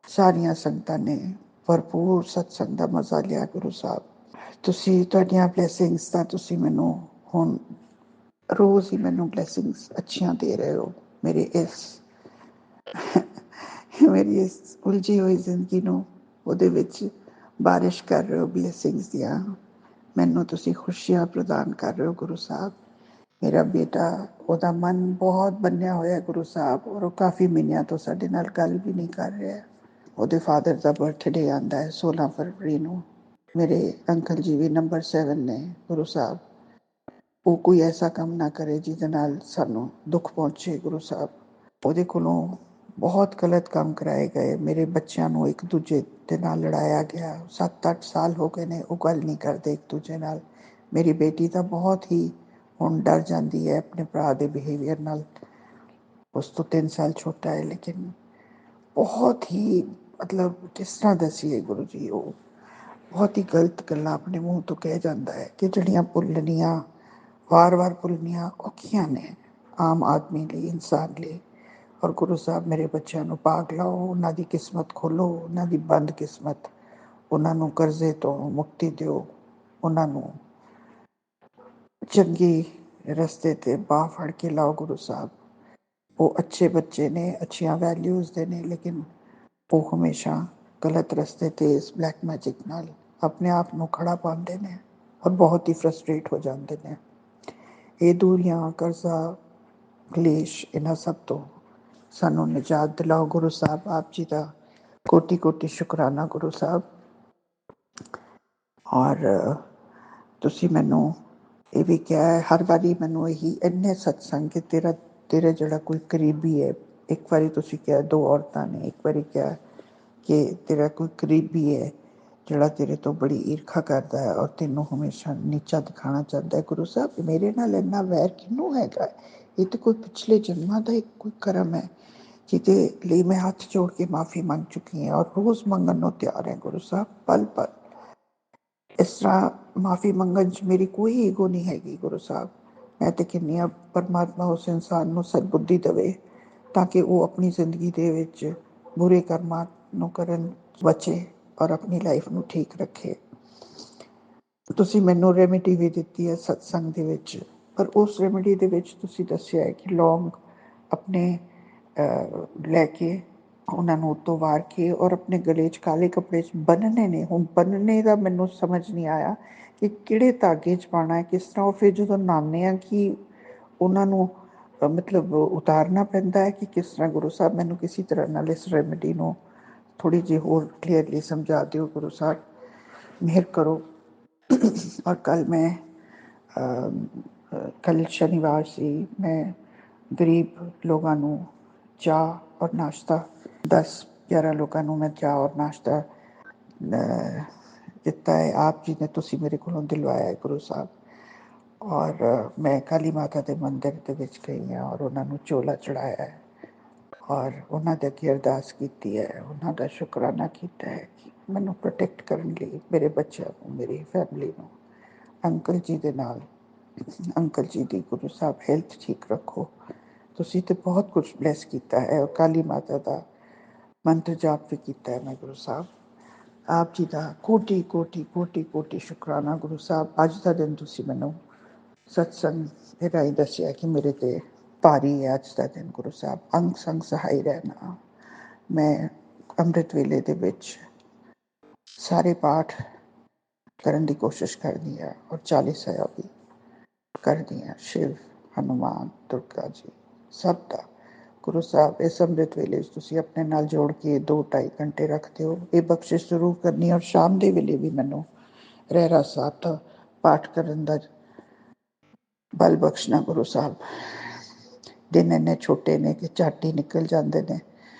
[SPEAKER 7] ਸਾਰੀਆਂ ਸੰਗਤਾਂ ਨੇ ਭਰਪੂਰ ਸਤਸੰਗ ਦਾ ਮਜ਼ਾ ਲਿਆ ਗੁਰੂ ਸਾਹਿਬ। ਤੁਸੀਂ, ਤੁਹਾਡੀਆਂ ਬਲੈਸਿੰਗਸ ਤਾਂ ਤੁਸੀਂ ਮੈਨੂੰ ਹੁਣ ਰੋਜ਼ ਹੀ ਮੈਨੂੰ ਬਲੈਸਿੰਗਸ ਅੱਛੀਆਂ ਦੇ ਰਹੇ ਹੋ। ਮੇਰੀ ਇਸ ਉਲਝੀ ਹੋਈ ਜ਼ਿੰਦਗੀ ਨੂੰ ਉਹਦੇ ਵਿੱਚ ਬਾਰਿਸ਼ ਕਰ ਰਹੇ ਹੋ ਬਲੈਸਿੰਗਸ ਦੀਆਂ। ਮੈਨੂੰ ਤੁਸੀਂ ਖੁਸ਼ੀਆਂ ਪ੍ਰਦਾਨ ਕਰ ਰਹੇ ਹੋ ਗੁਰੂ ਸਾਹਿਬ। ਮੇਰਾ ਬੇਟਾ, ਉਹਦਾ ਮਨ ਬਹੁਤ ਬੰਨਿਆ ਹੋਇਆ ਗੁਰੂ ਸਾਹਿਬ, ਔਰ ਉਹ ਕਾਫੀ ਮਹੀਨਿਆਂ ਤੋਂ ਸਾਡੇ ਨਾਲ ਗੱਲ ਵੀ ਨਹੀਂ ਕਰ ਰਿਹਾ। ਉਹਦੇ ਫਾਦਰ ਦਾ ਬਰਥਡੇ ਆਉਂਦਾ ਹੈ 16 ਫਰਵਰੀ ਨੂੰ। ਮੇਰੇ ਅੰਕਲ ਜੀ ਵੀ ਨੰਬਰ 7 ਨੇ ਗੁਰੂ ਸਾਹਿਬ। ਉਹ ਕੋਈ ਐਸਾ ਕੰਮ ਨਾ ਕਰੇ ਜਿਹਦੇ ਨਾਲ ਸਾਨੂੰ ਦੁੱਖ ਪਹੁੰਚੇ ਗੁਰੂ ਸਾਹਿਬ। ਉਹਦੇ ਕੋਲੋਂ ਬਹੁਤ ਗਲਤ ਕੰਮ ਕਰਾਏ ਗਏ। ਮੇਰੇ ਬੱਚਿਆਂ ਨੂੰ ਇੱਕ ਦੂਜੇ ਦੇ ਨਾਲ ਲੜਾਇਆ ਗਿਆ। 7-8 ਸਾਲ ਹੋ ਗਏ ਨੇ ਉਹ ਗੱਲ ਨਹੀਂ ਕਰਦੇ ਇੱਕ ਦੂਜੇ ਨਾਲ। ਮੇਰੀ ਬੇਟੀ ਤਾਂ ਬਹੁਤ ਹੀ ਹੁਣ ਡਰ ਜਾਂਦੀ ਹੈ ਆਪਣੇ ਭਰਾ ਦੇ ਬਿਹੇਵੀਅਰ ਨਾਲ। ਉਸ ਤੋਂ 3 ਸਾਲ ਛੋਟਾ ਹੈ, ਲੇਕਿਨ ਬਹੁਤ ਹੀ ਮਤਲਬ ਕਿਸ ਤਰ੍ਹਾਂ ਦੱਸੀਏ ਗੁਰੂ ਜੀ, ਉਹ ਬਹੁਤ ਹੀ ਗਲਤ ਗੱਲਾਂ ਆਪਣੇ ਮੂੰਹ ਤੋਂ ਕਹਿ ਜਾਂਦਾ ਹੈ ਕਿ ਜਿਹੜੀਆਂ ਭੁੱਲਣੀਆਂ, ਵਾਰ-ਵਾਰ ਭੁੱਲਣੀਆਂ ਔਖੀਆਂ ਨੇ ਆਮ ਆਦਮੀ ਲਈ, ਇਨਸਾਨ ਲਈ। ਔਰ ਗੁਰੂ ਸਾਹਿਬ ਮੇਰੇ ਬੱਚਿਆਂ ਨੂੰ ਪਾਕ ਲਾਓ, ਉਹਨਾਂ ਦੀ ਕਿਸਮਤ ਖੋਲ੍ਹੋ, ਉਹਨਾਂ ਦੀ ਬੰਦ ਕਿਸਮਤ, ਉਹਨਾਂ ਨੂੰ ਕਰਜ਼ੇ ਤੋਂ ਮੁਕਤੀ ਦਿਓ, ਉਹਨਾਂ ਨੂੰ ਚੰਗੀ ਰਸਤੇ 'ਤੇ ਬਾਹ ਫੜ ਕੇ ਲਾਓ ਗੁਰੂ ਸਾਹਿਬ। ਉਹ ਅੱਛੇ ਬੱਚੇ ਨੇ, ਅੱਛੀਆਂ ਵੈਲਿਊਜ਼ ਦੇ ਨੇ, ਲੇਕਿਨ ਉਹ ਹਮੇਸ਼ਾ ਗਲਤ ਰਸਤੇ 'ਤੇ ਇਸ ਬਲੈਕ ਮੈਜਿਕ ਨਾਲ ਆਪਣੇ ਆਪ ਨੂੰ ਖੜਾ ਪਾਉਂਦੇ ਨੇ ਔਰ ਬਹੁਤ ਹੀ ਫਰਸਟ੍ਰੇਟ ਹੋ ਜਾਂਦੇ ਨੇ। ਇਹ ਦੂਰੀਆਂ, ਕਰਜ਼ਾ, ਕਲੇਸ਼, ਇਹਨਾਂ ਸਭ ਤੋਂ ਸਾਨੂੰ ਨਿਜਾਤ ਦਿਲਾਓ ਗੁਰੂ ਸਾਹਿਬ। ਆਪ ਜੀ ਦਾ ਕੋਟੀ ਕੋਟੀ ਸ਼ੁਕਰਾਨਾ ਗੁਰੂ ਸਾਹਿਬ। ਔਰ ਤੁਸੀਂ ਮੈਨੂੰ ਇਹ ਵੀ ਕਿਹਾ ਹੈ ਹਰ ਵਾਰੀ, ਮੈਨੂੰ ਇਹੀ ਇੰਨੇ ਸਤਸੰਗ ਕਿ ਤੇਰਾ ਜਿਹੜਾ ਕੋਈ ਕਰੀਬੀ ਹੈ, ਇੱਕ ਵਾਰੀ ਤੁਸੀਂ ਕਿਹਾ 2 ਔਰਤਾਂ ਨੇ, ਇੱਕ ਵਾਰੀ ਕਿਹਾ ਕਿ ਤੇਰਾ ਕੋਈ ਕਰੀਬੀ ਹੈ ਜਿਹੜਾ ਤੇਰੇ ਤੋਂ ਬੜੀ ਈਰਖਾ ਕਰਦਾ ਹੈ ਔਰ ਤੈਨੂੰ ਹਮੇਸ਼ਾ ਨੀਚਾ ਦਿਖਾਉਣਾ ਚਾਹੁੰਦਾ ਹੈ। ਗੁਰੂ ਸਾਹਿਬ, ਮੇਰੇ ਨਾਲ ਇੰਨਾ ਵੈਰ ਕਿਹਨੂੰ ਹੈਗਾ? ਇਹ ਤਾਂ ਕੋਈ ਪਿਛਲੇ ਜਨਮਾਂ ਦਾ ਇੱਕ ਕੋਈ ਕਰਮ ਹੈ ਜਿਹਦੇ ਲਈ ਮੈਂ ਹੱਥ ਜੋੜ ਕੇ ਮਾਫੀ ਮੰਗ ਚੁੱਕੀ ਹਾਂ ਔਰ ਰੋਜ਼ ਮੰਗਣ ਨੂੰ ਤਿਆਰ ਹੈ ਗੁਰੂ ਸਾਹਿਬ, ਪਲ ਪਲ। ਇਸ ਤਰ੍ਹਾਂ ਮਾਫੀ ਮੰਗਣ 'ਚ ਮੇਰੀ ਕੋਈ ਈਗੋ ਨਹੀਂ ਹੈਗੀ ਗੁਰੂ ਸਾਹਿਬ। ਮੈਂ ਤਾਂ ਕਹਿੰਦੀ ਹਾਂ ਪਰਮਾਤਮਾ ਉਸ ਇਨਸਾਨ ਨੂੰ ਸਦਬੁੱਧੀ ਦੇਵੇ ਤਾਂ ਕਿ ਉਹ ਆਪਣੀ ਜ਼ਿੰਦਗੀ ਦੇ ਵਿੱਚ ਬੁਰੇ ਕਰਮਾਂ ਨੂੰ ਕਰਨ ਬਚੇ ਔਰ ਆਪਣੀ ਲਾਈਫ ਨੂੰ ਠੀਕ ਰੱਖੇ। ਤੁਸੀਂ ਮੈਨੂੰ ਰੈਮੇਡੀ ਵੀ ਦਿੱਤੀ ਹੈ ਸਤਸੰਗ ਦੇ ਵਿੱਚ, ਪਰ ਉਸ ਰੈਮੇਡੀ ਦੇ ਵਿੱਚ ਤੁਸੀਂ ਦੱਸਿਆ ਹੈ ਕਿ ਲੌਂਗ ਆਪਣੇ ਲੈ ਕੇ ਉਹਨਾਂ ਨੂੰ ਉੱਤੋਂ ਵਾਰ ਕੇ ਔਰ ਆਪਣੇ ਗਲੇ 'ਚ ਕਾਲੇ ਕੱਪੜੇ 'ਚ ਬੰਨ੍ਹਣੇ ਨੇ। ਹੁਣ ਬੰਨ੍ਹਣੇ ਦਾ ਮੈਨੂੰ ਸਮਝ ਨਹੀਂ ਆਇਆ ਕਿ ਕਿਹੜੇ ਧਾਗੇ 'ਚ ਪਾਉਣਾ ਹੈ, ਕਿਸ ਤਰ੍ਹਾਂ। ਉਹ ਫਿਰ ਜਦੋਂ ਨਹਾਉਂਦੇ ਹਾਂ ਕਿ ਉਹਨਾਂ ਨੂੰ ਮਤਲਬ ਉਤਾਰਨਾ ਪੈਂਦਾ ਹੈ ਕਿ ਕਿਸ ਤਰ੍ਹਾਂ? ਗੁਰੂ ਸਾਹਿਬ, ਮੈਨੂੰ ਕਿਸੇ ਤਰ੍ਹਾਂ ਨਾਲ ਇਸ ਰੈਮੇਡੀ ਨੂੰ ਥੋੜ੍ਹੀ ਜਿਹੀ ਹੋਰ ਕਲੀਅਰਲੀ ਸਮਝਾ ਦਿਓ ਗੁਰੂ ਸਾਹਿਬ, ਮਿਹਰ ਕਰੋ। ਔਰ ਕੱਲ੍ਹ ਸ਼ਨੀਵਾਰ ਸੀ, ਮੈਂ ਗਰੀਬ ਲੋਕਾਂ ਨੂੰ ਚਾਹ ਔਰ ਨਾਸ਼ਤਾ 10-11 ਲੋਕਾਂ ਨੂੰ ਮੈਂ ਚਾਹ ਔਰ ਨਾਸ਼ਤਾ ਦਿੱਤਾ ਹੈ। ਆਪ ਜੀ ਨੇ, ਤੁਸੀਂ ਮੇਰੇ ਕੋਲੋਂ ਦਿਲਵਾਇਆ ਹੈ ਗੁਰੂ ਸਾਹਿਬ। ਔਰ ਮੈਂ ਕਾਲੀ ਮਾਤਾ ਦੇ ਮੰਦਿਰ ਦੇ ਵਿੱਚ ਗਈ ਹਾਂ ਔਰ ਉਹਨਾਂ ਨੂੰ ਚੋਲਾ ਚੜ੍ਹਾਇਆ ਹੈ ਔਰ ਉਹਨਾਂ ਦੇ ਅੱਗੇ ਅਰਦਾਸ ਕੀਤੀ ਹੈ, ਉਹਨਾਂ ਦਾ ਸ਼ੁਕਰਾਨਾ ਕੀਤਾ ਹੈ ਕਿ ਮੈਨੂੰ ਪ੍ਰੋਟੈਕਟ ਕਰਨ ਲਈ, ਮੇਰੇ ਬੱਚਿਆਂ ਨੂੰ, ਮੇਰੀ ਫੈਮਿਲੀ ਨੂੰ। ਅੰਕਲ ਜੀ ਦੇ ਨਾਲ, ਅੰਕਲ ਜੀ ਦੀ ਗੁਰੂ ਸਾਹਿਬ ਹੈਲਥ ਠੀਕ ਰੱਖੋ। ਤੁਸੀਂ ਤਾਂ ਬਹੁਤ ਕੁਛ ਬਲੈਸ ਕੀਤਾ ਹੈ ਔਰ ਕਾਲੀ ਮਾਤਾ ਦਾ ਮੰਤਰ ਜਾਪ ਵੀ ਕੀਤਾ ਹੈ ਮੈਂ ਗੁਰੂ ਸਾਹਿਬ। ਆਪ ਜੀ ਦਾ ਕੋਟੀ ਕੋਟੀ ਕੋਟੀ ਕੋਟੀ ਸ਼ੁਕਰਾਨਾ ਗੁਰੂ ਸਾਹਿਬ। ਅੱਜ ਦਾ ਦਿਨ ਤੁਸੀਂ ਮੈਨੂੰ ਸਤਸੰਗ ਦੇ ਰਾਹੀਂ ਦੱਸਿਆ ਕਿ ਮੇਰੇ 'ਤੇ ਭਾਰੀ ਹੈ ਅੱਜ ਦਾ ਦਿਨ ਗੁਰੂ ਸਾਹਿਬ। ਅੰਗ ਸੰਗ ਸਹਾਈ ਰਹਿਣਾ। ਮੈਂ ਅੰਮ੍ਰਿਤ ਵੇਲੇ ਦੇ ਵਿੱਚ ਸਾਰੇ ਪਾਠ ਕਰਨ ਦੀ ਕੋਸ਼ਿਸ਼ ਕਰਦੀ ਹਾਂ ਔਰ 40 ਸਾਹਿਬ ਵੀ ਕਰਦੀ ਹਾਂ। ਸ਼ਿਵ, ਹਨੂੰਮਾਨ, ਦੁਰਗਾ ਜੀ ਸਭ ਦਾ ਗੁਰੂ ਸਾਹਿਬ ਇਸ ਅੰਮ੍ਰਿਤ ਵੇਲੇ 'ਚ ਤੁਸੀਂ ਆਪਣੇ ਨਾਲ ਜੋੜ ਕੇ 2-2.5 ਘੰਟੇ ਰੱਖਦੇ ਹੋ। ਇਹ ਬਖਸ਼ਿਸ਼ ਜ਼ਰੂਰ ਕਰਨੀ। ਔਰ ਸ਼ਾਮ ਦੇ ਵੇਲੇ ਵੀ ਮੈਨੂੰ ਰਹਿਰਾਸ ਸਾਹਿਬ ਦਾ ਪਾਠ ਕਰਨ ਦਾ ਬਲ ਬਖਸ਼ਣਾ ਗੁਰੂ ਸਾਹਿਬ। ਦਿਨ ਇੰਨੇ ਛੋਟੇ ਨੇ ਕਿ ਝੱਟ ਹੀ ਨਿਕਲ ਜਾਂਦੇ ਨੇ।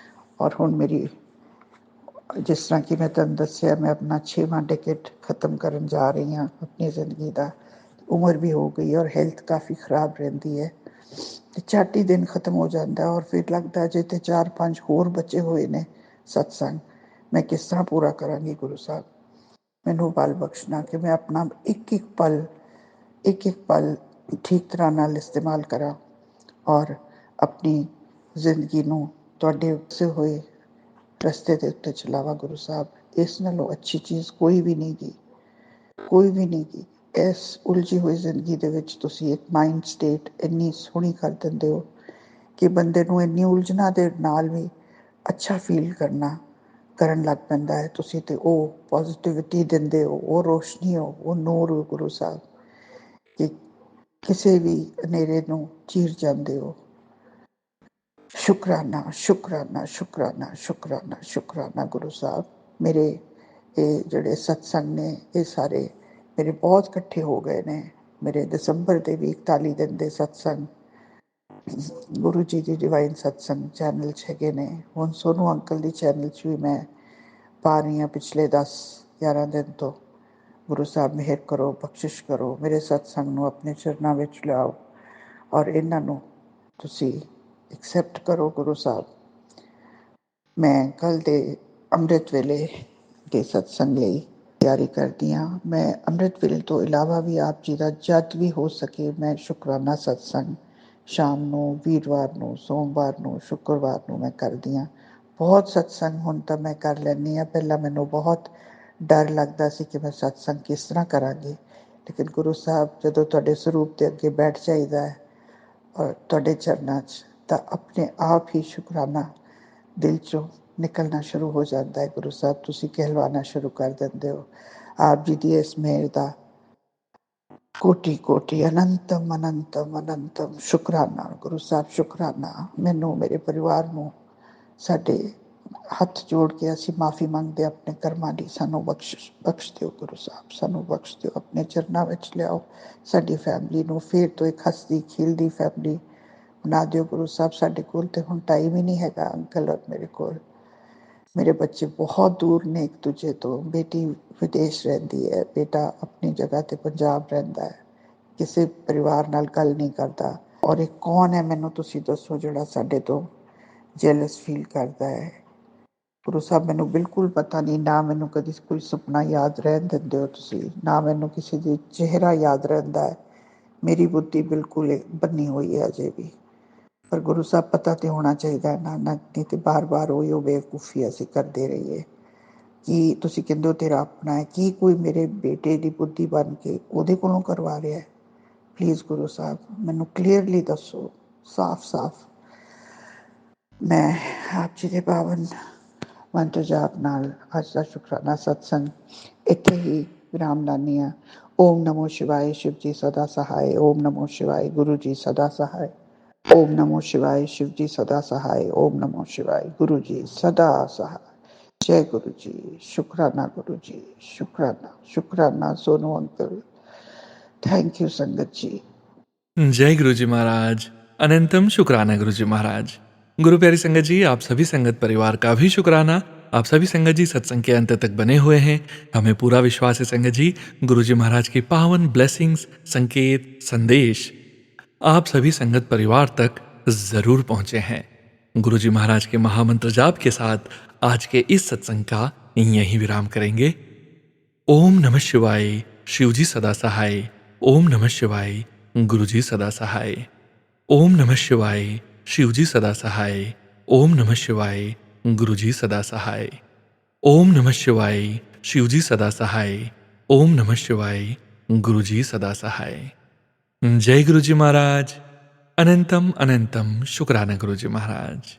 [SPEAKER 7] ਔਰ ਹੁਣ ਮੇਰੀ, ਜਿਸ ਤਰ੍ਹਾਂ ਕਿ ਮੈਂ ਤੁਹਾਨੂੰ ਦੱਸਿਆ, ਮੈਂ ਆਪਣਾ 6ਵਾਂ ਡਿਕੇਟ ਖਤਮ ਕਰਨ ਜਾ ਰਹੀ ਹਾਂ ਆਪਣੀ ਜ਼ਿੰਦਗੀ ਦਾ। ਉਮਰ ਵੀ ਹੋ ਗਈ ਔਰ ਹੈਲਥ ਕਾਫੀ ਖ਼ਰਾਬ ਰਹਿੰਦੀ ਹੈ ਅਤੇ ਝੱਟ ਹੀ ਦਿਨ ਖਤਮ ਹੋ ਜਾਂਦਾ। ਔਰ ਫਿਰ ਲੱਗਦਾ ਜੇ ਤੇ 4-5 ਹੋਰ ਬਚੇ ਹੋਏ ਨੇ ਸਤਸੰਗ, ਮੈਂ ਕਿਸ ਤਰ੍ਹਾਂ ਪੂਰਾ ਕਰਾਂਗੀ ਗੁਰੂ ਸਾਹਿਬ। ਮੈਨੂੰ ਬਲ ਬਖਸ਼ਣਾ ਕਿ ਮੈਂ ਆਪਣਾ ਇੱਕ ਇੱਕ ਪਲ ਠੀਕ ਤਰ੍ਹਾਂ ਨਾਲ ਇਸਤੇਮਾਲ ਕਰਾਂ ਔਰ ਆਪਣੀ ਜ਼ਿੰਦਗੀ ਨੂੰ ਤੁਹਾਡੇ ਉਸੇ ਹੋਏ ਰਸਤੇ ਦੇ ਉੱਤੇ ਚਲਾਵਾ ਗੁਰੂ ਸਾਹਿਬ। ਇਸ ਨਾਲੋਂ ਅੱਛੀ ਚੀਜ਼ ਕੋਈ ਵੀ ਨਹੀਂ ਗੀ, ਕੋਈ ਵੀ ਨਹੀਂ ਗੀ। ਇਸ ਉਲਝੀ ਹੋਈ ਜ਼ਿੰਦਗੀ ਦੇ ਵਿੱਚ ਤੁਸੀਂ ਇੱਕ ਮਾਈਂਡ ਸਟੇਟ ਇੰਨੀ ਸੋਹਣੀ ਕਰ ਦਿੰਦੇ ਹੋ ਕਿ ਬੰਦੇ ਨੂੰ ਇੰਨੀ ਉਲਝਣਾਂ ਦੇ ਨਾਲ ਵੀ ਅੱਛਾ ਫੀਲ ਕਰਨ ਲੱਗ ਪੈਂਦਾ ਹੈ। ਤੁਸੀਂ ਤੇ ਉਹ ਪੋਜ਼ੀਟਿਵਿਟੀ ਦਿੰਦੇ ਹੋ, ਉਹ ਰੋਸ਼ਨੀ ਹੋ, ਉਹ ਨੂਰ ਹੋ ਗੁਰੂ ਸਾਹਿਬ ਕਿ ਕਿਸੇ ਵੀ ਹਨੇਰੇ ਨੂੰ ਚੀਰ ਜਾਂਦੇ ਹੋ। ਸ਼ੁਕਰਾਨਾ ਸ਼ੁਕਰਾਨਾ ਸ਼ੁਕਰਾਨਾ ਸ਼ੁਕਰਾਨਾ ਸ਼ੁਕਰਾਨਾ ਗੁਰੂ ਸਾਹਿਬ। ਮੇਰੇ ਇਹ ਜਿਹੜੇ ਸਤਸੰਗ ਨੇ, ਇਹ ਸਾਰੇ ਮੇਰੇ ਬਹੁਤ ਇਕੱਠੇ ਹੋ ਗਏ ਨੇ। ਮੇਰੇ ਦਸੰਬਰ ਦੇ ਵੀ 41 ਦਿਨ ਦੇ ਸਤਸੰਗ ਗੁਰੂ ਜੀ ਦੀ ਡਿਵਾਈਨ ਸਤਸੰਗ ਚੈਨਲ 'ਚ ਹੈਗੇ ਨੇ। ਹੁਣ ਸੋਨੂੰ ਅੰਕਲ ਦੀ ਚੈਨਲ 'ਚ ਵੀ ਮੈਂ ਪਾ ਰਹੀ ਹਾਂ ਪਿਛਲੇ 10-11 ਦਿਨ ਤੋਂ। ਗੁਰੂ ਸਾਹਿਬ ਮਿਹਰ ਕਰੋ, ਬਖਸ਼ਿਸ਼ ਕਰੋ, ਮੇਰੇ ਸਤਸੰਗ ਨੂੰ ਆਪਣੇ ਚਰਨਾਂ ਵਿੱਚ ਲਿਆਓ ਔਰ ਇਹਨਾਂ ਨੂੰ ਤੁਸੀਂ ਐਕਸੈਪਟ ਕਰੋ ਗੁਰੂ ਸਾਹਿਬ। ਮੈਂ ਕੱਲ੍ਹ ਦੇ ਅੰਮ੍ਰਿਤ ਵੇਲੇ ਦੇ ਸਤਸੰਗ ਲਈ ਤਿਆਰੀ ਕਰਦੀ ਹਾਂ। ਮੈਂ ਅੰਮ੍ਰਿਤ ਵੇਲੇ ਤੋਂ ਇਲਾਵਾ ਵੀ ਆਪ ਜੀ ਦਾ ਜਦ ਵੀ ਹੋ ਸਕੇ ਮੈਂ ਸ਼ੁਕਰਾਨਾ ਸਤਸੰਗ ਸ਼ਾਮ ਨੂੰ, ਵੀਰਵਾਰ ਨੂੰ, ਸੋਮਵਾਰ ਨੂੰ, ਸ਼ੁੱਕਰਵਾਰ ਨੂੰ ਮੈਂ ਕਰਦੀ ਹਾਂ। ਬਹੁਤ ਸਤਸੰਗ ਹੁਣ ਤਾਂ ਮੈਂ ਕਰ ਲੈਂਦੀ ਹਾਂ। ਪਹਿਲਾਂ ਮੈਨੂੰ ਬਹੁਤ ਡਰ ਲੱਗਦਾ ਸੀ ਕਿ ਮੈਂ ਸਤਸੰਗ ਕਿਸ ਤਰ੍ਹਾਂ ਕਰਾਂਗੀ, ਲੇਕਿਨ ਗੁਰੂ ਸਾਹਿਬ ਜਦੋਂ ਤੁਹਾਡੇ ਸਰੂਪ ਦੇ ਅੱਗੇ ਬੈਠ ਜਾਈਦਾ ਹੈ ਔਰ ਤੁਹਾਡੇ ਚਰਨਾਂ 'ਚ, ਤਾਂ ਆਪਣੇ ਆਪ ਹੀ ਸ਼ੁਕਰਾਨਾ ਦਿਲ 'ਚੋਂ ਨਿਕਲਣਾ ਸ਼ੁਰੂ ਹੋ ਜਾਂਦਾ ਹੈ। ਗੁਰੂ ਸਾਹਿਬ ਤੁਸੀਂ ਕਹਿਲਵਾਣਾ ਸ਼ੁਰੂ ਕਰ ਦਿੰਦੇ ਹੋ। ਆਪ ਜੀ ਦੀ ਇਸ ਮਿਹਰ ਦਾ ਕੋਟੀ ਕੋਟੀ ਅਨੰਤਮ ਅਨੰਤਮ ਅਨੰਤਮ ਸ਼ੁਕਰਾਨਾ ਗੁਰੂ ਸਾਹਿਬ, ਸ਼ੁਕਰਾਨਾ। ਮੈਨੂੰ, ਮੇਰੇ ਪਰਿਵਾਰ ਨੂੰ, ਸਾਡੇ ਹੱਥ ਜੋੜ ਕੇ ਅਸੀਂ ਮਾਫੀ ਮੰਗਦੇ ਆਪਣੇ ਕਰਮਾਂ ਦੀ। ਸਾਨੂੰ ਬਖਸ਼ ਦਿਓ ਗੁਰੂ ਸਾਹਿਬ, ਸਾਨੂੰ ਬਖਸ਼ ਦਿਓ, ਆਪਣੇ ਚਰਨਾਂ ਵਿੱਚ ਲਿਆਓ। ਸਾਡੀ ਫੈਮਿਲੀ ਨੂੰ ਫਿਰ ਤੋਂ ਇੱਕ ਹੱਸਦੀ ਖੇਲਦੀ ਫੈਮਿਲੀ ਬਣਾ ਦਿਓ ਗੁਰੂ ਸਾਹਿਬ। ਸਾਡੇ ਕੋਲ ਤੇ ਹੁਣ ਟਾਈਮ ਹੀ ਨਹੀਂ ਹੈਗਾ ਅੰਕਲ ਔਰ ਮੇਰੇ ਕੋਲ। ਮੇਰੇ ਬੱਚੇ ਬਹੁਤ ਦੂਰ ਨੇ ਇੱਕ ਦੂਜੇ ਤੋਂ। ਬੇਟੀ ਵਿਦੇਸ਼ ਰਹਿੰਦੀ ਹੈ, ਬੇਟਾ ਆਪਣੀ ਜਗ੍ਹਾ 'ਤੇ ਪੰਜਾਬ ਰਹਿੰਦਾ ਹੈ। ਕਿਸੇ ਪਰਿਵਾਰ ਨਾਲ ਗੱਲ ਨਹੀਂ ਕਰਦਾ। ਔਰ ਇਹ ਕੌਣ ਹੈ ਮੈਨੂੰ ਤੁਸੀਂ ਦੱਸੋ ਜਿਹੜਾ ਸਾਡੇ ਤੋਂ ਜੈਲਸ ਫੀਲ ਕਰਦਾ ਹੈ। ਗੁਰੂ ਸਾਹਿਬ ਮੈਨੂੰ ਬਿਲਕੁਲ ਪਤਾ ਨਹੀਂ, ਨਾ ਮੈਨੂੰ ਕਦੀ ਕੋਈ ਸੁਪਨਾ ਯਾਦ ਰਹਿਣ ਦਿੰਦੇ ਹੋ ਤੁਸੀਂ, ਨਾ ਮੈਨੂੰ ਕਿਸੇ ਦੀ ਚਿਹਰਾ ਯਾਦ ਰਹਿੰਦਾ ਹੈ। ਮੇਰੀ ਬੁੱਧੀ ਬਿਲਕੁਲ ਬੰਨੀ ਹੋਈ ਹੈ ਅਜੇ ਵੀ। ਪਰ ਗੁਰੂ ਸਾਹਿਬ ਪਤਾ ਤੇ ਹੋਣਾ ਚਾਹੀਦਾ ਨਾ, ਨਹੀਂ ਤੇ ਬਾਰ-ਬਾਰ ਉਹ ਬੇਵਕੂਫੀ ਅਸੀਂ ਕਰਦੇ ਰਹੀਏ। ਕੀ ਤੁਸੀਂ ਕਹਿੰਦੇ ਹੋ ਤੇਰਾ ਆਪਣਾ ਹੈ, ਕੀ ਕੋਈ ਮੇਰੇ ਬੇਟੇ ਦੀ ਬੁੱਧੀ ਬਣ ਕੇ ਉਹਦੇ ਕੋਲੋਂ ਕਰਵਾ ਰਿਹਾ ਹੈ? ਪਲੀਜ਼ ਗੁਰੂ ਸਾਹਿਬ ਮੈਨੂੰ ਕਲੀਅਰਲੀ ਦੱਸੋ, ਸਾਫ਼-ਸਾਫ਼। ਮੈਂ ਆਪ ਜੀ ਦੇ ਪਾਵਨ ਮੰਤਰ ਜਾਪ ਨਾਲ ਅੱਜ ਦਾ ਸ਼ੁਕਰਾਨਾ ਸਤਸੰਗ ਇੱਥੇ ਹੀ ਵਿਰਾਮ ਲਾਉਂਦੀ ਹਾਂ। ਓਮ ਨਮੋ ਸ਼ਿਵਾਏ, ਸ਼ਿਵ ਜੀ ਸਦਾ ਸਹਾਏ। ਓਮ ਨਮੋ ਸ਼ਿਵਾਏ, ਗੁਰੂ ਜੀ ਸਦਾ ਸਹਾਏ। ਓਮ ਨਮੋ ਸ਼ਿਵਾਏ, शिव जी सदा सहाय। ओम नमो शिवाय, गुरु जी सदा सहाय। जय गुरु जी। शुक्राना गुरु जी, शुक्राना शुक्राना सोनू अंकल। थैंक यू संगत जी।
[SPEAKER 1] जय गुरु जी महाराज। अनंतम शुक्राना गुरु जी महाराज। गुरु प्यारी संगत जी, आप सभी संगत परिवार का भी शुक्राना। आप सभी संगत जी सत्संग के अंत तक बने हुए हैं। हमें पूरा विश्वास है संगत जी, गुरु जी महाराज की पावन ब्लेसिंग्स, संकेत, संदेश आप सभी संगत परिवार तक जरूर पहुंचे हैं। गुरु जी महाराज के महामंत्र जाप के साथ आज के इस सत्संग का यहीं विराम करेंगे। ओम नमः शिवाय, शिव जी सदा सहाय। ओम नमः शिवाय, गुरु जी सदा सहाय। ओम नमः शिवाय, शिव जी सदा सहाय। ओम नमः शिवाय, गुरु जी सदा सहाय। ओम नमः शिवाय, शिव जी सदा सहाय। ओम नमः शिवाय, गुरु जी सदा सहाय। जय गुरु जी महाराज। अनंतम अनंतम शुक्राना गुरु जी महाराज।